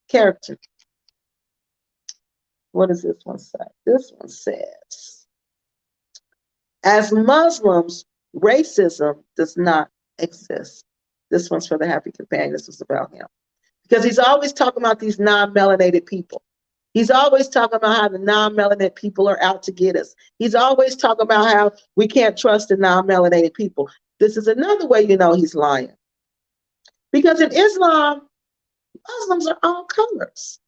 Character. What does this one say? This one says, as Muslims, racism does not exist. This one's for the Happy Companion. This was about him. Because he's always talking about these non-melanated people. He's always talking about how the non-melanated people are out to get us. He's always talking about how we can't trust the non-melanated people. This is another way you know he's lying. Because in Islam, Muslims are all colors.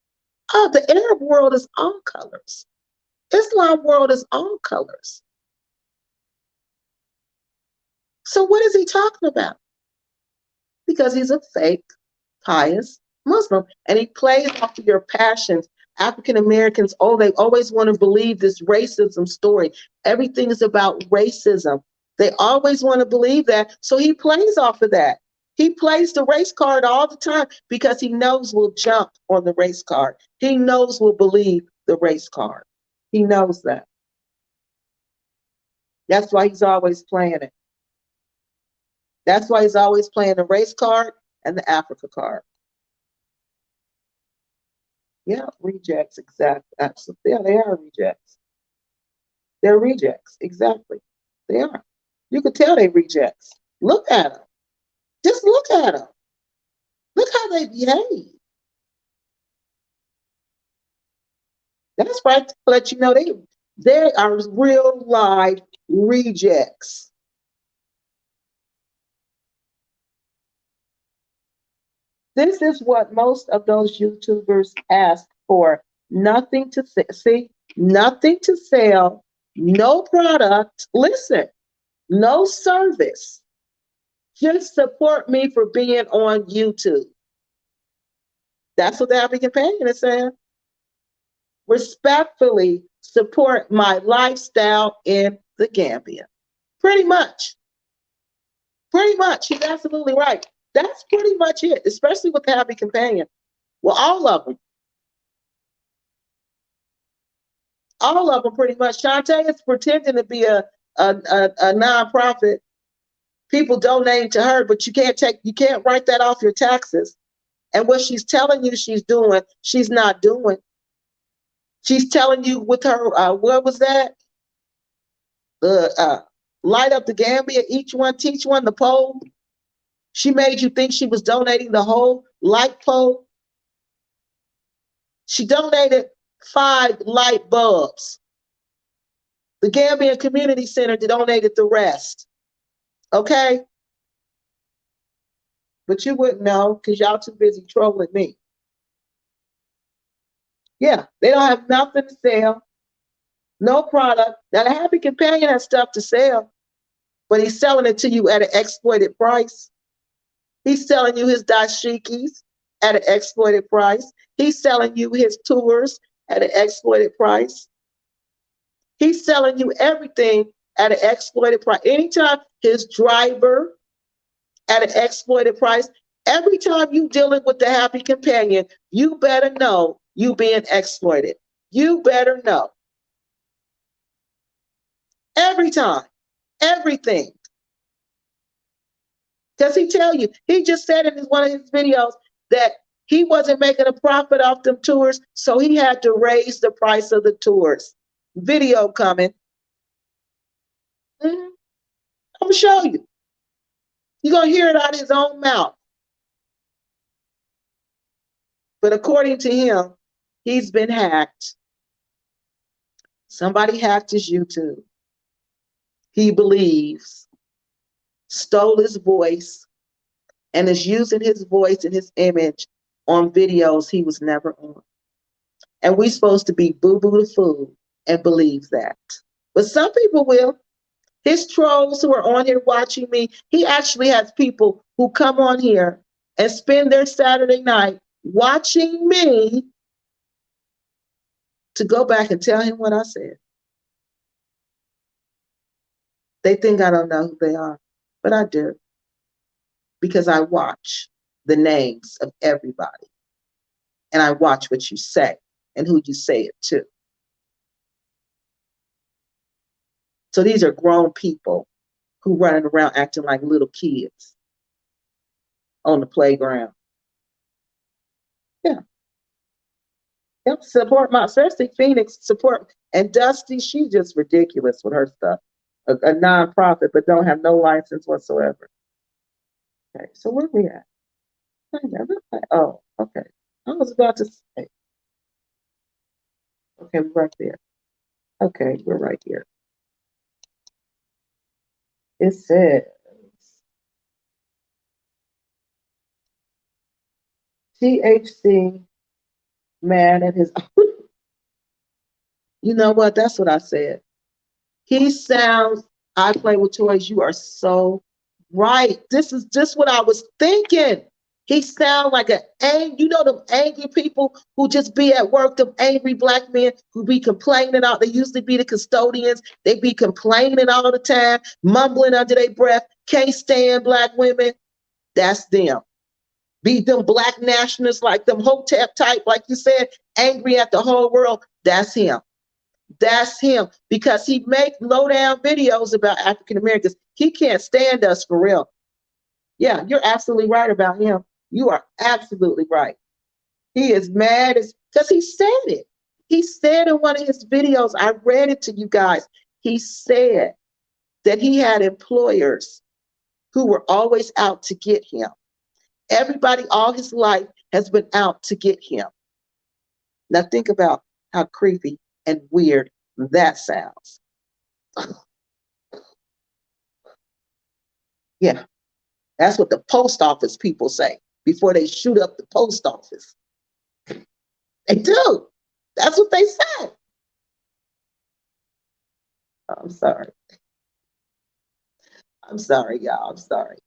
Oh, the Arab world is all colors. Islam world is all colors. So what is he talking about? Because he's a fake, pious Muslim, and he plays off of your passions. African Americans, oh, they always want to believe this racism story. Everything is about racism. They always want to believe that. So he plays off of that. He plays the race card all the time because he knows we'll jump on the race card. He knows we'll believe the race card. He knows that. That's why he's always playing it. That's why he's always playing the race card and the Africa card. Yeah, rejects, exactly. Absolutely. Yeah, they are rejects. They're rejects, exactly. They are. You can tell they rejects. Look at them. Just look at them. Look how they behave. That's right to let you know they are real live rejects. This is what most of those YouTubers ask for. Nothing to see, nothing to sell, no product. Listen, no service. Just support me for being on YouTube. That's what the Happy Companion is saying. Respectfully support my lifestyle in the Gambia. Pretty much. Pretty much. He's absolutely right. That's pretty much it, especially with the Happy Companion. Well, all of them. All of them pretty much. Shantae is pretending to be a nonprofit. People donate to her, but you can't write that off your taxes. And what she's telling you she's doing, she's not doing. She's telling you with her, what was that? Light up the Gambia, each one, teach one, the pole. She made you think she was donating the whole light pole. She donated 5 light bulbs. The Gambian Community Center donated the rest. Okay? But you wouldn't know because y'all too busy trolling me. Yeah, they don't have nothing to sell. No product. Now the Happy Companion has stuff to sell, but he's selling it to you at an exploited price. He's selling you his dashikis at an exploited price. He's selling you his tours at an exploited price. He's selling you everything at an exploited price. Anytime his driver at an exploited price. Every time you dealing with the happy companion, you better know you being exploited. You better know. Every time, everything. Because he tell you, he just said in one of his videos that he wasn't making a profit off them tours, so he had to raise the price of the tours. Video coming. I'm gonna show you. You're gonna hear it out of his own mouth. But according to him, he's been hacked. Somebody hacked his YouTube. He believes, stole his voice, and is using his voice and his image on videos he was never on. And we're supposed to be boo-boo the fool and believe that. But some people will. His trolls who are on here watching me, he actually has people who come on here and spend their Saturday night watching me to go back and tell him what I said. They think I don't know who they are, but I do. Because I watch the names of everybody. And I watch what you say and who you say it to. So these are grown people who running around acting like little kids on the playground. Yeah. Yep, support my, especially Phoenix, support. And Dusty, she's just ridiculous with her stuff. A nonprofit, but don't have no license whatsoever. Okay, so where we at? Oh, okay. I was about to say. Okay, we're right there. Okay, we're right here. It says, THC mad at his. You know what? That's what I said. He sounds, I play with toys. You are so right. This is just what I was thinking. He sounds like you know, them angry people who just be at work, them angry black men who be complaining out. They usually be the custodians. They be complaining all the time, mumbling under their breath, can't stand black women. That's them. Be them black nationalists, like them Hotep type, like you said, angry at the whole world. That's him. That's him, because he makes low down videos about African Americans. He can't stand us for real. Yeah, you're absolutely right about him. You are absolutely right. He is mad because he said it. He said in one of his videos, I read it to you guys. He said that he had employers who were always out to get him. Everybody all his life has been out to get him. Now think about how creepy and weird that sounds. Yeah, that's what the post office people say before they shoot up the post office. They do. That's what they say. I'm sorry. I'm sorry, y'all. I'm sorry.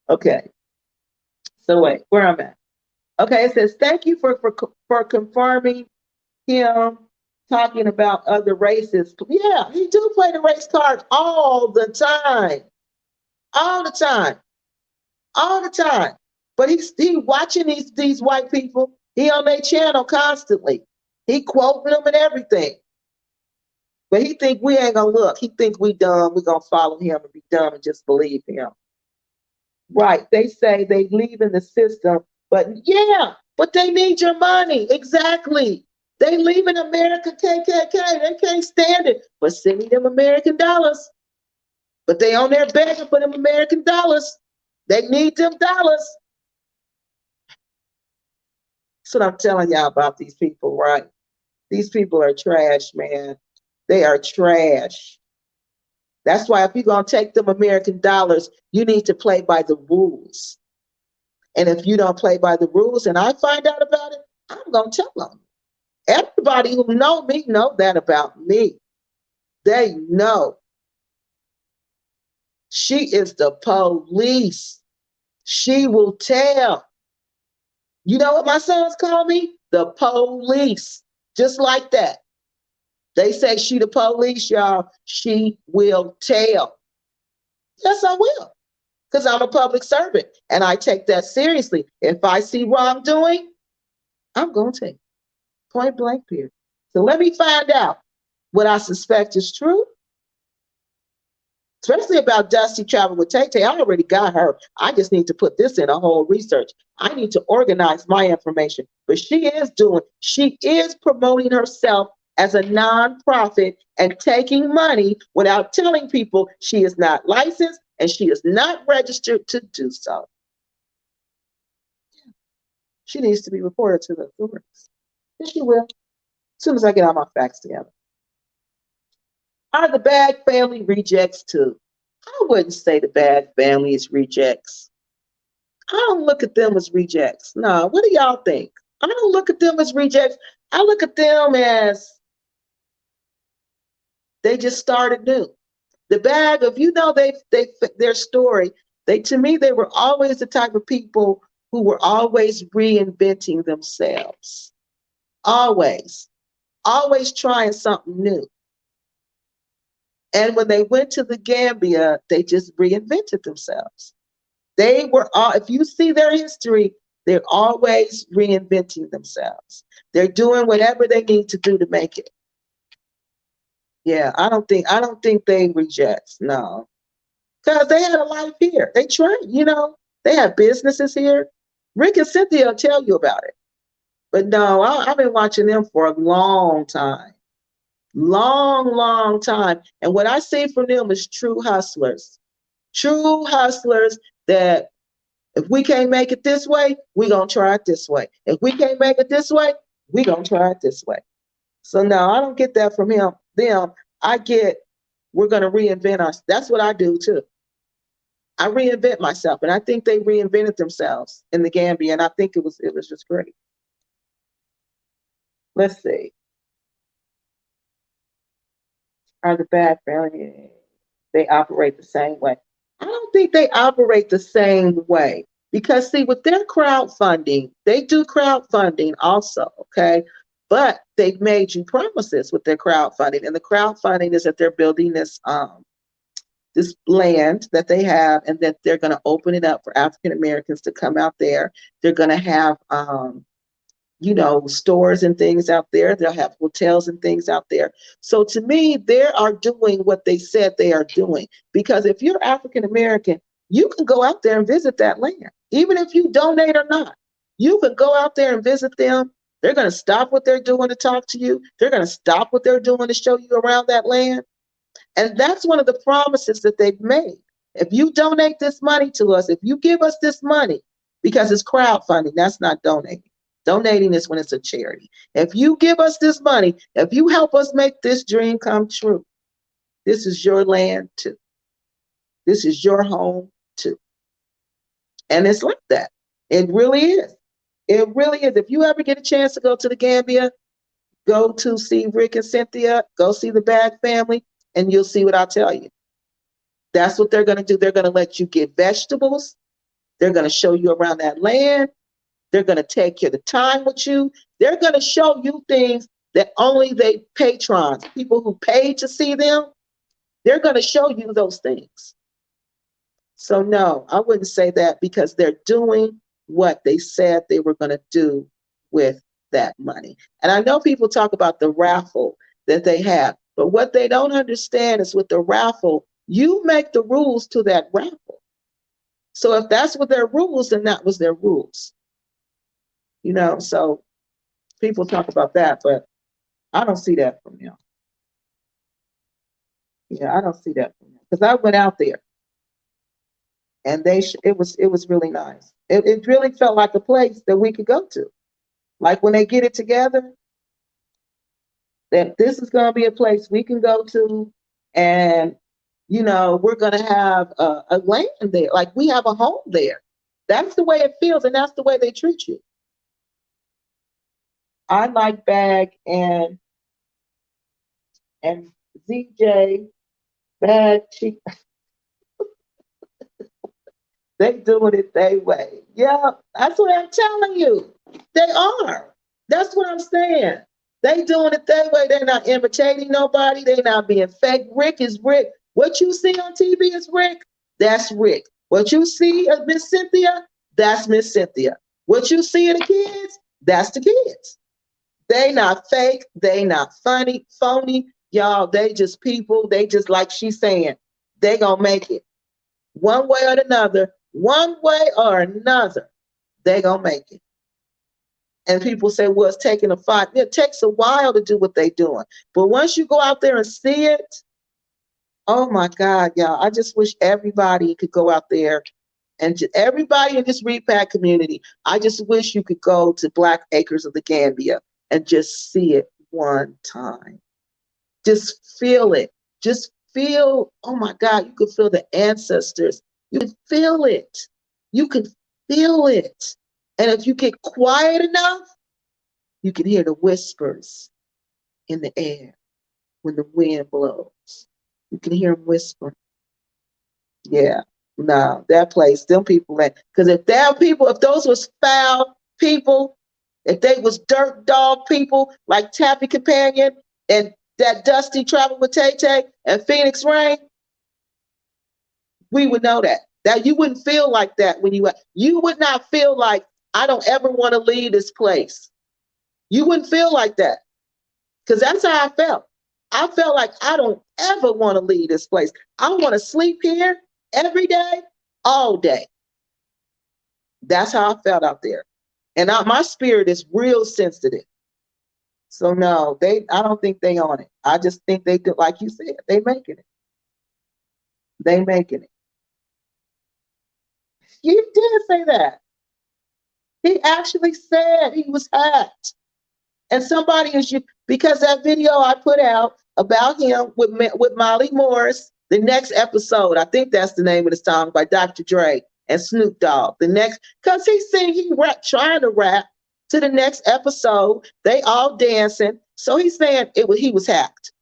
Okay. So wait, where I'm at. Okay, it says, thank you for confirming him talking about other races. Yeah, he do play the race card all the time. All the time. All the time. But he watching these white people. He on their channel constantly. He quoting them and everything. But he think we ain't gonna look. He think we dumb. We gonna follow him and be dumb and just believe him. Right. They say they leaving the system, but yeah, but they need your money. Exactly. They leaving America, KKK. They can't stand it. But send me them American dollars. But they on there begging for them American dollars. They need them dollars. That's what I'm telling y'all about these people, right? These people are trash, man. They are trash. That's why if you're going to take them American dollars, you need to play by the rules. And if you don't play by the rules and I find out about it, I'm going to tell them. Everybody who know me know that about me. They know. She is the police. She will tell. You know what my sons call me? The police. Just like that. They say she the police, y'all. She will tell. Yes, I will. Because I'm a public servant and I take that seriously. If I see wrongdoing, I'm going to take it. Point blank, period. So let me find out what I suspect is true, especially about Dusty traveling with Tay Tay. I already got her. I just need to put this in a whole research. I need to organize my information. But she is promoting herself as a nonprofit and taking money without telling people she is not licensed and she is not registered to do so. She needs to be reported to the authorities. And she will, as soon as I get all my facts together. Are the Bag family rejects too? I wouldn't say the Bag family is rejects. I don't look at them as rejects. No, what do y'all think? I don't look at them as rejects. I look at them as they just started new. The Bag, if you know their story, to me they were always the type of people who were always reinventing themselves. Always trying something new. And when they went to the Gambia, they just reinvented themselves. They were all, if you see their history, they're always reinventing themselves. They're doing whatever they need to do to make it. Yeah, I don't think they reject, no. Because they had a life here. They tried, they have businesses here. Rick and Cynthia will tell you about it. But no, I've been watching them for a long time. Long time. And what I see from them is true hustlers. True hustlers that if we can't make it this way, we're going to try it this way. If we can't make it this way, we're going to try it this way. So no, I don't get that from them. I get we're going to reinvent us. That's what I do too. I reinvent myself, and I think they reinvented themselves in the Gambia, and I think it was just great. Let's see. Are the Bad family, they operate the same way? I don't think they operate the same way because see, with their crowdfunding, they do crowdfunding also, okay? But they've made you promises with their crowdfunding, and the crowdfunding is that they're building this land that they have, and that they're going to open it up for African Americans to come out there. They're going to have stores and things out there. They'll have hotels and things out there. So to me, they are doing what they said they are doing. Because if you're African American, you can go out there and visit that land. Even if you donate or not, you can go out there and visit them. They're going to stop what they're doing to talk to you. They're going to stop what they're doing to show you around that land. And that's one of the promises that they've made. If you donate this money to us, if you give us this money, because it's crowdfunding, that's not donating. Donating is when it's a charity. If you give us this money, if you help us make this dream come true, this is your land too. This is your home too. And it's like that. It really is. It really is. If you ever get a chance to go to the Gambia, go to see Rick and Cynthia, go see the Bag family, and you'll see what I tell you. That's what they're going to do. They're going to let you get vegetables. They're going to show you around that land. They're going to take the time with you. They're going to show you things that only they patrons, people who pay to see them, they're going to show you those things. So no, I wouldn't say that, because they're doing what they said they were going to do with that money. And I know people talk about the raffle that they have, but what they don't understand is with the raffle, you make the rules to that raffle. So if that's what their rules, then that was their rules. So people talk about that, but I don't see that from them. Yeah, I don't see that from them, because I went out there, and it was really nice. It really felt like a place that we could go to. Like when they get it together, that this is going to be a place we can go to, and we're going to have a land there, like we have a home there. That's the way it feels, and that's the way they treat you. I like Bag and ZJ, Bag, they doing it their way. Yeah, that's what I'm telling you. They are. That's what I'm saying. They doing it their way. They're not imitating nobody. They're not being fake. Rick is Rick. What you see on TV is Rick. That's Rick. What you see of Miss Cynthia, that's Miss Cynthia. What you see of the kids, that's the kids. They not fake. They not phony. Y'all, they just people. They just, like she's saying, they gonna make it. One way or another, they gonna make it. And people say, well, it's taking a fight. It takes a while to do what they doing. But once you go out there and see it, oh my God, y'all, I just wish everybody could go out there and everybody in this Repact community, I just wish you could go to Black Acres of the Gambia and just see it one time. Just feel it. Just feel, oh my God, you could feel the ancestors. You can feel it. You can feel it. And if you get quiet enough, you can hear the whispers in the air when the wind blows. You can hear them whisper. Yeah, no, that place, them people, because if those was foul people, if they was dirt dog people like Taffy Companion and that Dusty Travel with Tay Tay and Phoenix Rain, we would know that. That you wouldn't feel like that when you would not feel like, I don't ever want to leave this place. You wouldn't feel like that. Because that's how I felt. I felt like I don't ever want to leave this place. I want to sleep here every day, all day. That's how I felt out there. And my spirit is real sensitive. So no, I don't think they on it. I just think they do, like you said, they making it. They making it. You did say that. He actually said he was hacked. And somebody because that video I put out about him with Molly Morris, the next episode, I think that's the name of the song by Dr. Dre and Snoop Dogg. Because he trying to rap to the next episode. They all dancing. So he's saying he was hacked.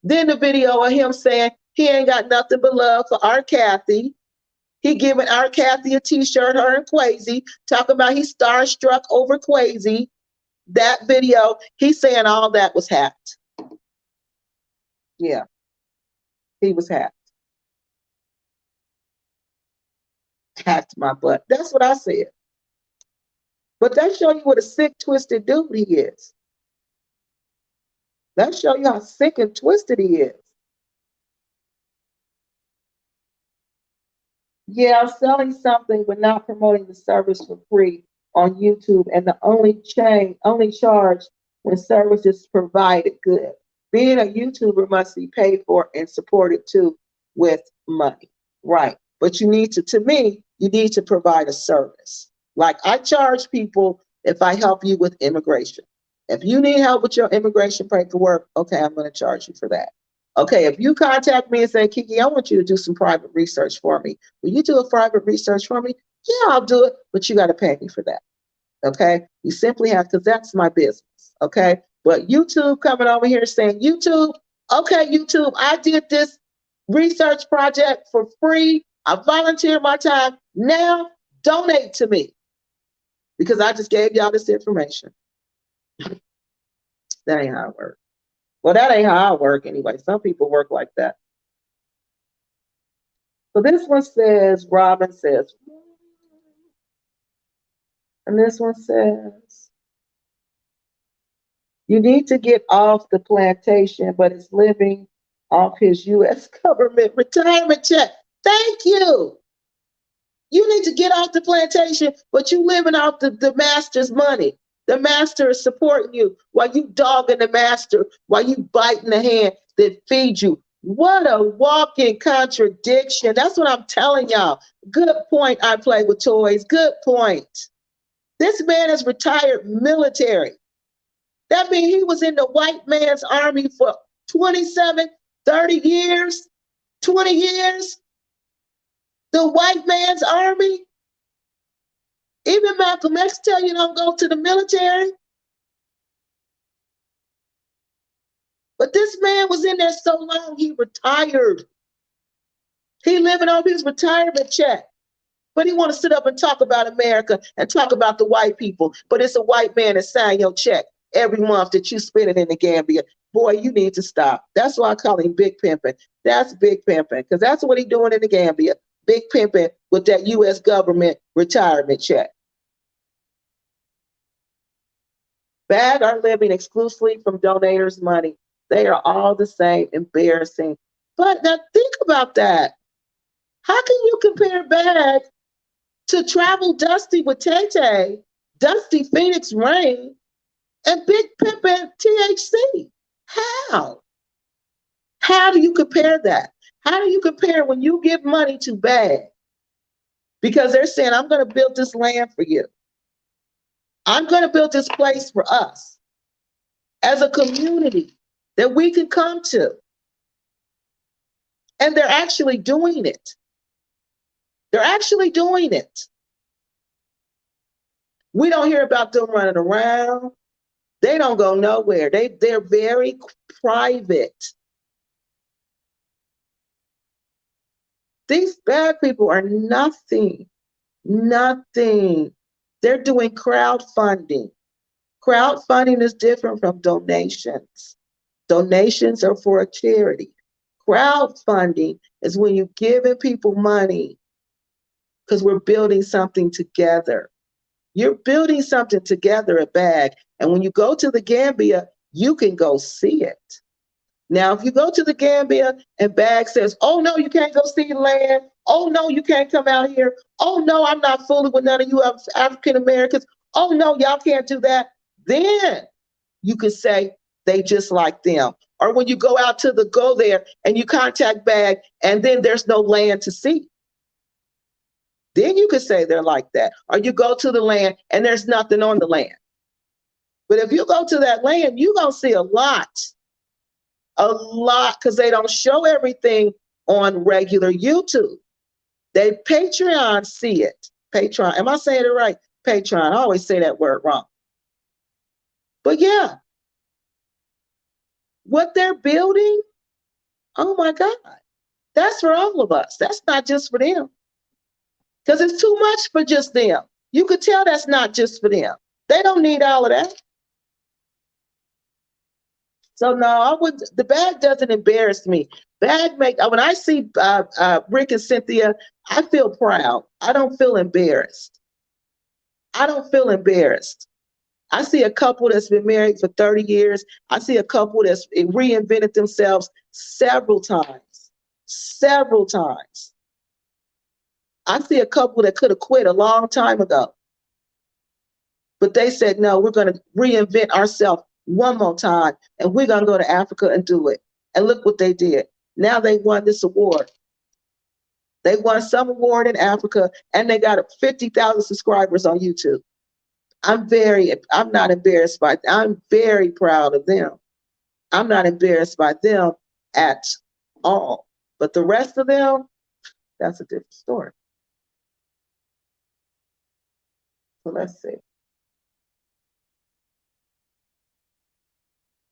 Then the video of him saying he ain't got nothing but love for our Kathy. He giving our Kathy a t-shirt, her and KWESI, talking about he starstruck over KWESI. That video, he's saying all that was hacked. Yeah, he was hacked. Hacked my butt. That's what I said. But that show you what a sick, twisted dude he is. That show you how sick and twisted he is. Yeah, I'm selling something but not promoting the service for free on YouTube, and the only charge when service is provided. Good. Being a YouTuber must be paid for and supported too with money. Right. But you need to provide a service. Like I charge people if I help you with immigration. If you need help with your immigration paperwork, okay, I'm going to charge you for that. Okay, if you contact me and say, Keke, I want you to do some private research for me. Will you do a private research for me? Yeah, I'll do it, but you got to pay me for that. Okay, you simply have, because that's my business. Okay, but YouTube coming over here saying, YouTube, okay, YouTube, I did this research project for free. I volunteered my time. Now donate to me because I just gave y'all this information. That ain't how it works. Well, that ain't how I work anyway. Some people work like that. So this one says, Robin says, and this one says, you need to get off the plantation, but it's living off his U.S. government retirement check. Thank you. You need to get off the plantation, but you living off the master's money. The master is supporting you while you dogging the master, while you biting the hand that feeds you. What a walking contradiction. That's what I'm telling y'all. Good point. I play with toys. Good point. This man is retired military. That means he was in the white man's army for 27, 30 years, 20 years. The white man's army. Even Malcolm X tell you don't go to the military. But this man was in there so long, he retired. He living on his retirement check. But he want to sit up and talk about America and talk about the white people. But it's a white man that signed your check. every month that you spend it in the Gambia. Boy, you need to stop. That's why I call him big pimping. That's big pimping, because that's what he's doing in the Gambia. Big pimping with that U.S. government retirement check. BAG are living exclusively from donators' money. They are all the same, embarrassing. But now think about that. How can you compare BAG to Travel Dusty with Tay Tay, Dusty Phoenix Rain, and Big Pimpin' THC? How? How do you compare that? How do you compare when you give money to BAG? Because they're saying, I'm going to build this land for you. I'm going to build this place for us as a community that we can come to. And they're actually doing it. They're actually doing it. We don't hear about them running around. They don't go nowhere. They're very private. These bad people are nothing. Nothing. They're doing crowdfunding. Crowdfunding is different from donations. Donations are for a charity. Crowdfunding is when you're giving people money because we're building something together. You're building something together at BAG. And when you go to the Gambia, you can go see it. Now, if you go to the Gambia and BAG says, oh, no, you can't go see the land. Oh, no, you can't come out here. Oh, no, I'm not fooling with none of you African Americans. Oh, no, y'all can't do that. Then you could say they just like them. Or when you go there and you contact BAG and then there's no land to see. Then you could say they're like that. Or you go to the land and there's nothing on the land. But if you go to that land, you're going to see a lot, because they don't show everything on regular YouTube. They Patreon see it. Patreon, am I saying it right? Patreon, I always say that word wrong. But yeah, what they're building, oh my God, that's for all of us. That's not just for them. Because it's too much for just them. You could tell that's not just for them. They don't need all of that. So no, the BAG doesn't embarrass me. BAG when I see Rick and Cynthia, I feel proud. I don't feel embarrassed. I don't feel embarrassed. I see a couple that's been married for 30 years. I see a couple that's reinvented themselves several times. Several times. I see a couple that could have quit a long time ago. But they said, no, we're going to reinvent ourselves one more time, and we're going to go to Africa and do it. And look what they did. Now they won this award. They won some award in Africa, and they got 50,000 subscribers on YouTube. I'm not embarrassed by it. I'm very proud of them. I'm not embarrassed by them at all. But the rest of them, that's a different story. So let's see.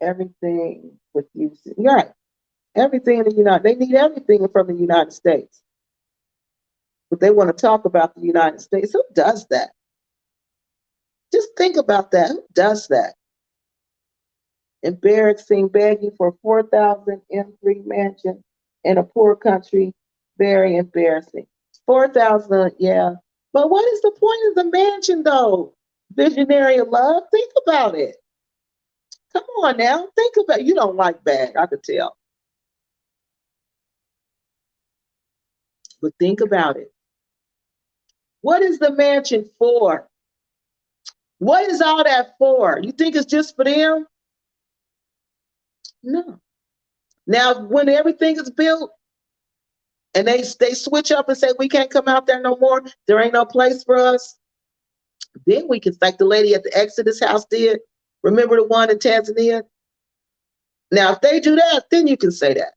Everything with you. Right. Everything in the they need everything from the United States. But they want to talk about the United States. Who does that? Just think about that. Who does that? Embarrassing, begging for 4,000 M3 mansion in a poor country. Very embarrassing. 4,000, yeah. But what is the point of the mansion, though? Visionary of love? Think about it. Come on now. Think about it. You don't like BAG, I could tell. But think about it. What is the mansion for? What is all that for? You think it's just for them? No. Now, when everything is built and they switch up and say, we can't come out there no more, there ain't no place for us, then we can, like the lady at the Exodus house did. Remember the one in Tanzania? Now, if they do that, then you can say that.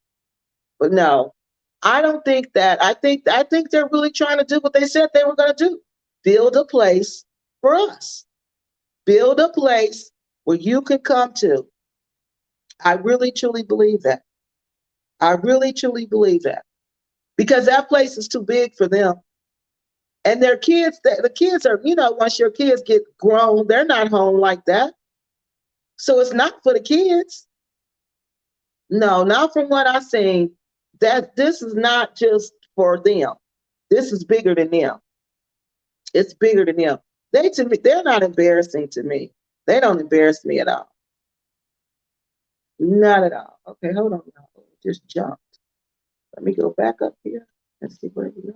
But no, I don't think that. I think they're really trying to do what they said they were going to do. Build a place for us. Build a place where you can come to. I really, truly believe that. I really, truly believe that. Because that place is too big for them. And their kids, the kids are, once your kids get grown, they're not home like that. So it's not for the kids. No, not from what I've seen. That this is not just for them. This is bigger than them. It's bigger than them. They to me, they're not embarrassing to me. They don't embarrass me at all. Not at all. Okay, hold on now. Just jumped. Let me go back up here and see where we are.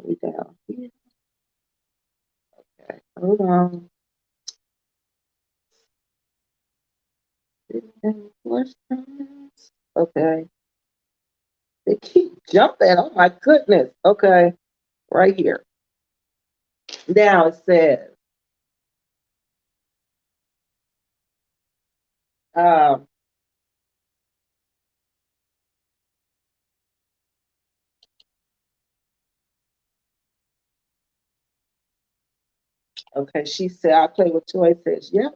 We down here. Okay, hold on. Any questions? Okay. They keep jumping. Oh my goodness. Okay, right here. Now it says, um, okay, she said, I play with toys, says, yep.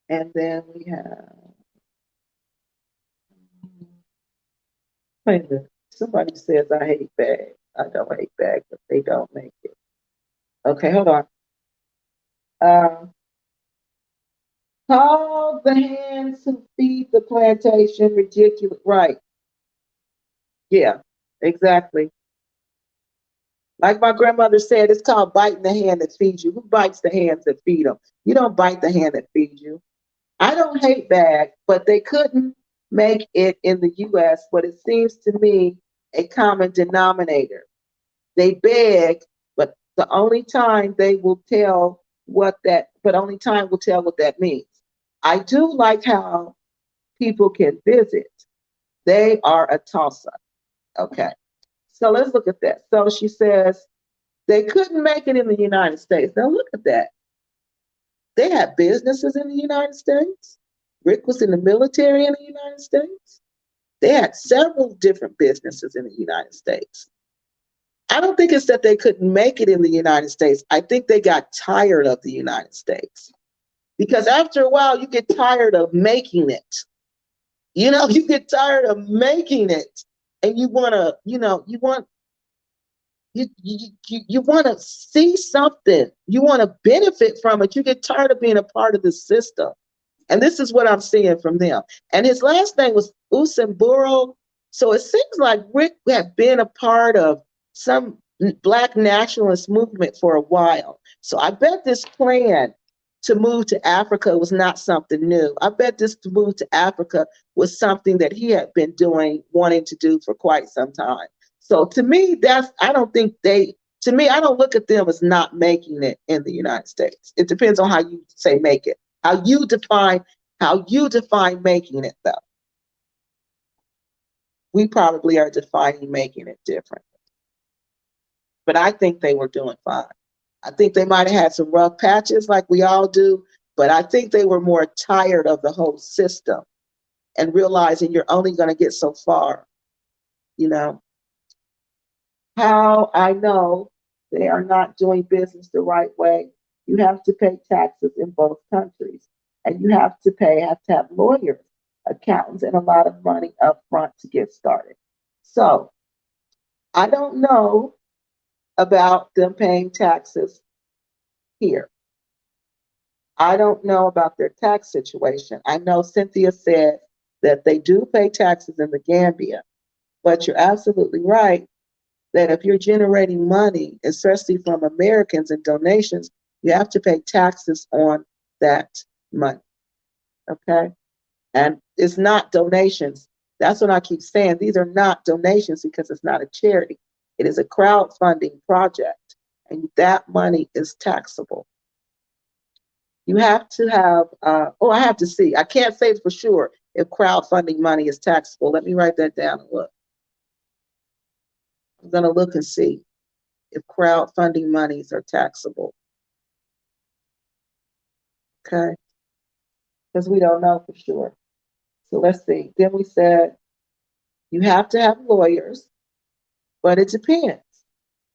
And then we have, wait a minute. Somebody says, I hate bags. I don't hate bags, but they don't make it. Okay, hold on. Call the hands who feed the plantation ridiculous. Right. Yeah, exactly. Like my grandmother said, it's called biting the hand that feeds you. Who bites the hands that feed them? You don't bite the hand that feeds you. I don't hate bags, but they couldn't make it in the US, but it seems to me a common denominator. They beg, but the only time they will tell what that, but only time will tell what that means. I do like how people can visit. They are a toss-up. Okay. So let's look at that. So she says, they couldn't make it in the United States. Now look at that. They had businesses in the United States. Rick was in the military in the United States. They had several different businesses in the United States. I don't think it's that they couldn't make it in the United States. I think they got tired of the United States. Because after a while, you get tired of making it. You know, you get tired of making it. And you want to, you know, you want to see something. You want to benefit from it. You get tired of being a part of the system. And this is what I'm seeing from them. And his last name was Usamburo. So it seems like Rick had been a part of some Black nationalist movement for a while. So I bet this plan to move to Africa was not something new. I bet this move to Africa was something that he had been doing, wanting to do for quite some time. So to me, I don't think to me, I don't look at them as not making it in the United States. It depends on how you say make it. How you define making it, though. We probably are defining making it different. But I think they were doing fine. I think they might have had some rough patches like we all do, but I think they were more tired of the whole system and realizing you're only going to get so far, you know. How I know they are not doing business the right way, you have to pay taxes in both countries. And you have to have lawyers, accountants, and a lot of money up front to get started. So I don't know about them paying taxes here. I don't know about their tax situation. I know Cynthia said that they do pay taxes in the Gambia, but you're absolutely right that if you're generating money, especially from Americans and donations, you have to pay taxes on that money. Okay? And it's not donations. That's what I keep saying. These are not donations because it's not a charity. It is a crowdfunding project, and that money is taxable. You have to have, I have to see. I can't say for sure if crowdfunding money is taxable. Let me write that down and look. I'm going to look and see if crowdfunding monies are taxable. Okay? Because we don't know for sure. So let's see. Then we said you have to have lawyers, but it depends.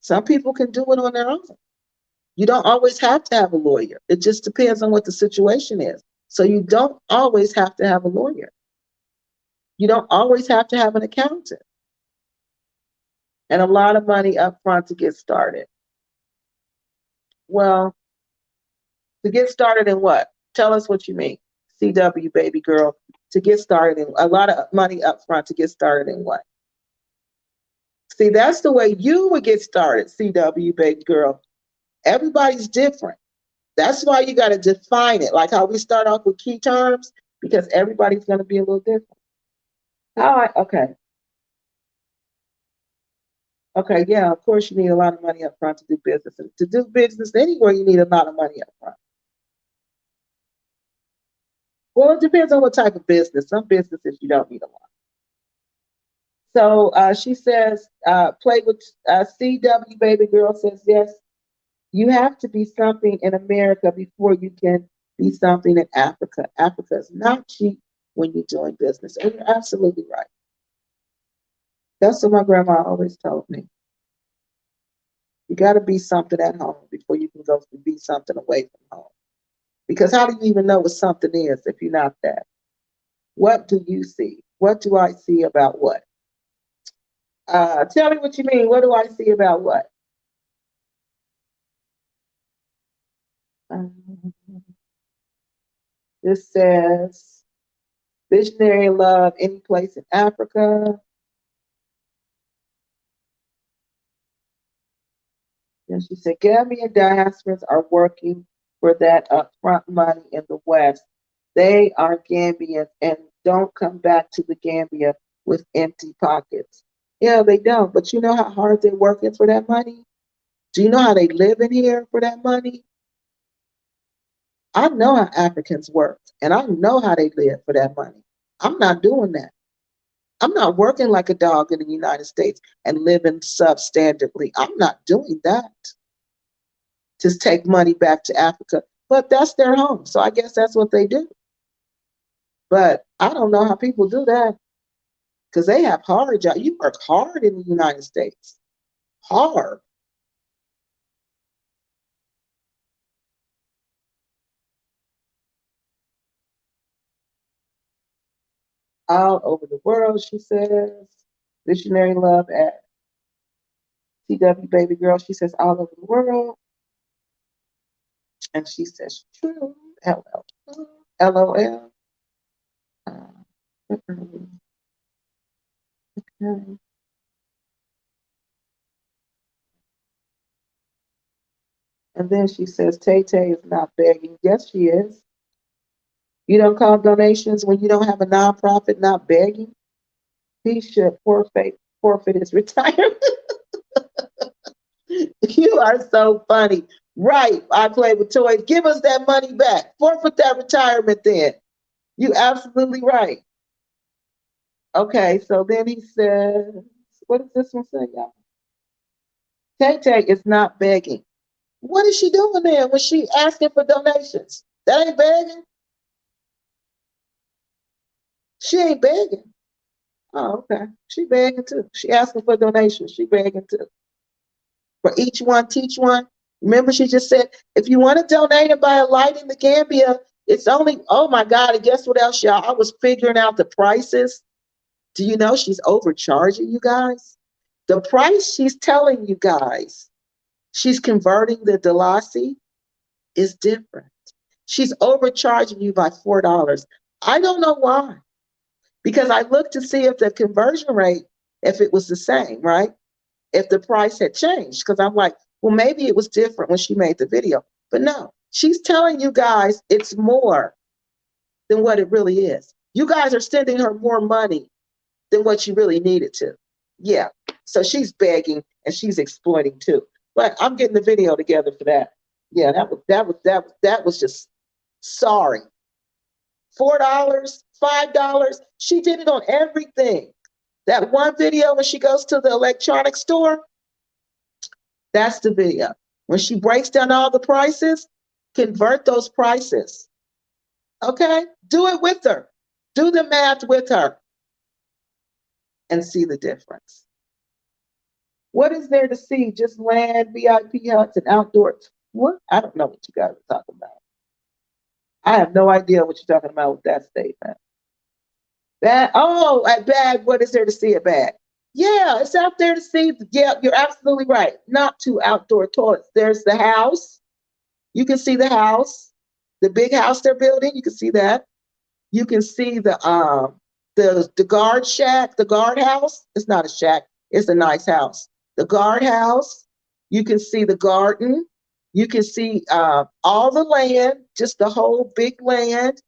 Some people can do it on their own. You don't always have to have a lawyer. It just depends on what the situation is. So you don't always have to have a lawyer. You don't always have to have an accountant. And a lot of money up front to get started. Well, To get started in what? Tell us what you mean. CW, baby girl. To get started in a lot of money up front to get started in what? See, that's the way you would get started, CW, baby girl. Everybody's different. That's why you got to define it, like how we start off with key terms, because everybody's going to be a little different. All right, okay. Okay, yeah, of course you need a lot of money up front to do business. And to do business anywhere, you need a lot of money up front. Well, it depends on what type of business. Some businesses you don't need a lot. So she says, play with CW, baby girl says, yes, you have to be something in America before you can be something in Africa. Africa is not cheap when you're doing business. And you're absolutely right. That's what my grandma always told me. You got to be something at home before you can go be something away from home. Because how do you even know what something is if you're not that? What do you see? What do I see about what? Tell me what you mean. What do I see about what? This says, visionary love any place in Africa. And she said, Gambian diasporas are working for that upfront money in the West. They are Gambians and don't come back to the Gambia with empty pockets. Yeah, they don't. But you know how hard they're working for that money? Do you know how they live in here for that money? I know how Africans work, and I know how they live for that money. I'm not doing that. I'm not working like a dog in the United States and living substandardly. I'm not doing that to take money back to Africa. But that's their home, so I guess that's what they do. But I don't know how people do that because they have hard jobs. You work hard in the United States. Hard. All over the world, she says. Visionary love at CW baby girl. She says all over the world. And she says true. LOL. LOL. Okay. And then she says Tay Tay is not begging. Yes, she is. You don't call donations when you don't have a nonprofit not begging. He should forfeit his retirement. You are so funny. Right. I play with toys. Give us that money back. Forfeit that retirement then. You absolutely right. Okay, so then he says, what does this one say, y'all? Tay Tay is not begging. What is she doing there when she asking for donations? That ain't begging. She ain't begging. Oh, okay. She begging too. She asking for donations. She begging too. For each one, teach one. Remember, she just said, if you want to donate and buy a light in the Gambia, it's only, oh my God, and guess what else, y'all? I was figuring out the prices. Do you know she's overcharging you guys? The price she's telling you guys, she's converting the Dalasi is different. She's overcharging you by $4. I don't know why. Because I looked to see if the conversion rate, if it was the same, right? If the price had changed. Because I'm like, well, maybe it was different when she made the video. But no, she's telling you guys it's more than what it really is. You guys are sending her more money than what you really needed to. Yeah. So she's begging and she's exploiting too. But I'm getting the video together for that. Yeah, that was just sorry. $4, $5. She did it on everything. That one video when she goes to the electronics store, that's the video. When she breaks down all the prices, convert those prices. Okay? Do it with her. Do the math with her and see the difference. What is there to see? Just land, VIP huts, and outdoor. What? I don't know what you guys are talking about. I have no idea what you're talking about with that statement. That, oh, at Bag, what is there to see at Bag? Yeah, it's out there to see. Yeah, you're absolutely right. Not two outdoor toilets. There's the house. You can see the house. The big house they're building, you can see that. You can see the guard shack, the guard house. It's not a shack, it's a nice house. The guard house, you can see the garden, you can see all the land, just the whole big land,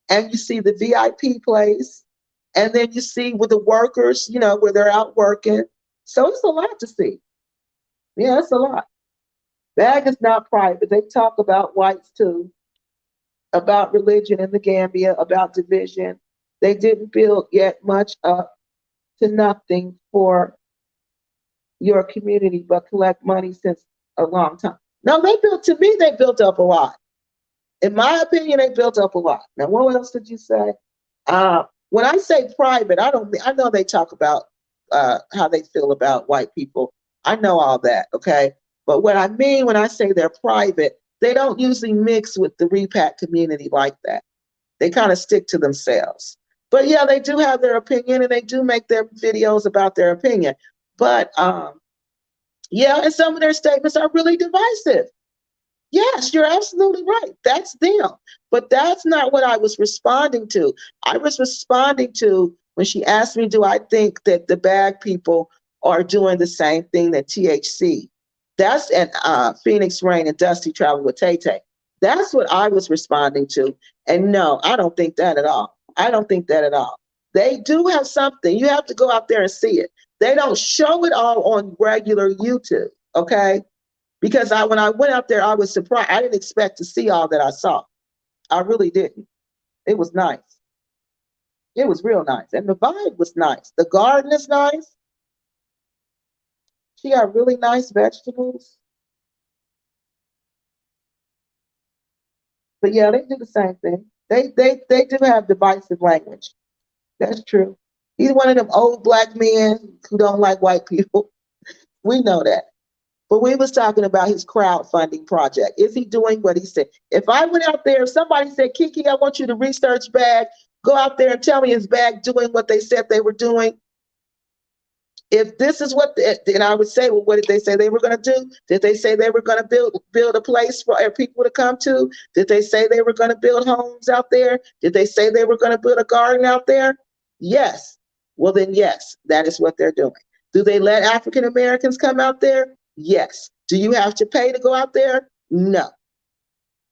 and you see the VIP place, and then you see with the workers, you know, where they're out working. So it's a lot to see. Yeah, it's a lot. That is not private. They talk about whites too, about religion in the Gambia, about division. They didn't build yet much up to nothing for your community, but collect money since a long time. No, to me, they built up a lot. In my opinion, they built up a lot. Now, what else did you say? When I say private, I know they talk about how they feel about white people. I know all that, okay? But what I mean when I say they're private, they don't usually mix with the Repact community like that. They kind of stick to themselves. But yeah, they do have their opinion and they do make their videos about their opinion. But yeah, and some of their statements are really divisive. Yes, you're absolutely right. That's them. But that's not what I was responding to. I was responding to when she asked me, do I think that the bag people are doing the same thing that THC? That's and Phoenix Rain and Dusty Travel with Tay Tay. That's what I was responding to. And no, I don't think that at all. I don't think that at all. They do have something. You have to go out there and see it. They don't show it all on regular YouTube, okay? Because when I went out there, I was surprised. I didn't expect to see all that I saw. I really didn't. It was nice. It was real nice. And the vibe was nice. The garden is nice. She got really nice vegetables. But yeah, they do the same thing. They do have divisive language. That's true. He's one of them old black men who don't like white people. We know that. But we was talking about his crowdfunding project. Is he doing what he said? If I went out there, if somebody said, Keke, I want you to research bag, go out there and tell me is bag doing what they said they were doing? If this is what, then I would say, well, what did they say they were going to do? Did they say they were going to build a place for people to come to? Did they say they were going to build homes out there? Did they say they were going to build a garden out there? Yes. Well, then, yes, that is what they're doing. Do they let African Americans come out there? Yes. Do you have to pay to go out there? No.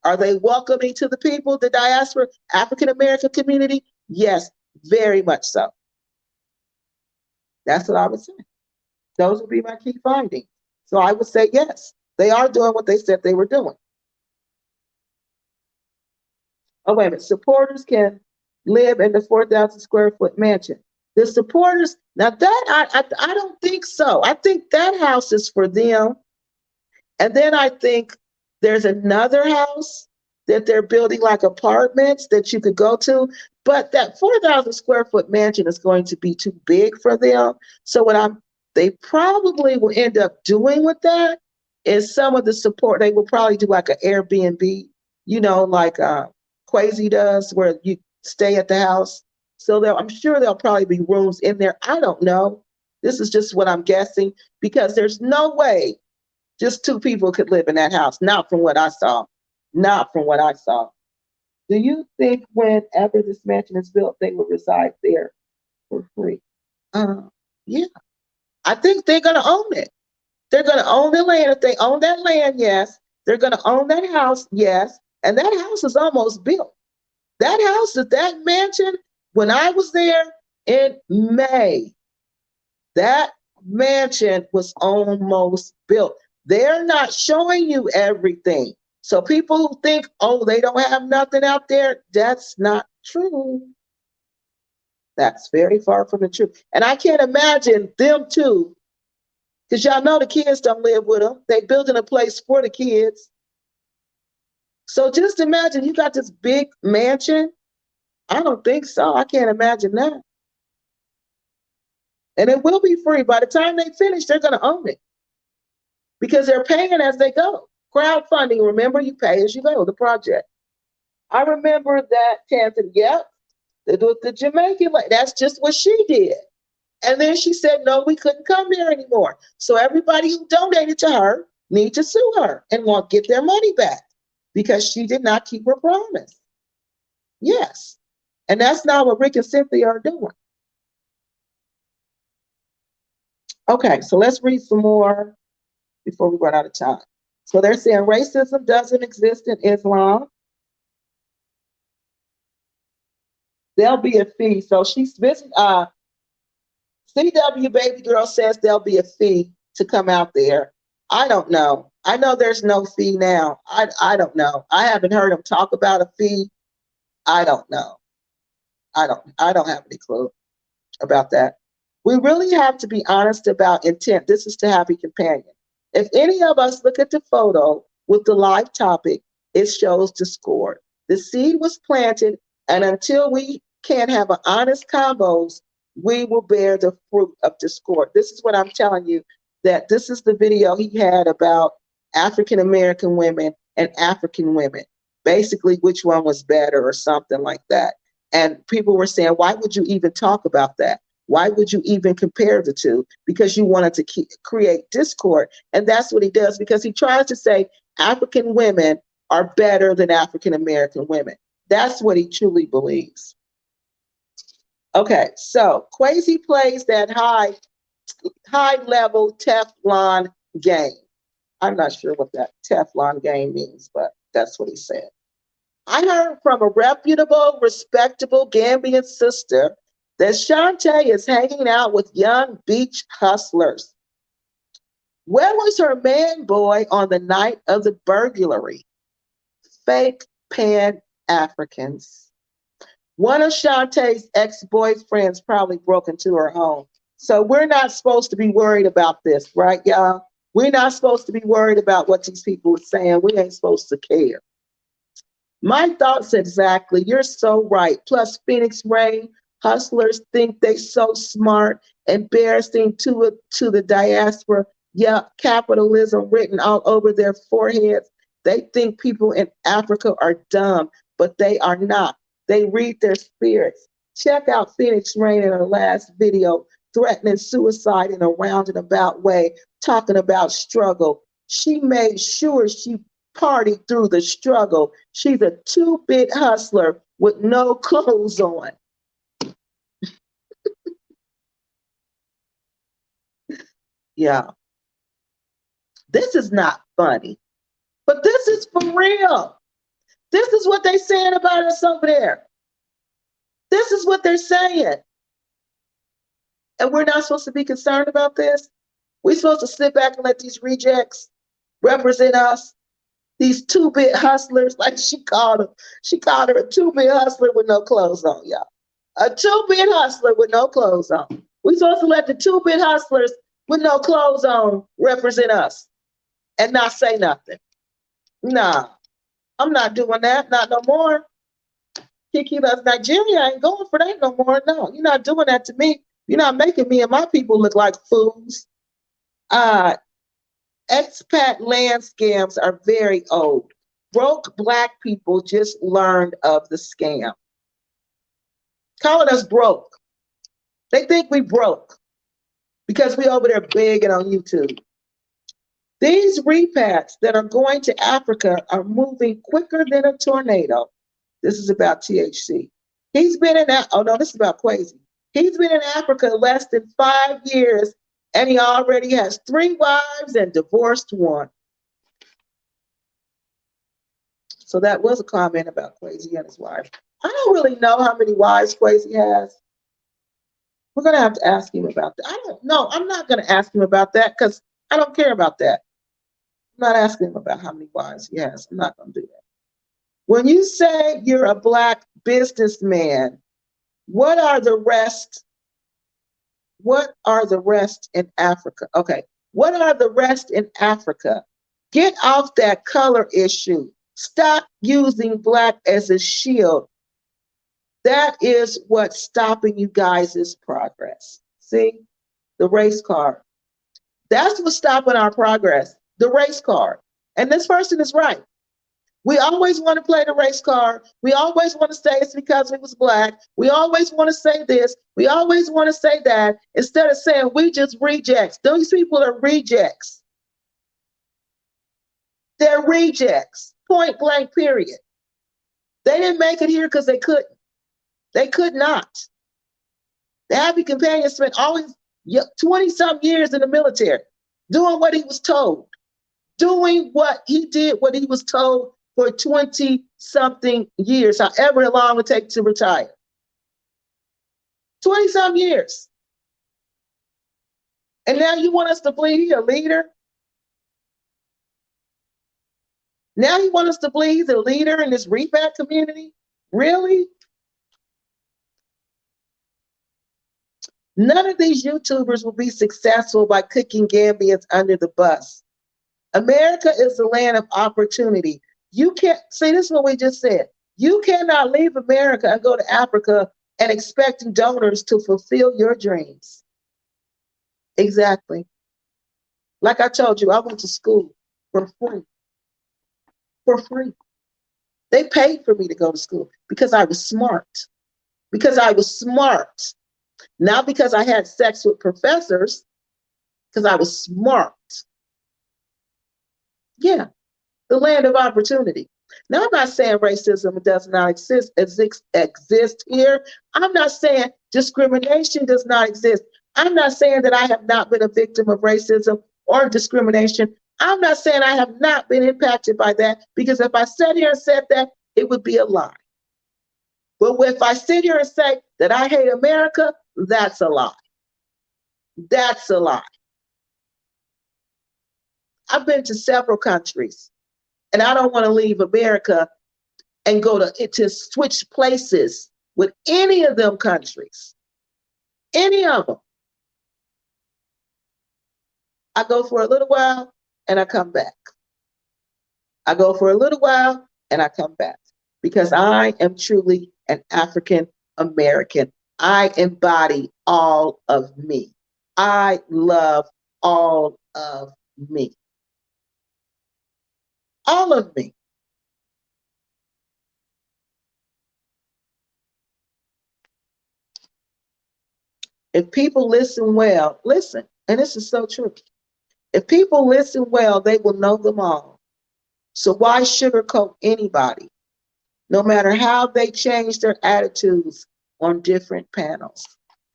Are they welcoming to the people, the diaspora, African American community? Yes, very much so. That's what I would say. Those would be my key findings. So I would say yes, they are doing what they said they were doing. Oh, wait a minute. Supporters can live in the 4,000 square foot mansion. The supporters, now that I don't think so. I think that house is for them. And then I think there's another house that they're building like apartments that you could go to. But that 4,000 square foot mansion is going to be too big for them. So what they probably will end up doing with that is some of the support, they will probably do like an Airbnb, you know, like KWESI does, where you stay at the house. So I'm sure there'll probably be rooms in there. I don't know. This is just what I'm guessing, because there's no way just two people could live in that house. Not from what I saw. Not from what I saw. Do you think whenever this mansion is built, they will reside there for free? Yeah. I think they're going to own it. They're going to own the land. If they own that land, yes. They're going to own that house, yes. And that house is almost built. That house, that mansion, when I was there in May, that mansion was almost built. They're not showing you everything. So people who think, oh, they don't have nothing out there, that's not true. That's very far from the truth. And I can't imagine them too, because y'all know the kids don't live with them. They building a place for the kids. So just imagine you got this big mansion. I don't think so. I can't imagine that. And it will be free. By the time they finish, they're going to own it, because they're paying as they go. Crowdfunding, remember, you pay as you go, the project. I remember that Tanzan, yep, the Jamaican, that's just what she did. And then she said, no, we couldn't come there anymore. So everybody who donated to her need to sue her and get their money back. because she did not keep her promise. Yes. And that's not what Rick and Cynthia are doing. Okay, so let's read some more before we run out of time. So they're saying racism doesn't exist in Islam. There'll be a fee. So she's visiting, CW Baby Girl says there'll be a fee to come out there. I don't know. I know there's no fee now. I don't know. I haven't heard them talk about a fee. I don't know. I don't have any clue about that. We really have to be honest about intent. This is to Happy Companion. If any of us look at the photo with the live topic, it shows discord. The seed was planted, and until we can have an honest combos, we will bear the fruit of discord. This is what I'm telling you, that this is the video he had about African American women and African women. Basically, which one was better or something like that. And people were saying, why would you even talk about that? Why would you even compare the two? Because you wanted to create discord. And that's what he does, because he tries to say African women are better than African American women. That's what he truly believes. Okay, so KWESI plays that high level Teflon game. I'm not sure what that Teflon game means, but that's what he said. I heard from a reputable, respectable Gambian sister that Shantae is hanging out with young beach hustlers. Where was her man boy on the night of the burglary? Fake Pan-Africans. One of Shantae's ex-boyfriends probably broke into her home. So we're not supposed to be worried about this, right, y'all? We're not supposed to be worried about what these people are saying. We ain't supposed to care. My thoughts exactly. You're so right. Plus, Phoenix Rain, hustlers think they so smart, embarrassing to the diaspora. Yeah, capitalism written all over their foreheads. They think people in Africa are dumb, but they are not. They read their spirits. Check out Phoenix Rain in her last video, threatening suicide in a roundabout way, talking about struggle. She made sure she partied through the struggle. She's a 2-bit hustler with no clothes on. Yeah. This is not funny, but this is for real. This is what they're saying about us over there. This is what they're saying. And we're not supposed to be concerned about this? We're supposed to sit back and let these rejects represent us? These 2-bit hustlers, like she called them. She called her a 2-bit hustler with no clothes on, y'all. A 2-bit hustler with no clothes on. We're supposed to let the 2-bit hustlers with no clothes on represent us and not say nothing. Nah, I'm not doing that, not no more. Keke LuvsNigeria ain't going for that no more. No, you're not doing that to me. You're not making me and my people look like fools. Expat land scams are very old. Broke Black people just learned of the scam. Calling us broke. They think we broke because we over there begging on YouTube. These repats that are going to Africa are moving quicker than a tornado. This is about THC. He's been in that. Oh no, this is about KWESI. He's been in Africa less than 5 years, and he already has 3 wives and divorced 1. So that was a comment about KWESI and his wife. I don't really know how many wives KWESI has. We're going to have to ask him about that. I don't know. I'm not going to ask him about that because I don't care about that. I'm not asking him about how many wives he has. I'm not going to do that. When you say you're a Black businessman, what are the rest? What are the rest in Africa? Okay. What are the rest in Africa? Get off that color issue. Stop using Black as a shield. That is what's stopping you guys' progress. See? The race card. That's what's stopping our progress. The race card. And this person is right. We always want to play the race card. We always want to say it's because we was Black. We always want to say this. We always want to say that, instead of saying we just rejects. Those people are rejects. They're rejects. Point blank, period. They didn't make it here because they couldn't. They could not. The happy companion spent always 20-some years in the military doing what he was told. Doing what he did, what he was told for 20-something years, however long it takes to retire. 20-some years. And now you want us to believe he's a leader? Now you want us to believe he's a leader in this Repact community? Really? None of these YouTubers will be successful by kicking Gambians under the bus. America is the land of opportunity. You can't, see, this is what we just said. You cannot leave America and go to Africa and expecting donors to fulfill your dreams. Exactly. Like I told you, I went to school for free. For free. They paid for me to go to school because I was smart. Because I was smart. Not because I had sex with professors, because I was smart. Yeah, the land of opportunity. Now, I'm not saying racism does not exist here. I'm not saying discrimination does not exist. I'm not saying that I have not been a victim of racism or discrimination. I'm not saying I have not been impacted by that, because if I sat here and said that, it would be a lie. But if I sit here and say that I hate America, that's a lie. That's a lie. I've been to several countries, and I don't want to leave America and go to switch places with any of them countries. Any of them. I go for a little while and I come back. I go for a little while and I come back, because I am truly an African American. I embody all of me. I love all of me. All of me. If people listen well, listen, and this is so true. If people listen well, they will know them all. So why sugarcoat anybody, no matter how they change their attitudes on different panels?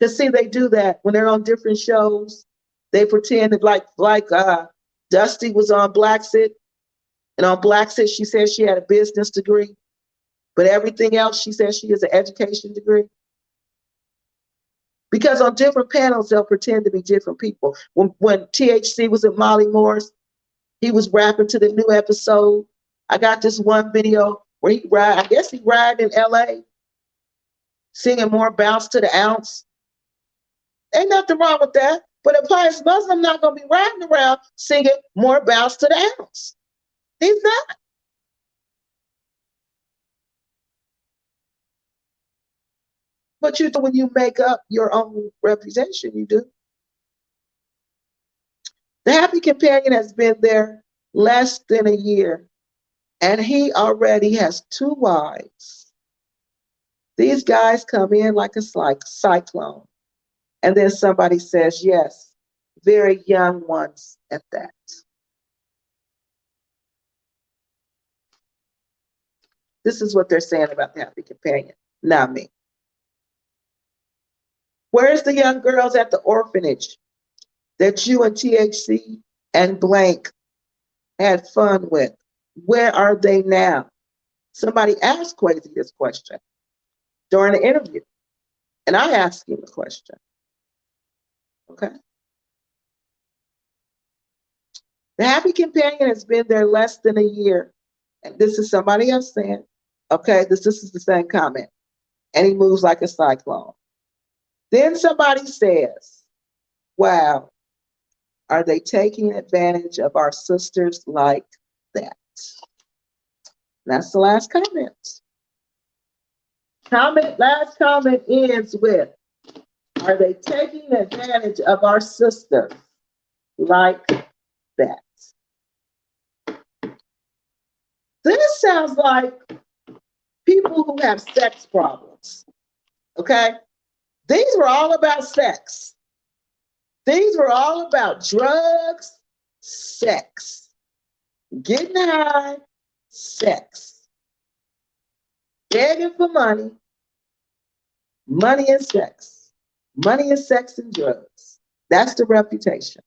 Because see, they do that when they're on different shows. They pretend that like Dusty was on Black Sit, and on Black Sit she said she had a business degree, but everything else she says she has an education degree. Because on different panels, they'll pretend to be different people. When THC was at Molly Moore's, he was rapping to the new episode. I got this one video where I guess he ride in LA, singing more bounce to the ounce. Ain't nothing wrong with that. But a pious Muslim not going to be riding around singing more bounce to the ounce. He's not. But you do when you make up your own reputation, you do. The happy companion has been there less than a year, and he already has 2 wives. These guys come in like a cyclone, and then somebody says, yes, very young ones at that. This is what they're saying about the happy companion, not me. Where's the young girls at the orphanage that you and THC and blank had fun with? Where are they now? Somebody asked KWESI this question during the interview, and I asked him the question. Okay. The happy companion has been there less than a year, and this is somebody else saying, okay, this is the same comment, and he moves like a cyclone. Then somebody says, wow, are they taking advantage of our sisters like that? That's the last comment. Last comment ends with, are they taking advantage of our sisters like that? This sounds like people who have sex problems, okay? These were all about sex. These were all about drugs, sex, getting high, sex. Begging for money, money and sex. Money and sex and drugs. That's the reputation.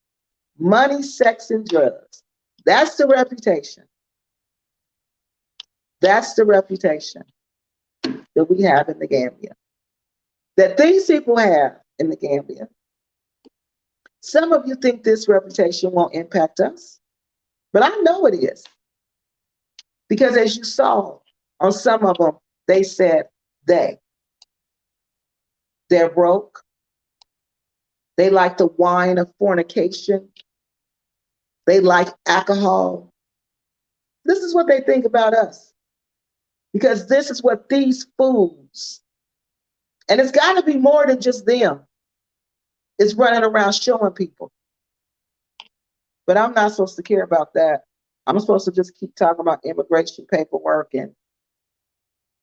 Money, sex, and drugs. That's the reputation. That's the reputation that we have in the Gambia. That these people have in the Gambia. Some of you think this reputation won't impact us, but I know it is. Because as you saw on some of them, they said they're broke. They like the wine of fornication. They like alcohol. This is what they think about us. Because this is what these fools, and it's got to be more than just them, is running around showing people. But I'm not supposed to care about that. I'm supposed to just keep talking about immigration paperwork and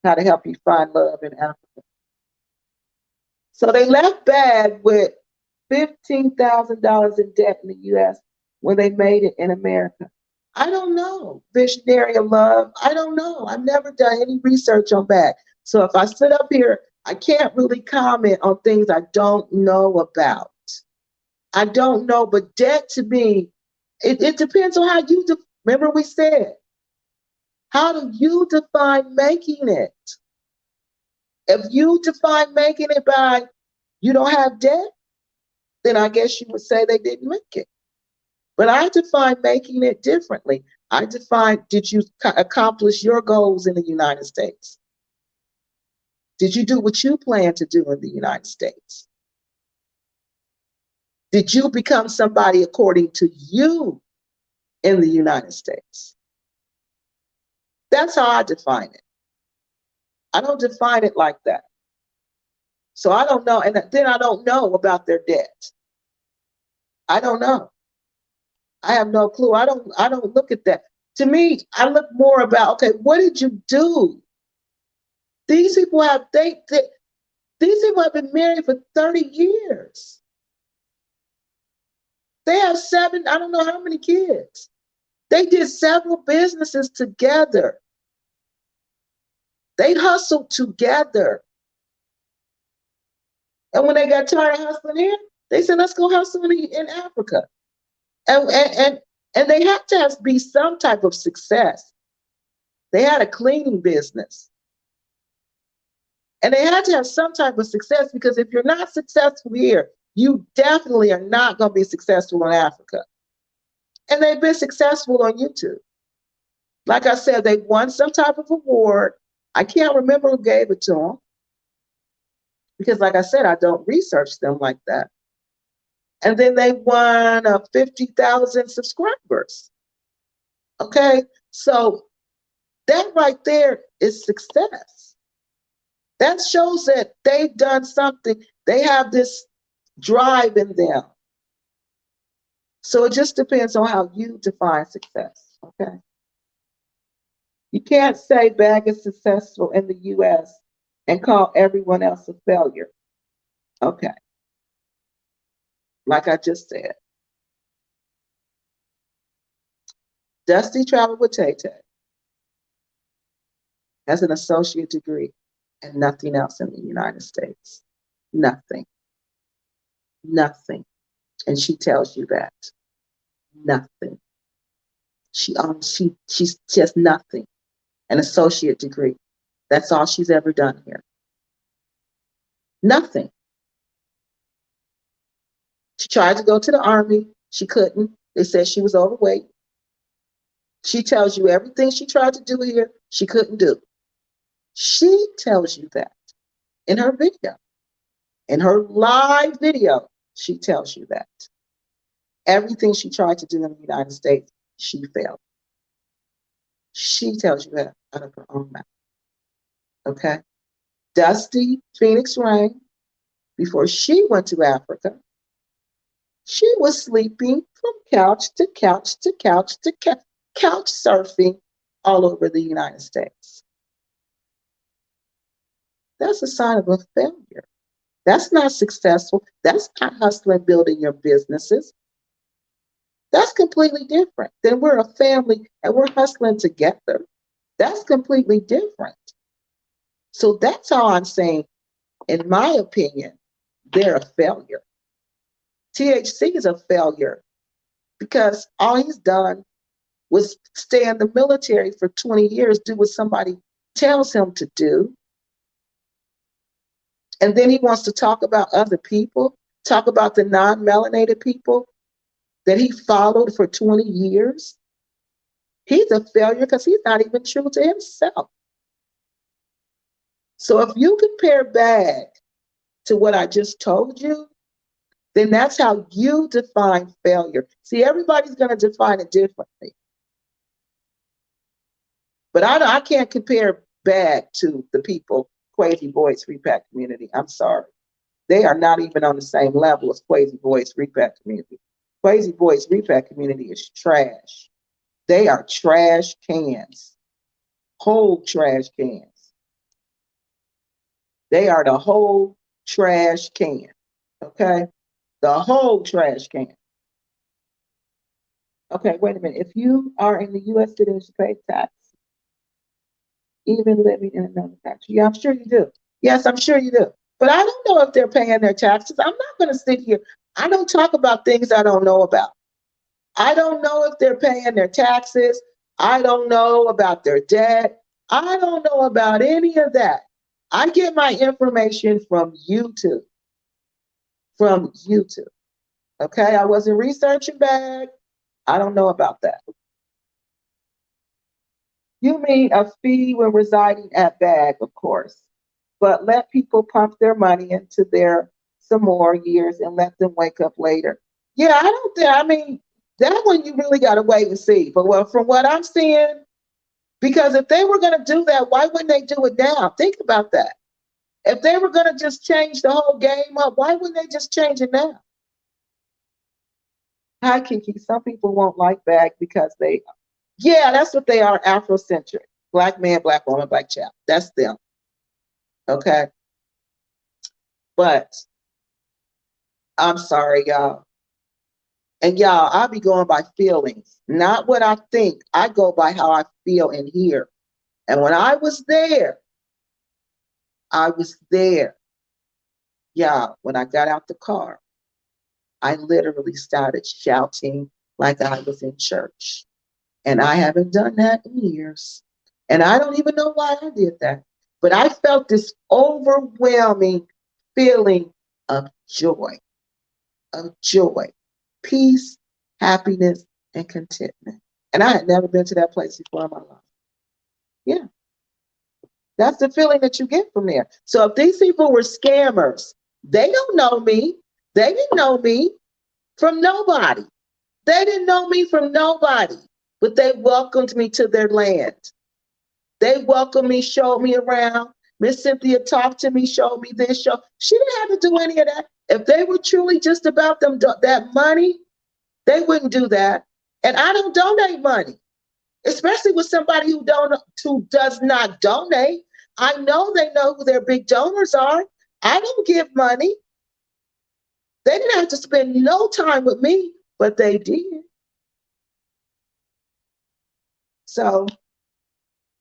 how to help you find love in Africa. So they left bad with $15,000 in debt in the U.S. when they made it in America. I don't know. Visionary of love. I don't know. I've never done any research on that. So if I sit up here, I can't really comment on things I don't know about. I don't know, but debt to me, it depends on how you, remember we said, how do you define making it? If you define making it by you don't have debt, then I guess you would say they didn't make it. But I define making it differently. I define, did you accomplish your goals in the United States? Did you do what you plan to do in the United States? Did you become somebody according to you in the United States? That's how I define it. I don't define it like that. So I don't know, and then I don't know about their debt. I don't know. I have no clue. I don't look at that. To me, I look more about, okay, what did you do? These people have these people have been married for 30 years. They have I don't know how many kids. They did several businesses together. They hustled together. And when they got tired of hustling here, they said, let's go hustle in Africa. And they had to be some type of success. They had a cleaning business. And they had to have some type of success, because if you're not successful here, you definitely are not going to be successful in Africa. And they've been successful on YouTube. Like I said, they won some type of award. I can't remember who gave it to them, because like I said, I don't research them like that. And then they won 50,000 subscribers. Okay, so that right there is success. That shows that they've done something. They have this drive in them. So it just depends on how you define success, okay? You can't say Bag is successful in the US and call everyone else a failure. Okay. Like I just said. Dusty traveled with Tay Tay, has an associate degree and nothing else in the United States. Nothing. Nothing. And she tells you that. Nothing. She's just nothing. An associate degree. That's all she's ever done here. Nothing. She tried to go to the Army. She couldn't. They said she was overweight. She tells you everything she tried to do here, she couldn't do. She tells you that in her video. In her live video, she tells you that. Everything she tried to do in the United States, she failed. She tells you that out of her own mouth. Okay? Dusty Phoenix Rain, before she went to Africa, she was sleeping from couch to couch to couch to couch surfing all over the United States. That's a sign of a failure. That's not successful. That's not hustling, building your businesses. That's completely different. Then we're a family and we're hustling together. That's completely different. So that's how I'm saying, in my opinion, they're a failure. THC is a failure because all he's done was stay in the military for 20 years, do what somebody tells him to do. And then he wants to talk about other people, talk about the non-melanated people that he followed for 20 years. He's a failure because he's not even true to himself. So if you compare Bag to what I just told you, then that's how you define failure. See, everybody's going to define it differently. But I can't compare Bag to the people, KWESI Boyd's Repact Community. I'm sorry. They are not even on the same level as KWESI Boyd's Repact Community. KWESI Boyd's Repact Community is trash. They are trash cans, whole trash cans. They are the whole trash can, okay? The whole trash can. Okay, wait a minute. If you are in the U.S. citizen, you pay tax, even living in another country. Yeah, I'm sure you do. Yes, I'm sure you do. But I don't know if they're paying their taxes. I'm not going to sit here. I don't talk about things I don't know about. I don't know if they're paying their taxes. I don't know about their debt. I don't know about any of that. I get my information from YouTube. From YouTube. Okay, I wasn't researching Bag. I don't know about that. You mean a fee when residing at Bag, of course. But let people pump their money into their some more years and let them wake up later. Yeah, I don't think, I mean, that one you really got to wait and see. But well, from what I'm seeing, because if they were going to do that, why wouldn't they do it now? Think about that. If they were going to just change the whole game up, why wouldn't they just change it now? Hi, Kiki. Some people won't like Bag because they, yeah, that's what they are, Afrocentric. Black man, black woman, black child. That's them. Okay. But I'm sorry, y'all. And y'all, I'll be going by feelings, not what I think. I go by how I feel in here. And when I was there, yeah, when I got out the car, I literally started shouting like I was in church. And I haven't done that in years. And I don't even know why I did that. But I felt this overwhelming feeling of joy, peace, happiness, and contentment. And I had never been to that place before in my life. Yeah. That's the feeling that you get from there. So if these people were scammers, they don't know me. They didn't know me from nobody. They didn't know me from nobody, but they welcomed me to their land. They welcomed me, showed me around. Miss Cynthia talked to me, showed me this, show. She didn't have to do any of that. If they were truly just about them that money, they wouldn't do that. And I don't donate money, especially with somebody who does not donate. I know they know who their big donors are. I don't give money. They didn't have to spend no time with me, but they did. So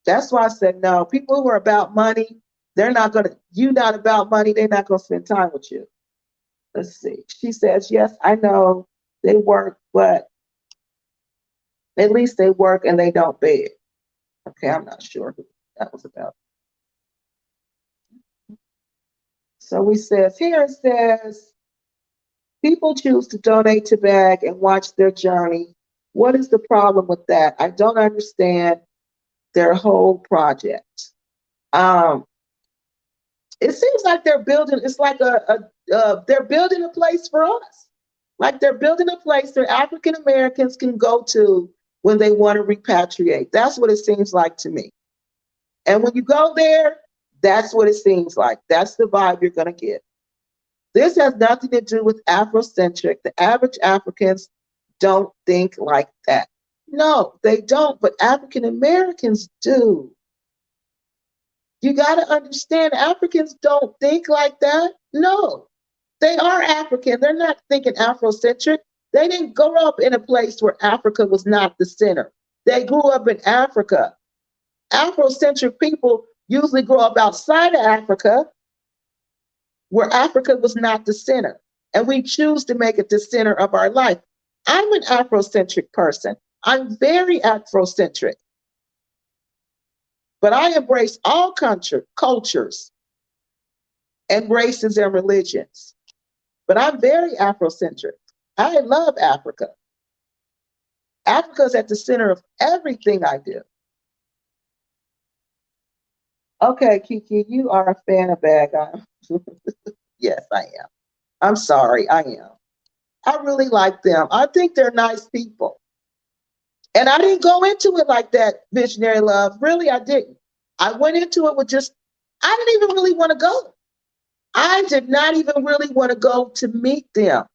that's why I said no. People who are about money, they're not going to, you not about money, they're not going to spend time with you. Let's see. She says, yes, I know they work, but at least they work and they don't beg. Okay, I'm not sure who that was about. So we says, here it says, people choose to donate to Bag and watch their journey. What is the problem with that? I don't understand their whole project. It seems like they're building, it's like they're building a place for us. Like they're building a place that African Americans can go to when they want to repatriate. That's what it seems like to me. And when you go there, that's what it seems like. That's the vibe you're going to get. This has nothing to do with Afrocentric. The average Africans don't think like that. No, they don't, but African Americans do. You got to understand, Africans don't think like that. No, they are African. They're not thinking Afrocentric. They didn't grow up in a place where Africa was not the center. They grew up in Africa. Afrocentric people usually grow up outside of Africa, where Africa was not the center. And we choose to make it the center of our life. I'm an Afrocentric person. I'm very Afrocentric. But I embrace all cultures and races and religions. But I'm very Afrocentric. I love Africa. Africa is at the center of everything I do. Okay, Keke, you are a fan of bad guys. Yes, I am. I'm sorry, I am. I really like them. I think they're nice people. And I didn't go into it like that, Visionary Love. Really, I didn't. I went into it with I didn't even really want to go. I did not even really want to go to meet them.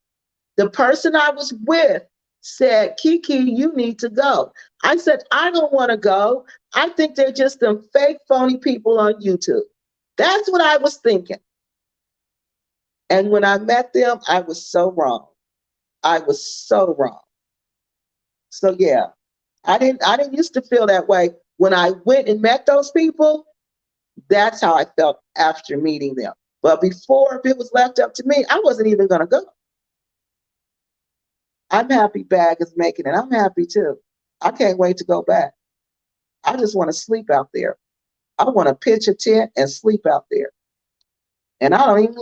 The person I was with said, Keke, you need to go. I said, I don't want to go. I think they're just them fake, phony people on YouTube. That's what I was thinking. And when I met them, I was so wrong. I was so wrong. So yeah, I didn't used to feel that way. When I went and met those people, that's how I felt after meeting them. But before, if it was left up to me, I wasn't even going to go. I'm happy Bag is making it. I'm happy too. I can't wait to go back. I just want to sleep out there. I want to pitch a tent and sleep out there. And I don't even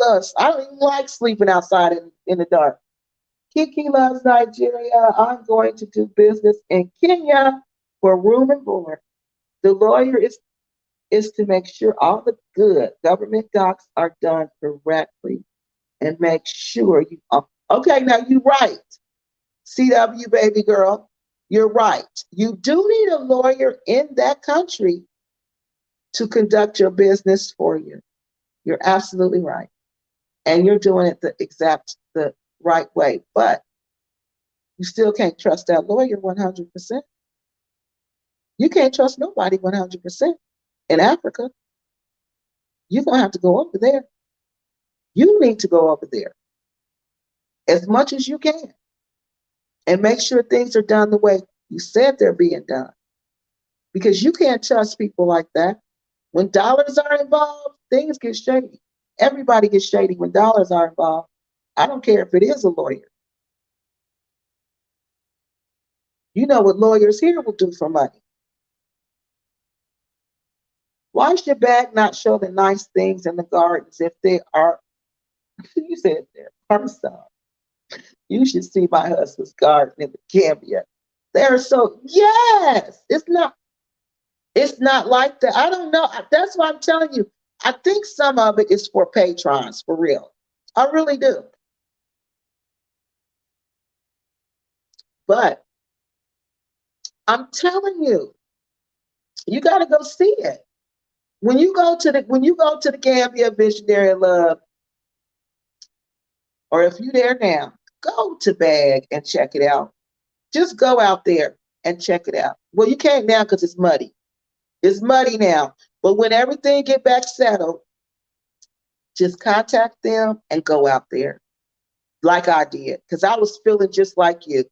like sleeping outside in the dark. Keke Loves Nigeria. I'm going to do business in Kenya for room and board. The lawyer is to make sure all the good government docs are done correctly and make sure you. Okay, now you're right. CW baby girl, you're right. You do need a lawyer in that country to conduct your business for you. You're absolutely right. And you're doing it the right way. But you still can't trust that lawyer 100%. You can't trust nobody 100% in Africa. You're going to have to go over there. You need to go over there as much as you can and make sure things are done the way you said they're being done. Because you can't trust people like that. When dollars are involved, things get shady. Everybody gets shady when dollars are involved. I don't care if it is a lawyer. You know what lawyers here will do for money. Why should Bag not show the nice things in the gardens if they are, you said there, person. You should see my husband's garden in the Gambia. They're so, yes, it's not like that. I don't know. That's why I'm telling you. I think some of it is for patrons, for real. I really do. But I'm telling you, you got to go see it. When you go to the Gambia, Visionary Love, or if you're there now, go to Bag and check it out. Just go out there and check it out. Well, you can't now because it's muddy. It's muddy now. But when everything get back settled, just contact them and go out there like I did, because I was feeling just like you.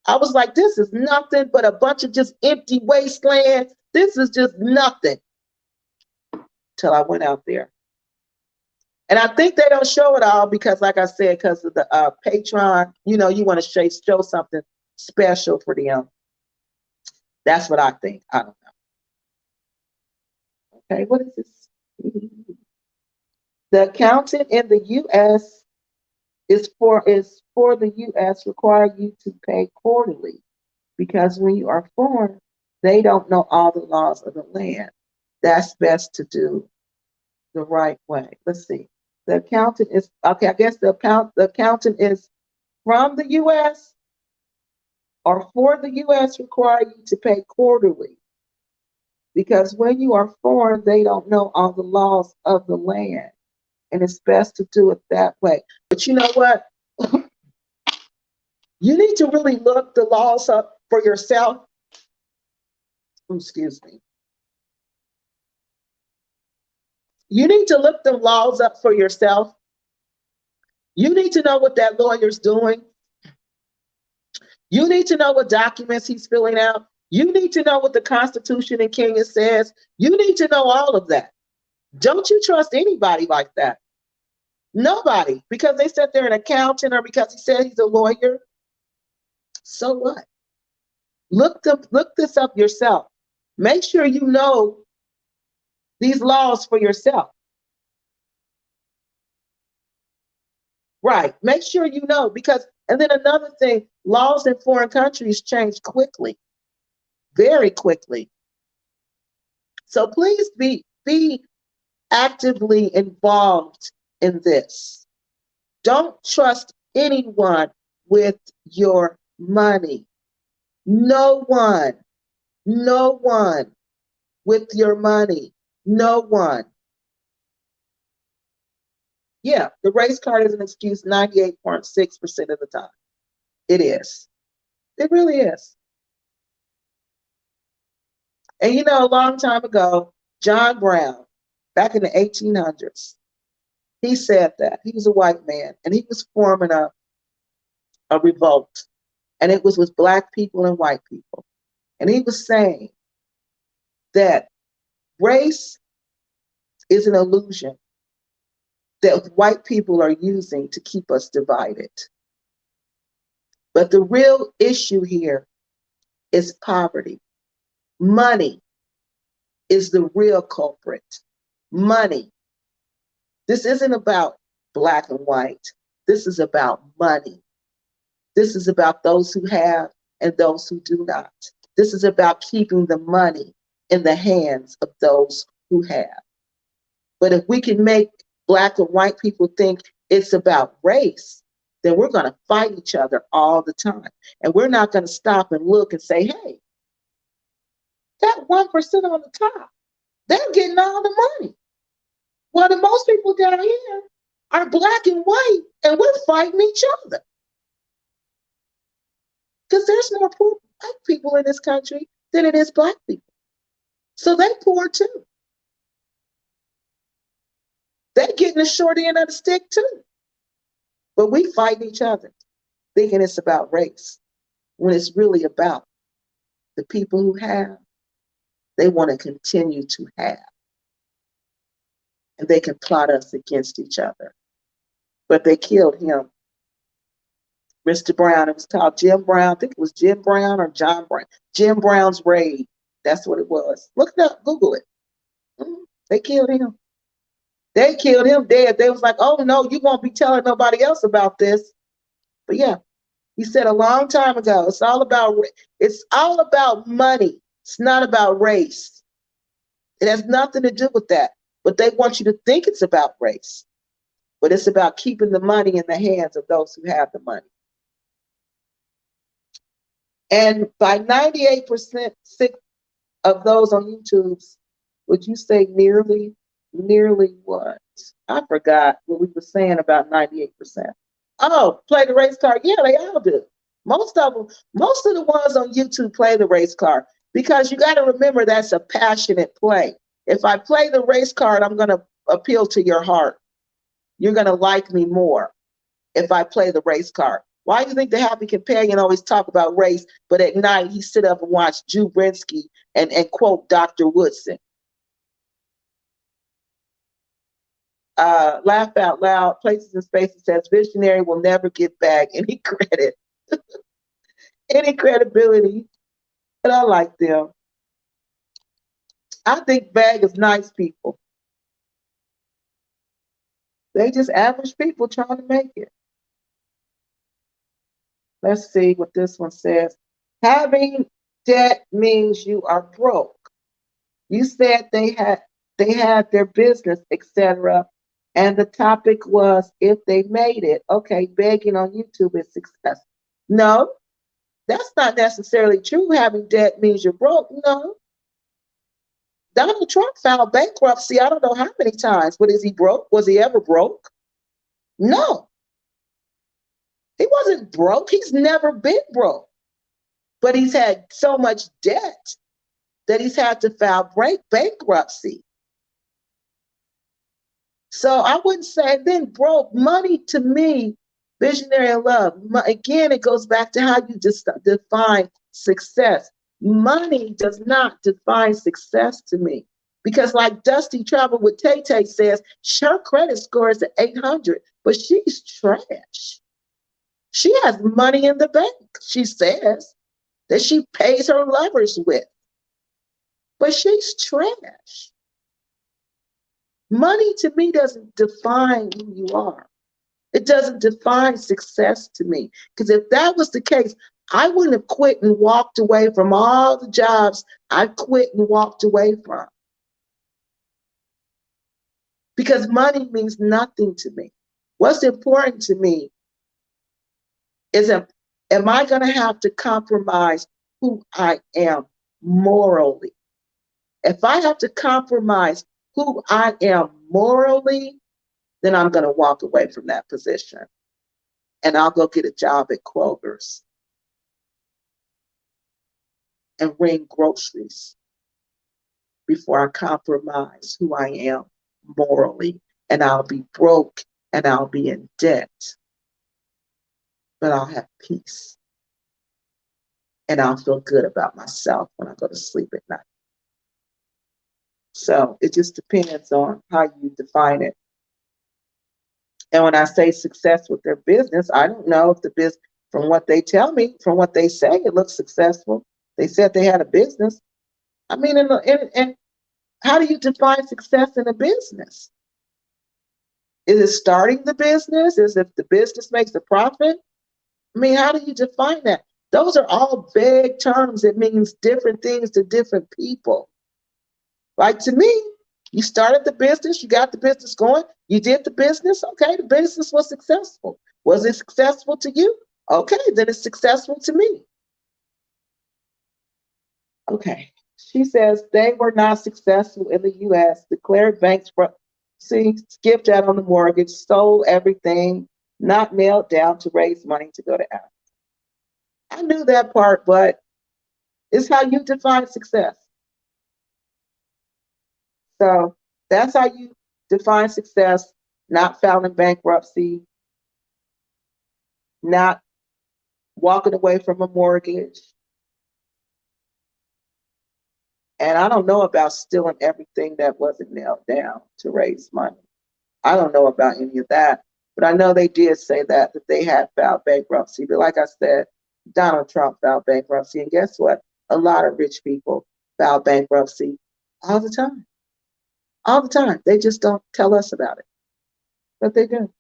I was like, this is nothing but a bunch of just empty wasteland. This is just nothing. Till I went out there. And I think they don't show it all because, like I said, because of the patron, you want to show something special for them. That's what I think. I don't know. Okay, what is this? The accountant in the U.S. is for the U.S. require you to pay quarterly, because when you are foreign, they don't know all the laws of the land. That's best to do the right way. Let's see. The accountant is, okay, I guess the accountant is from the U.S. or for the U.S. require you to pay quarterly, because when you are foreign, they don't know all the laws of the land, and it's best to do it that way. But you know what? You need to really look the laws up for yourself. Excuse me. You need to look the laws up for yourself. You need to know what that lawyer's doing. You need to know what documents he's filling out. You need to know what the Constitution in Kenya says. You need to know all of that. Don't you trust anybody like that? Nobody, because they said they're an accountant or because he said he's a lawyer. So what? Look this up yourself. Make sure you know these laws for yourself. Right. Make sure you know, because, and then another thing, laws in foreign countries change quickly, very quickly. So please be actively involved in this. Don't trust anyone with your money. No one with your money. No one. Yeah, the race card is an excuse 98.6% of the time. It is. It really is. And you know, a long time ago, John Brown, back in the 1800s, he said that. He was a white man, and he was forming a revolt. And it was with Black people and white people. And he was saying that race is an illusion that white people are using to keep us divided. But the real issue here is poverty. Money is the real culprit. Money. This isn't about Black and white. This is about money. This is about those who have and those who do not. This is about keeping the money in the hands of those who have. But if we can make Black and white people think it's about race, then we're going to fight each other all the time. And we're not going to stop and look and say, hey, that 1% on the top, they're getting all the money. Well, the most people down here are Black and white, and we're fighting each other. Because there's more poor Black people in this country than it is Black people. So they poor too. They're getting the short end of the stick too. But we fight each other, thinking it's about race, when it's really about the people who have, they want to continue to have. And they can plot us against each other. But they killed him. Mr. Brown, it was called Jim Brown. I think it was Jim Brown or John Brown. Jim Brown's raid. That's what it was. Look it up, Google it. They killed him. They killed him dead. They was like, oh no, you won't be telling nobody else about this. But yeah, he said a long time ago, it's all about money. It's not about race. It has nothing to do with that. But they want you to think it's about race. But it's about keeping the money in the hands of those who have the money. And by 98% of those on YouTube, would you say nearly what? I forgot what we were saying about 98%. Oh, play the race card. Yeah, they all do. Most of the ones on YouTube play the race card, because you got to remember that's a passionate play. If I play the race card, I'm going to appeal to your heart. You're going to like me more if I play the race card. Why do you think the Happy Companion always talk about race, but at night he sit up and watch Drew Brinsky and quote Dr. Woodson? Laugh out loud. Places and Spaces says visionary will never get back any credit, any credibility. And I like them. I think Bag is nice people. They just average people trying to make it. Let's see what this one says. Having debt means you are broke. You said they had their business, etc. And the topic was if they made it. Okay, begging on YouTube is success. No, that's not necessarily true. Having debt means you're broke. No. Donald Trump filed bankruptcy, I don't know how many times, but is he broke? Was he ever broke? No. He wasn't broke. He's never been broke. But he's had so much debt that he's had to file bankruptcy. So I wouldn't say, then broke. Money to me, visionary and love. Again, it goes back to how you just define success. Money does not define success to me. Because like Dusty Travel with Tay Tay says, her credit score is at 800, but she's trash. She has money in the bank, she says, that she pays her lovers with. But she's trash. Money to me doesn't define who you are. It doesn't define success to me. Because if that was the case, I wouldn't have quit and walked away from all the jobs I quit and walked away from. Because money means nothing to me. What's important to me is, am I going to have to compromise who I am morally? If I have to compromise who I am morally, then I'm going to walk away from that position. And I'll go get a job at Kroger's and ring groceries before I compromise who I am morally. And I'll be broke and I'll be in debt. But I'll have peace. And I'll feel good about myself when I go to sleep at night. So it just depends on how you define it. And when I say success with their business, I don't know if the business, from what they tell me, from what they say, it looks successful. They said they had a business. I mean, and how do you define success in a business? Is it starting the business? Is it if the business makes a profit? I mean, how do you define that? Those are all vague terms. It means different things to different people. Like to me, you started the business, you got the business going, you did the business, okay, the business was successful. Was it successful to you? Okay, then it's successful to me. Okay, she says they were not successful in the U.S., declared bankruptcy, skipped out on the mortgage, sold everything, not nailed down to raise money to go to Africa. I knew that part, but it's how you define success. So that's how you define success, not filing bankruptcy, not walking away from a mortgage. And I don't know about stealing everything that wasn't nailed down to raise money. I don't know about any of that, but I know they did say that they had filed bankruptcy. But like I said, Donald Trump filed bankruptcy. And guess what? A lot of rich people file bankruptcy all the time. All the time. They just don't tell us about it. But they do.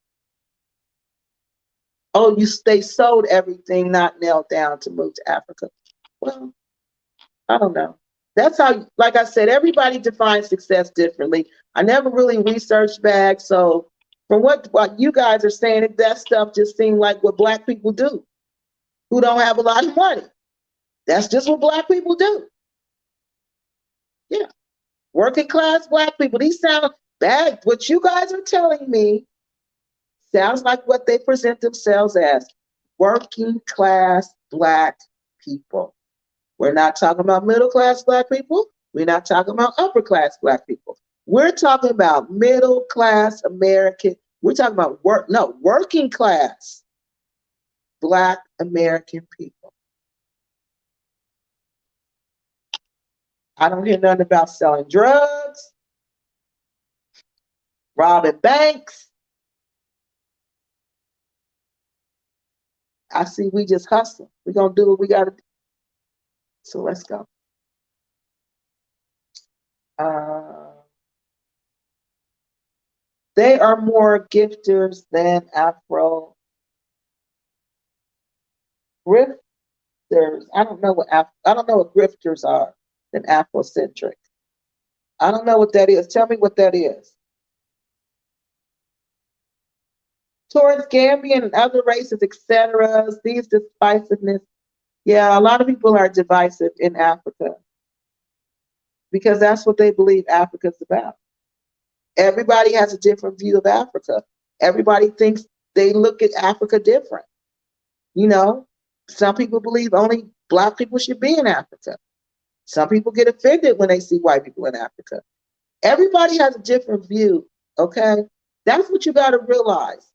Oh, they sold everything not nailed down to move to Africa. Well, I don't know. That's how, like I said, everybody defines success differently. I never really researched back. So from what you guys are saying, that stuff just seemed like what Black people do who don't have a lot of money. That's just what Black people do. Yeah. Working class Black people. These sound bad. What you guys are telling me sounds like what they present themselves as, working class Black people. We're not talking about middle class Black people. We're not talking about upper class Black people. We're talking about middle class American. We're talking about working class Black American people. I don't hear nothing about selling drugs, robbing banks. I see we just hustle. We're going to do what we got to do. So let's go. They are more gifters than Afro grifters. I don't know what grifters are than Afrocentric. I don't know what that is. Tell me what that is. Towards Gambian and other races, etc. These divisiveness. Yeah, a lot of people are divisive in Africa because that's what they believe Africa's about. Everybody has a different view of Africa. Everybody thinks they look at Africa different. You know, some people believe only Black people should be in Africa. Some people get offended when they see white people in Africa. Everybody has a different view, okay? That's what you got to realize.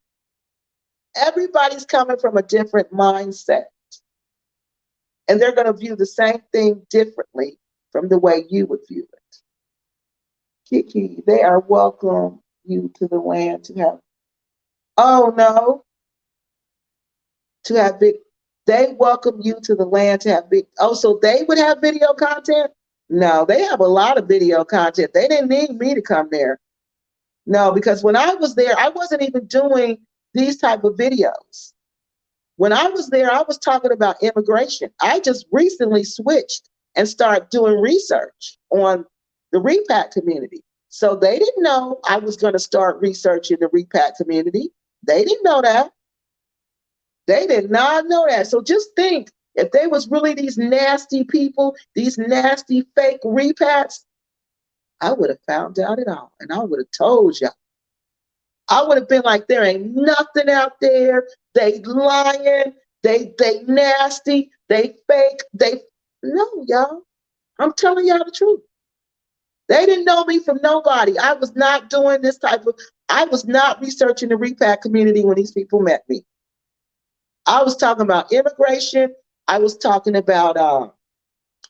Everybody's coming from a different mindset. And they're going to view the same thing differently from the way you would view it. Keke, they are welcome you to the land to have, oh no, to have big, they welcome you to the land to have big, oh, so they would have video content? No, they have a lot of video content. They didn't need me to come there. No, because when I was there, I wasn't even doing these type of videos. When I was there, I was talking about immigration. I just recently switched and started doing research on the Repact community. So they didn't know I was going to start researching the Repact community. They didn't know that. They did not know that. So just think, if they was really these nasty people, these nasty fake repacts, I would have found out it all, and I would have told y'all. I would have been like, there ain't nothing out there. They lying, they nasty, they fake, no, y'all. I'm telling y'all the truth. They didn't know me from nobody. I was not doing this I was not researching the Repact community when these people met me. I was talking about immigration. I was talking about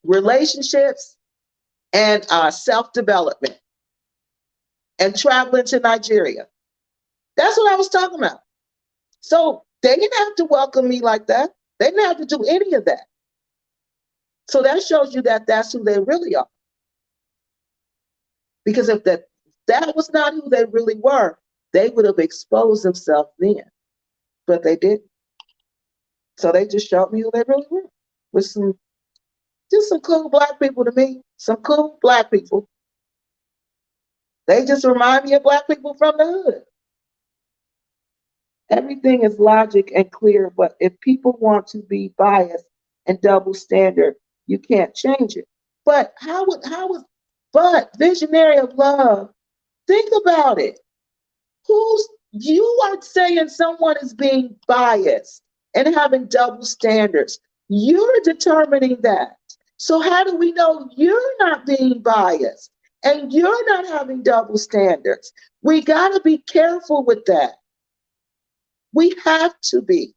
relationships and self-development and traveling to Nigeria. That's what I was talking about. So they didn't have to welcome me like that. They didn't have to do any of that. So that shows you that that's who they really are. Because if that was not who they really were, they would have exposed themselves then. But they didn't. So they just showed me who they really were. With some cool Black people to me. Some cool Black people. They just remind me of Black people from the hood. Everything is logic and clear, but if people want to be biased and double standard, you can't change it. But but visionary of love, think about it. You are saying someone is being biased and having double standards. You're determining that. So how do we know you're not being biased and you're not having double standards? We got to be careful with that. We have to be.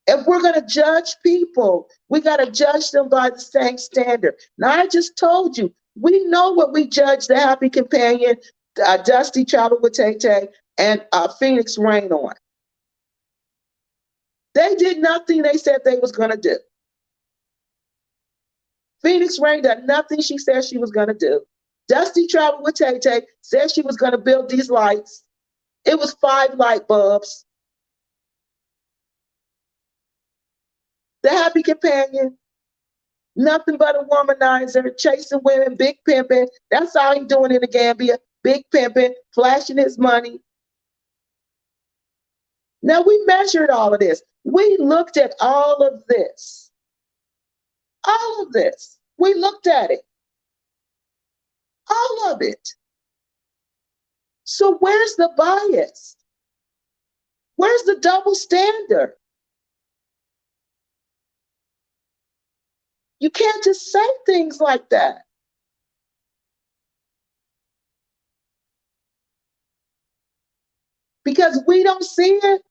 If we're going to judge people, we got to judge them by the same standard. Now, I just told you, we know what we judge the Happy Companion, Dusty Travel with Tay Tay, and Phoenix Rain on. They did nothing they said they was going to do. Phoenix Rain did nothing she said she was going to do. Dusty Travel with Tay Tay said she was going to build these lights. It was 5 light bulbs. The Happy Companion, nothing but a womanizer, chasing women, big pimping. That's all he's doing in the Gambia. Big pimping, flashing his money. Now, we measured all of this. We looked at all of this. All of this. We looked at it. All of it. So where's the bias? Where's the double standard? You can't just say things like that. Because we don't see it.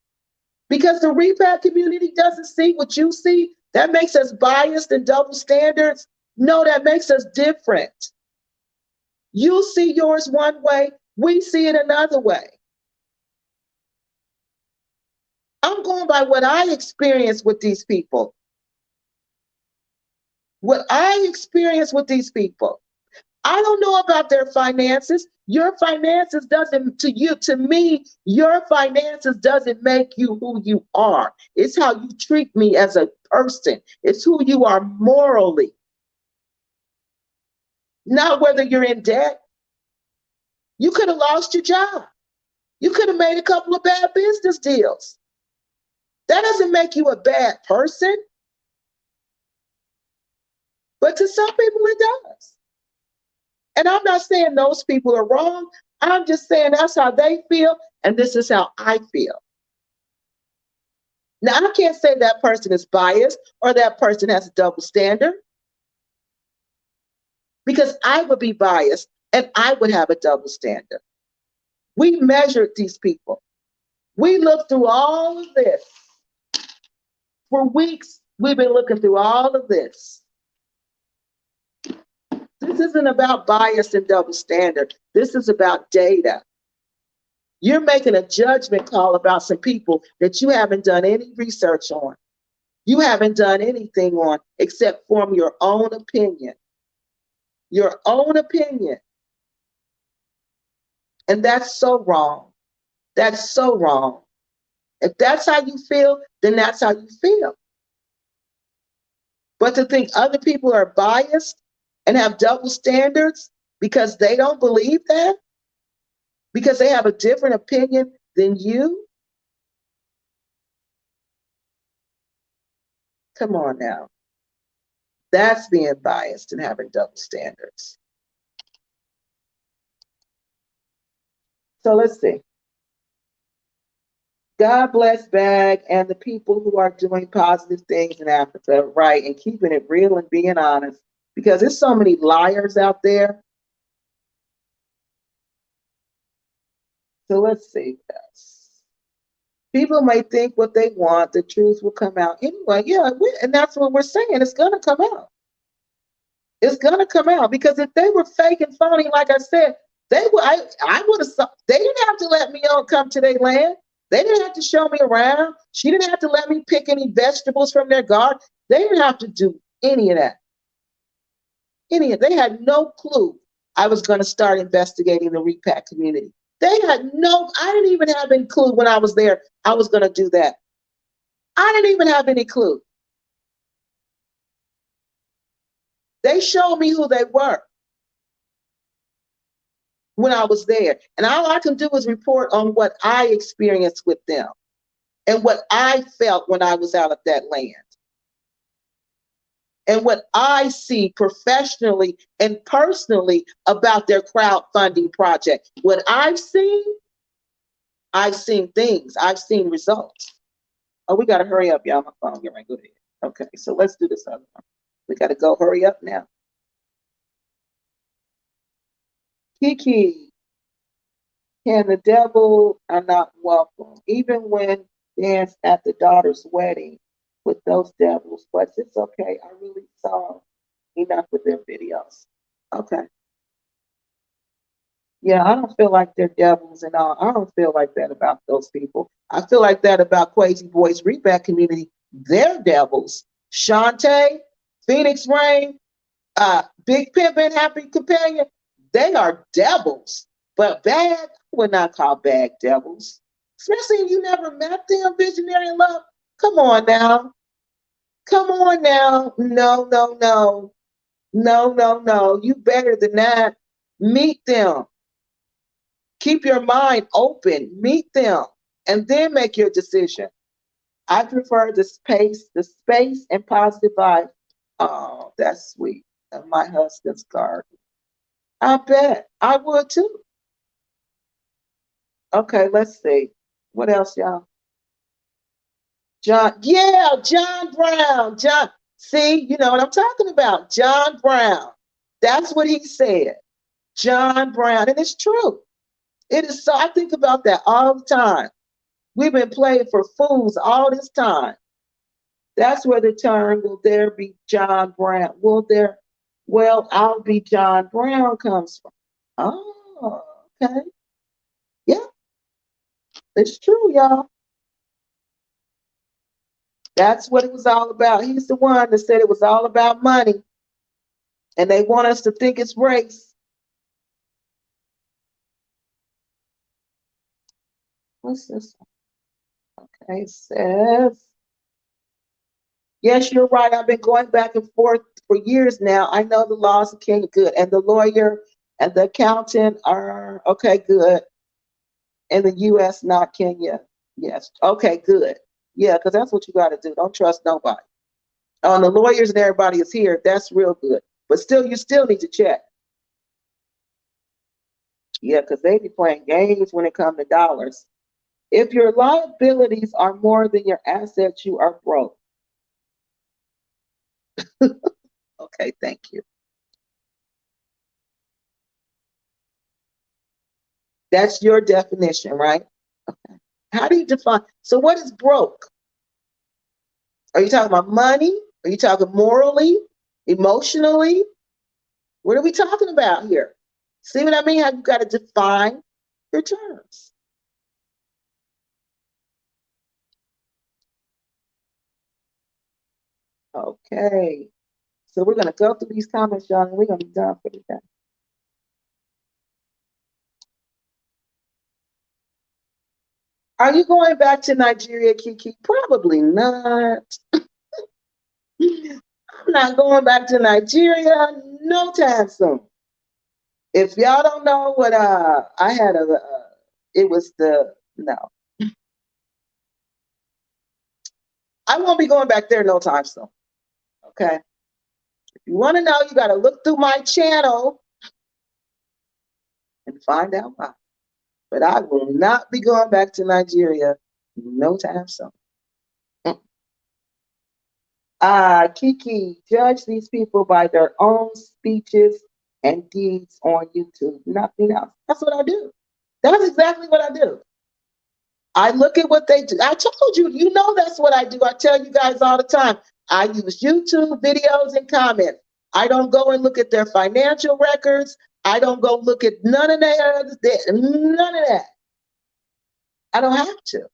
Because the Repact community doesn't see what you see. That makes us biased and double standards. No, that makes us different. You see yours one way, we see it another way. I'm going by what I experienced with these people. What I experienced with these people. I don't know about their finances. Your finances doesn't, to me, your finances doesn't make you who you are. It's how you treat me as a person. It's who you are morally. Not whether you're in debt. You could have lost your job. You could have made a couple of bad business deals. That doesn't make you a bad person. But to some people, it does. And I'm not saying those people are wrong. I'm just saying that's how they feel, and this is how I feel. Now, I can't say that person is biased or that person has a double standard, because I would be biased and I would have a double standard. We measured these people. We looked through all of this. For weeks, we've been looking through all of this. This isn't about bias and double standard. This is about data. You're making a judgment call about some people that you haven't done any research on. You haven't done anything on except form your own opinion. Your own opinion. And that's so wrong. That's so wrong. If that's how you feel, then that's how you feel. But to think other people are biased and have double standards because they don't believe that, because they have a different opinion than you, come on now. That's being biased and having double standards. So let's see. God bless BAG and the people who are doing positive things in Africa, right, and keeping it real and being honest, because there's so many liars out there. So let's see this. People may think what they want, the truth will come out. Anyway, yeah, and that's what we're saying. It's going to come out. It's going to come out, because if they were fake and phony, like I said, they would. I would have. They didn't have to let me come to their land. They didn't have to show me around. She didn't have to let me pick any vegetables from their garden. They didn't have to do any of that. They had no clue I was going to start investigating the Repact community. They had I didn't even have any clue when I was there I was going to do that. I didn't even have any clue. They showed me who they were when I was there. And all I can do is report on what I experienced with them and what I felt when I was out of that land. And what I see professionally and personally about their crowdfunding project. What I've seen things. I've seen results. Oh, we got to hurry up, y'all. My phone getting ready to go ahead. Okay, so let's do this other one. We got to go hurry up now. Keke, can the devil are not welcome, even when danced at the daughter's wedding with those devils, but it's okay. I really saw enough of their videos. Okay. Yeah, I don't feel like they're devils and all. I don't feel like that about those people. I feel like that about KWESI Boyd's Repact Community. They're devils. Shantae, Phoenix Rain, Big Pimpin', Happy Companion, they are devils. But BAG, I would not call BAG devils. Especially if you never met them, Visionary in Love. Come on now. Come on now. No, no, no. No, no, no. You better than that. Meet them. Keep your mind open. Meet them. And then make your decision. I prefer the space and positive vibe. Oh, that's sweet. And my husband's garden. I bet. I would too. Okay, let's see. What else, y'all? John Brown. See, you know what I'm talking about. John Brown. That's what he said. John Brown. And it's true. It is so. I think about that all the time. We've been playing for fools all this time. That's where the term, will there be John Brown? Well, I'll be John Brown comes from. Oh, okay. Yeah, it's true, y'all. That's what it was all about. He's the one that said it was all about money. And they want us to think it's race. What's this one? Okay, it says, yes, you're right. I've been going back and forth for years now. I know the laws of Kenya, good. And the lawyer and the accountant are, okay, good. In the U.S., not Kenya. Yes. Okay, good. Yeah, because that's what you got to do. Don't trust nobody. The lawyers and everybody is here. That's real good. But still, you still need to check. Yeah, because they be playing games when it comes to dollars. If your liabilities are more than your assets, you are broke. Okay, thank you. That's your definition, right? Okay. How do you define? So what is broke? Are you talking about money? Are you talking morally, emotionally? What are we talking about here? See what I mean? How you got to define your terms. Okay. So we're going to go through these comments, y'all, and we're going to be done for the day. Are you going back to Nigeria, Keke? Probably not. I'm not going back to Nigeria no time soon. If y'all don't know what I had it was no. I won't be going back there no time soon. Okay. If you want to know, you got to look through my channel and find out why. But I will not be going back to Nigeria no time soon. Keke, judge these people by their own speeches and deeds on YouTube. Nothing else. That's what I do. That's exactly what I do. I look at what they do. I told you, you know that's what I do. I tell you guys all the time. I use YouTube videos and comments. I don't go and look at their financial records. I don't go look at none of that. None of that. I don't have to.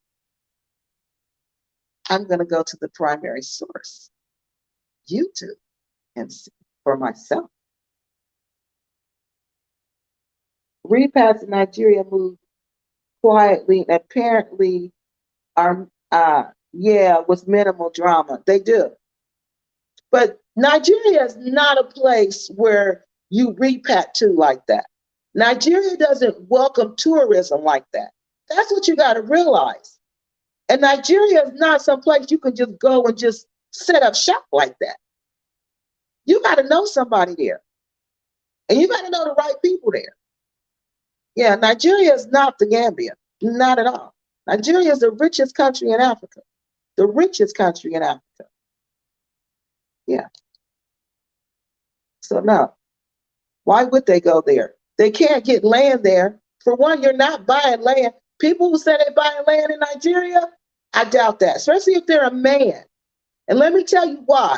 I'm going to go to the primary source, YouTube, and see for myself. Repats in Nigeria moved quietly and apparently with minimal drama. They do. But Nigeria is not a place where you repat to like that. Nigeria doesn't welcome tourism like that. That's what you got to realize. And Nigeria is not some place you can just go and just set up shop like that. You got to know somebody there. And you got to know the right people there. Yeah, Nigeria is not the Gambia. Not at all. Nigeria is the richest country in Africa. The richest country in Africa. Yeah. So no. Why would they go there? They can't get land there. For one, you're not buying land. People who say they're buying land in Nigeria, I doubt that, especially if they're a man. And let me tell you why.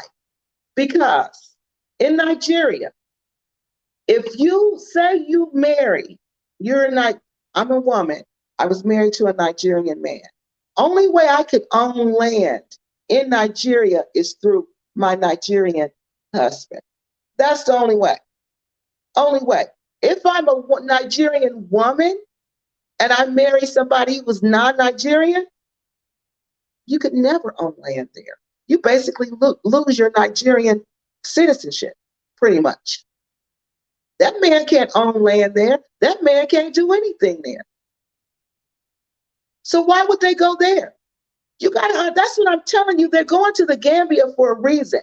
Because in Nigeria, if you say you marry, I'm a woman. I was married to a Nigerian man. Only way I could own land in Nigeria is through my Nigerian husband. That's the only way. Only way. If I'm a Nigerian woman and I marry somebody who was non-Nigerian, you could never own land there. You basically lose your Nigerian citizenship, pretty much. That man can't own land there. That man can't do anything there. So why would they go there? That's what I'm telling you. They're going to the Gambia for a reason.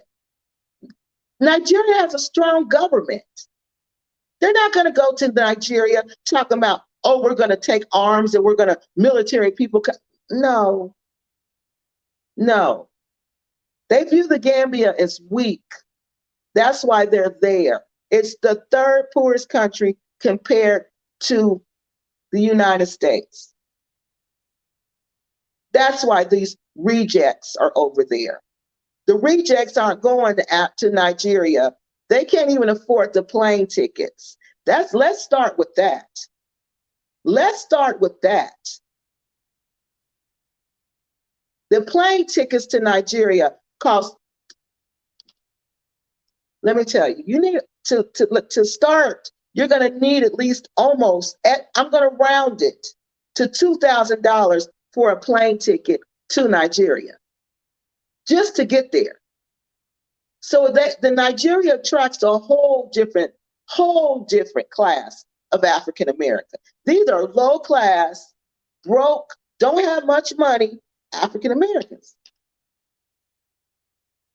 Nigeria has a strong government. They're not going to go to Nigeria talking about, oh, we're going to take arms and we're going to military people. No. No. They view the Gambia as weak. That's why they're there. It's the third poorest country compared to the United States. That's why these rejects are over there. The rejects aren't going to Nigeria. They can't even afford the plane tickets. Let's start with that. Let's start with that. The plane tickets to Nigeria cost, let me tell you, you need to start, you're going to need at least I'm going to round it to $2,000 for a plane ticket to Nigeria, just to get there. So the Nigeria attracts a whole different class of African American. These are low class, broke, don't have much money African Americans.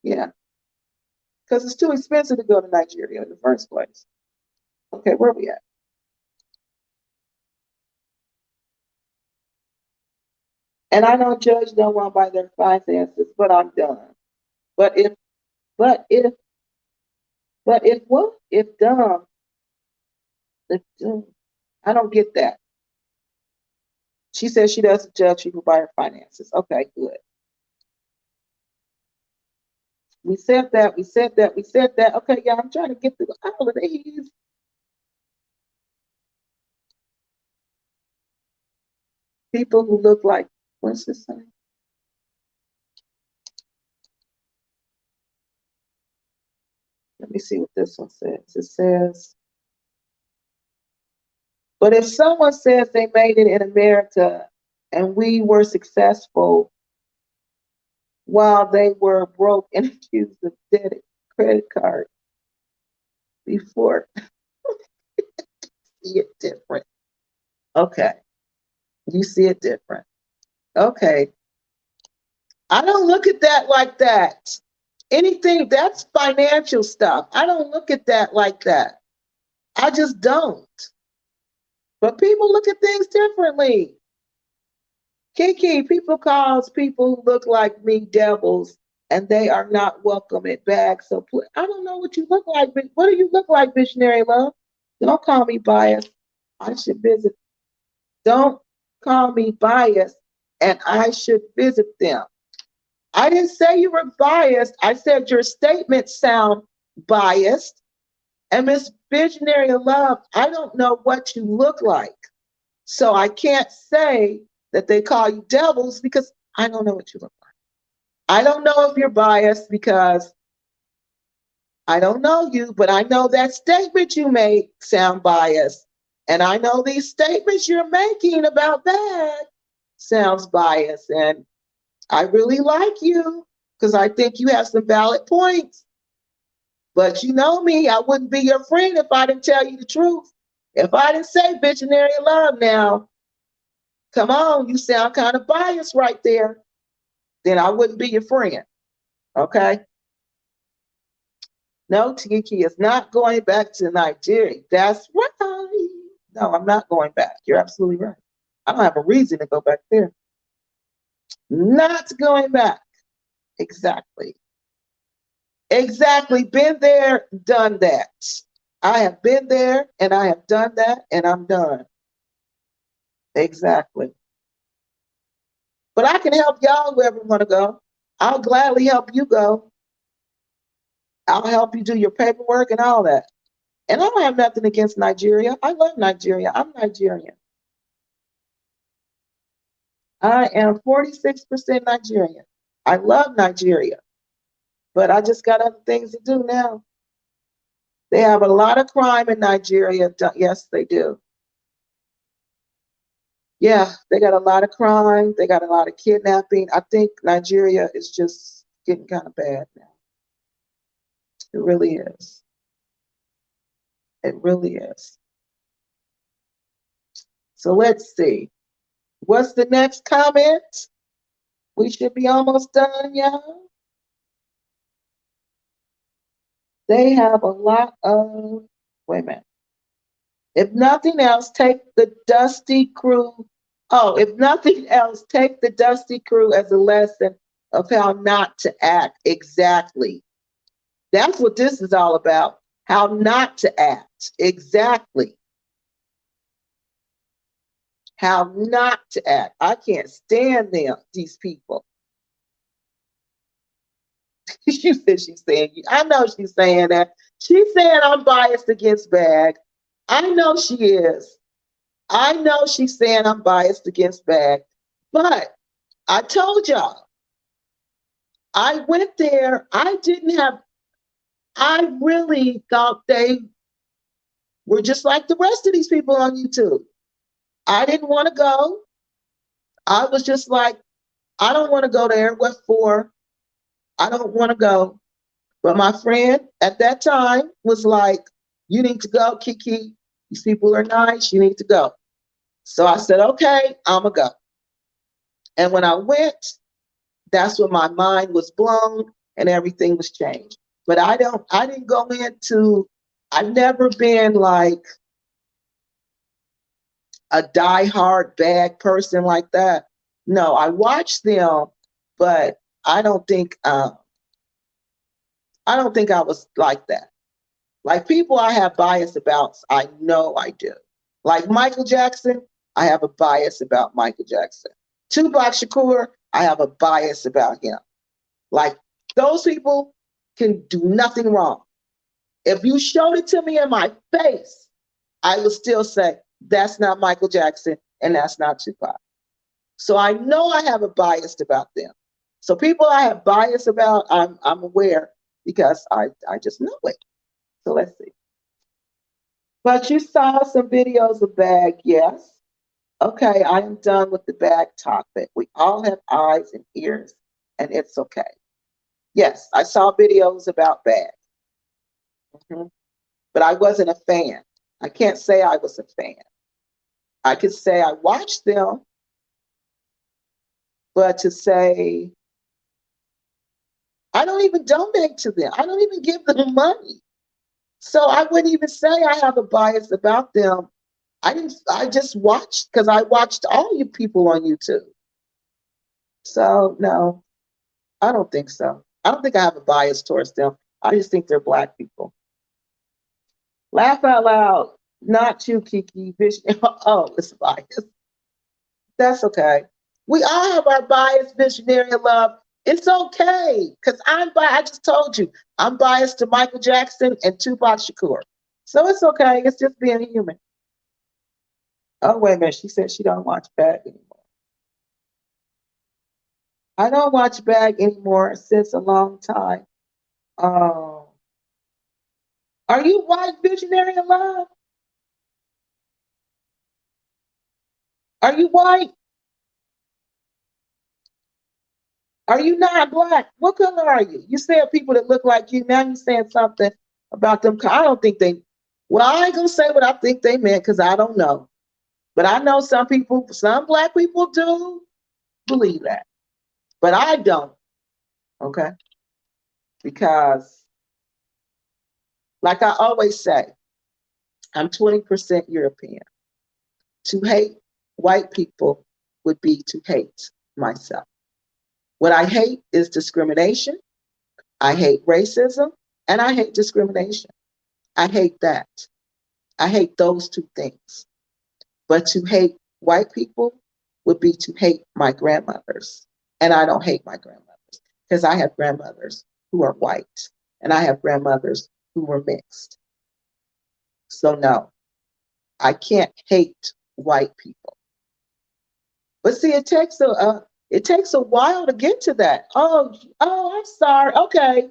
Yeah. Because it's too expensive to go to Nigeria in the first place. Okay, where are we at? And I don't judge no one by their finances, but I'm done. But if what? If dumb, I don't get that. She says she doesn't judge people by her finances. Okay, good. We said that, we said that, we said that. Okay, yeah, I'm trying to get through all of these. People who look like, what's this saying? Let me see what this one says. It says, but if someone says they made it in America and we were successful while they were broke and accused of debt credit card before, see it different. Okay, you see it different. Okay, I don't look at that like that. Anything that's financial stuff, I don't look at that like that. I just don't. But people look at things differently. Keke, people calls people who look like me devils, and they are not welcome at bags. So I don't know what you look like, but what do you look like, missionary love? Don't call me biased. I should visit. Don't call me biased, and I should visit them. I didn't say you were biased. I said your statements sound biased. And Miss Visionary of Love, I don't know what you look like. So I can't say that they call you devils because I don't know what you look like. I don't know if you're biased because I don't know you, but I know that statement you made sound biased. And I know these statements you're making about that sounds biased. And I really like you because I think you have some valid points. But you know me, I wouldn't be your friend if I didn't tell you the truth. If I didn't say visionary of love now, come on, you sound kind of biased right there, then I wouldn't be your friend, okay? No, Tiki is not going back to Nigeria. That's right. No, I'm not going back. You're absolutely right. I don't have a reason to go back there. Not going back. Exactly. Exactly. Been there, done that. I have been there and I have done that and I'm done. Exactly. But I can help y'all wherever you want to go. I'll gladly help you go. I'll help you do your paperwork and all that. And I don't have nothing against Nigeria. I love Nigeria. I'm Nigerian. I am 46% Nigerian. I love Nigeria. But I just got other things to do now. They have a lot of crime in Nigeria. Yes, they do. Yeah, they got a lot of crime. They got a lot of kidnapping. I think Nigeria is just getting kind of bad now. It really is. It really is. So let's see. What's the next comment? We should be almost done, y'all. They have a lot of, wait a minute. If nothing else, take the Dusty Crew. Oh, if nothing else, take the Dusty Crew as a lesson of how not to act. Exactly. That's what this is all about. How not to act. Exactly. How not to act. I can't stand them, these people. She said she's saying, I know she's saying that. She's saying I'm biased against Bag. I know she is. I know she's saying I'm biased against Bag. But I told y'all, I went there. I really thought they were just like the rest of these people on YouTube. I didn't want to go. I was just like, I don't want to go there. What for? I don't want to go. But my friend at that time was like, you need to go, Keke. These people are nice. You need to go. So I said, okay, I'm going to go. And when I went, that's when my mind was blown and everything was changed. But I didn't go into, I've never been like a diehard Bag person like that. No, I watched them, but I don't think I was like that. Like people I have bias about, I know I do. Like Michael Jackson, I have a bias about Michael Jackson. Tupac Shakur, I have a bias about him. Like those people, can do nothing wrong. If you showed it to me in my face, I would still say, that's not Michael Jackson and that's not Tupac. So I know I have a bias about them. So people I have bias about, I'm aware because I just know it. So let's see. But you saw some videos of bag, yes. Okay, I am done with the bag topic. We all have eyes and ears, and it's okay. Yes, I saw videos about bag. But I wasn't a fan. I can't say I was a fan. I could say I watched them, but to say, I don't even donate to them. I don't even give them money. So I wouldn't even say I have a bias about them. I just watched because I watched all you people on YouTube. So no, I don't think so. I don't think I have a bias towards them. I just think they're Black people. Laugh out loud. Not you, Keke. Oh, it's a bias. That's okay. We all have our bias, visionary love. It's okay, because I just told you, I'm biased to Michael Jackson and Tupac Shakur. So it's okay. It's just being human. Oh, wait a minute. She said she don't watch Bag anymore. I don't watch Bag anymore since a long time. Oh. Are you white, visionary love? Are you white? Are you not Black? What color are you? You said people that look like you. Now you're saying something about them. I don't think they, well, I ain't going to say what I think they meant because I don't know. But I know some people, some Black people do believe that. But I don't, okay? Because, like I always say, I'm 20% European. To hate white people would be to hate myself. What I hate is discrimination. I hate racism, and I hate discrimination. I hate that. I hate those two things. But to hate white people would be to hate my grandmothers. And I don't hate my grandmothers because I have grandmothers who are white and I have grandmothers who were mixed. So no, I can't hate white people. But see, it takes a while to get to that. Oh, I'm sorry. Okay.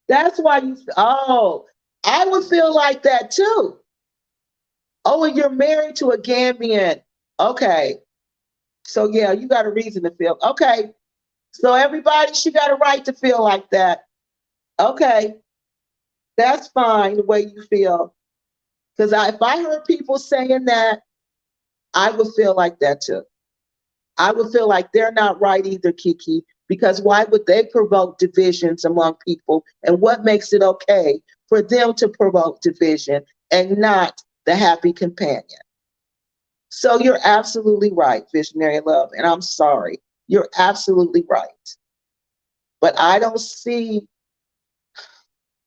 That's why I would feel like that too. Oh, and you're married to a Gambian. Okay. So yeah, you got a reason to feel. Okay. So everybody, she got a right to feel like that. Okay. That's fine the way you feel. Because if I heard people saying that, I would feel like that too. I would feel like they're not right either, Keke, because why would they provoke divisions among people? And what makes it okay for them to provoke division and not the happy companion? So you're absolutely right, visionary love, and I'm sorry. You're absolutely right. But I don't see,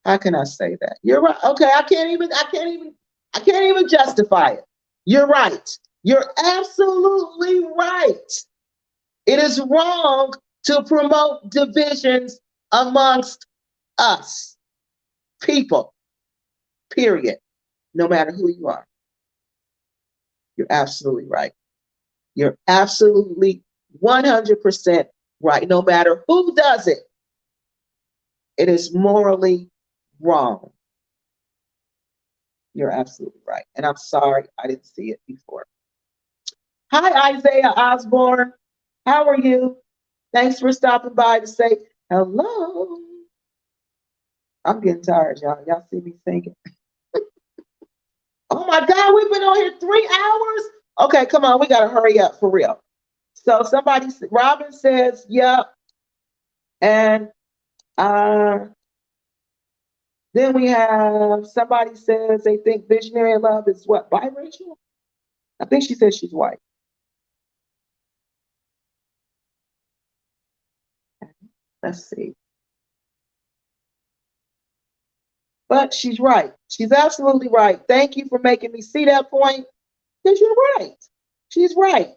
how can I say that? You're right. Okay, I can't even justify it. You're right. You're absolutely right. It is wrong to promote divisions amongst us, people, period, no matter who you are. You're absolutely right. You're absolutely 100% right. No matter who does it, it is morally wrong. You're absolutely right. And I'm sorry I didn't see it before. Hi, Isaiah Osborne. How are you? Thanks for stopping by to say hello. I'm getting tired, y'all. Y'all see me singing? Oh my God, we've been on here 3 hours? Okay, come on, we gotta hurry up for real. So Robin says, yep. And then we have somebody says they think visionary love is what, biracial? I think she says she's white. Let's see. But she's right. She's absolutely right. Thank you for making me see that point, because you're right. She's right.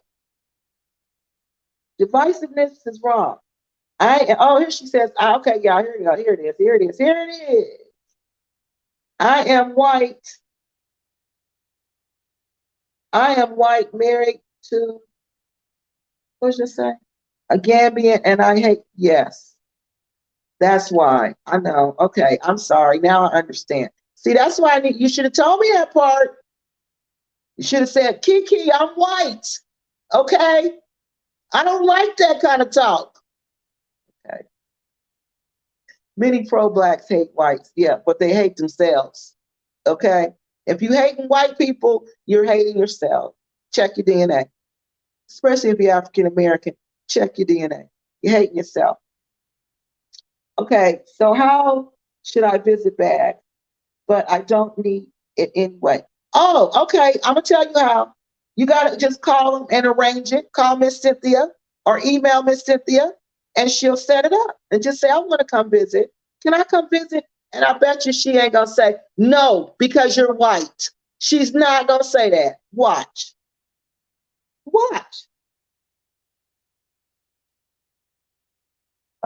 Divisiveness is wrong. Oh, here she says, okay, y'all, here we go. Here it is. Here it is. Here it is. I am white. I am white, married to, what's it say? A Gambian, and I hate, yes. That's why. I know. Okay, I'm sorry. Now I understand. See, that's why you should have told me that part. You should have said, Keke, I'm white. Okay? I don't like that kind of talk. Okay. Many pro-blacks hate whites, yeah, but they hate themselves. Okay? If you hating white people, you're hating yourself. Check your DNA. Especially if you're African American, check your DNA. You're hating yourself. Okay, so how should I visit back? But I don't need it anyway. Oh, okay. I'm gonna tell you how. You gotta just call them and arrange it. Call Miss Cynthia or email Miss Cynthia, and she'll set it up. And just say, I want to come visit. Can I come visit? And I bet you she ain't gonna say no because you're white. She's not gonna say that. Watch. Watch.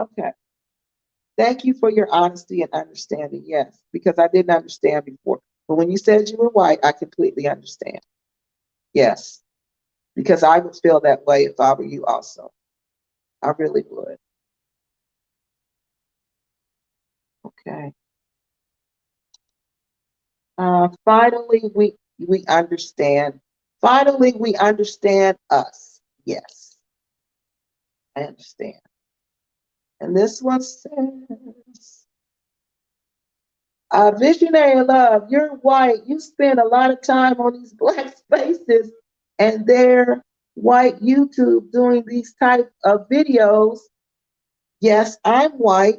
Okay. Thank you for your honesty and understanding. Yes, because I didn't understand before. But when you said you were white, I completely understand. Yes, because I would feel that way if I were you also. I really would. Okay. Finally, we understand. Finally, we understand us. Yes, I understand. And this one says, visionary love, you're white. You spend a lot of time on these black spaces and they're white YouTube doing these type of videos. Yes, I'm white.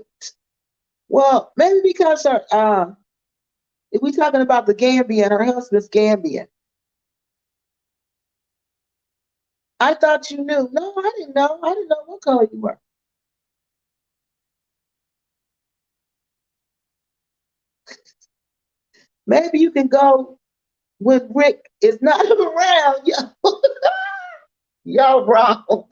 Well, maybe because if we're talking about the Gambian, her husband's Gambian. I thought you knew. No, I didn't know. I didn't know what color you were. Maybe you can go when Rick is not around. Y'all wrong.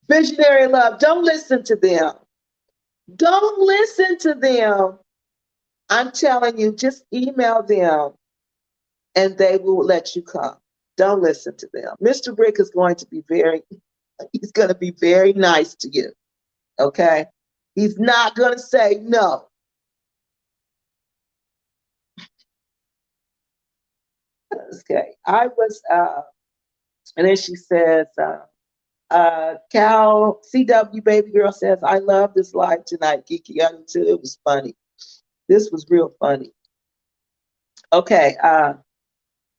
Visionary love, don't listen to them. Don't listen to them. I'm telling you, just email them and they will let you come. Don't listen to them. Mr. Rick is going to be he's going to be very nice to you. Okay? He's not going to say no. Okay. I was, and then she says, Cal CW baby girl says, I love this live tonight, Keke. I do too. It was funny. This was real funny. Okay.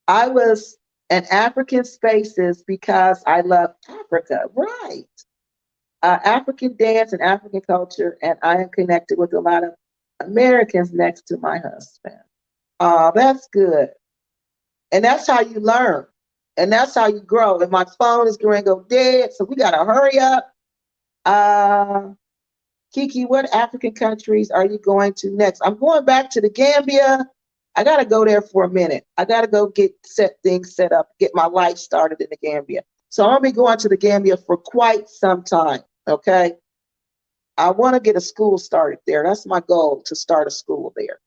I was in African spaces because I love Africa. Right. African dance and African culture, and I am connected with a lot of Americans next to my husband. Oh, that's good. And that's how you learn. And that's how you grow. And my phone is going to go dead, so we got to hurry up. Keke, what African countries are you going to next? I'm going back to the Gambia. I got to go there for a minute. I got to go get things set up, get my life started in the Gambia. So I'm going to be going to the Gambia for quite some time, okay? I want to get a school started there. That's my goal, to start a school there,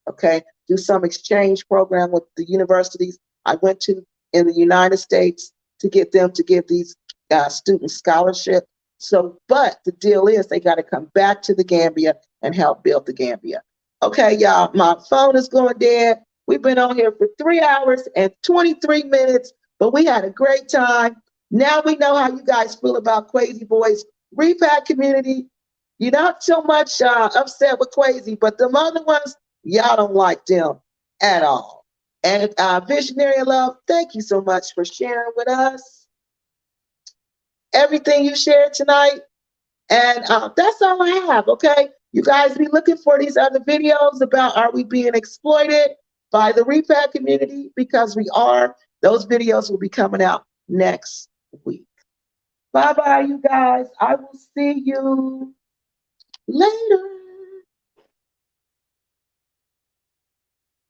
okay? Do some exchange program with the universities I went to in the United States to get them to give these students scholarship. So, but the deal is they got to come back to the Gambia and help build the Gambia. Okay, y'all, my phone is going dead. We've been on here for 3 hours and 23 minutes, but we had a great time. Now we know how you guys feel about KWESI Boyd's Repact Community. You're not so much upset with KWESI, but the other ones, y'all don't like them at all. And Visionary Love, thank you so much for sharing with us everything you shared tonight. And that's all I have, okay? You guys be looking for these other videos about are we being exploited by the Repact community, because we are. Those videos will be coming out next week. Bye-bye, you guys. I will see you later.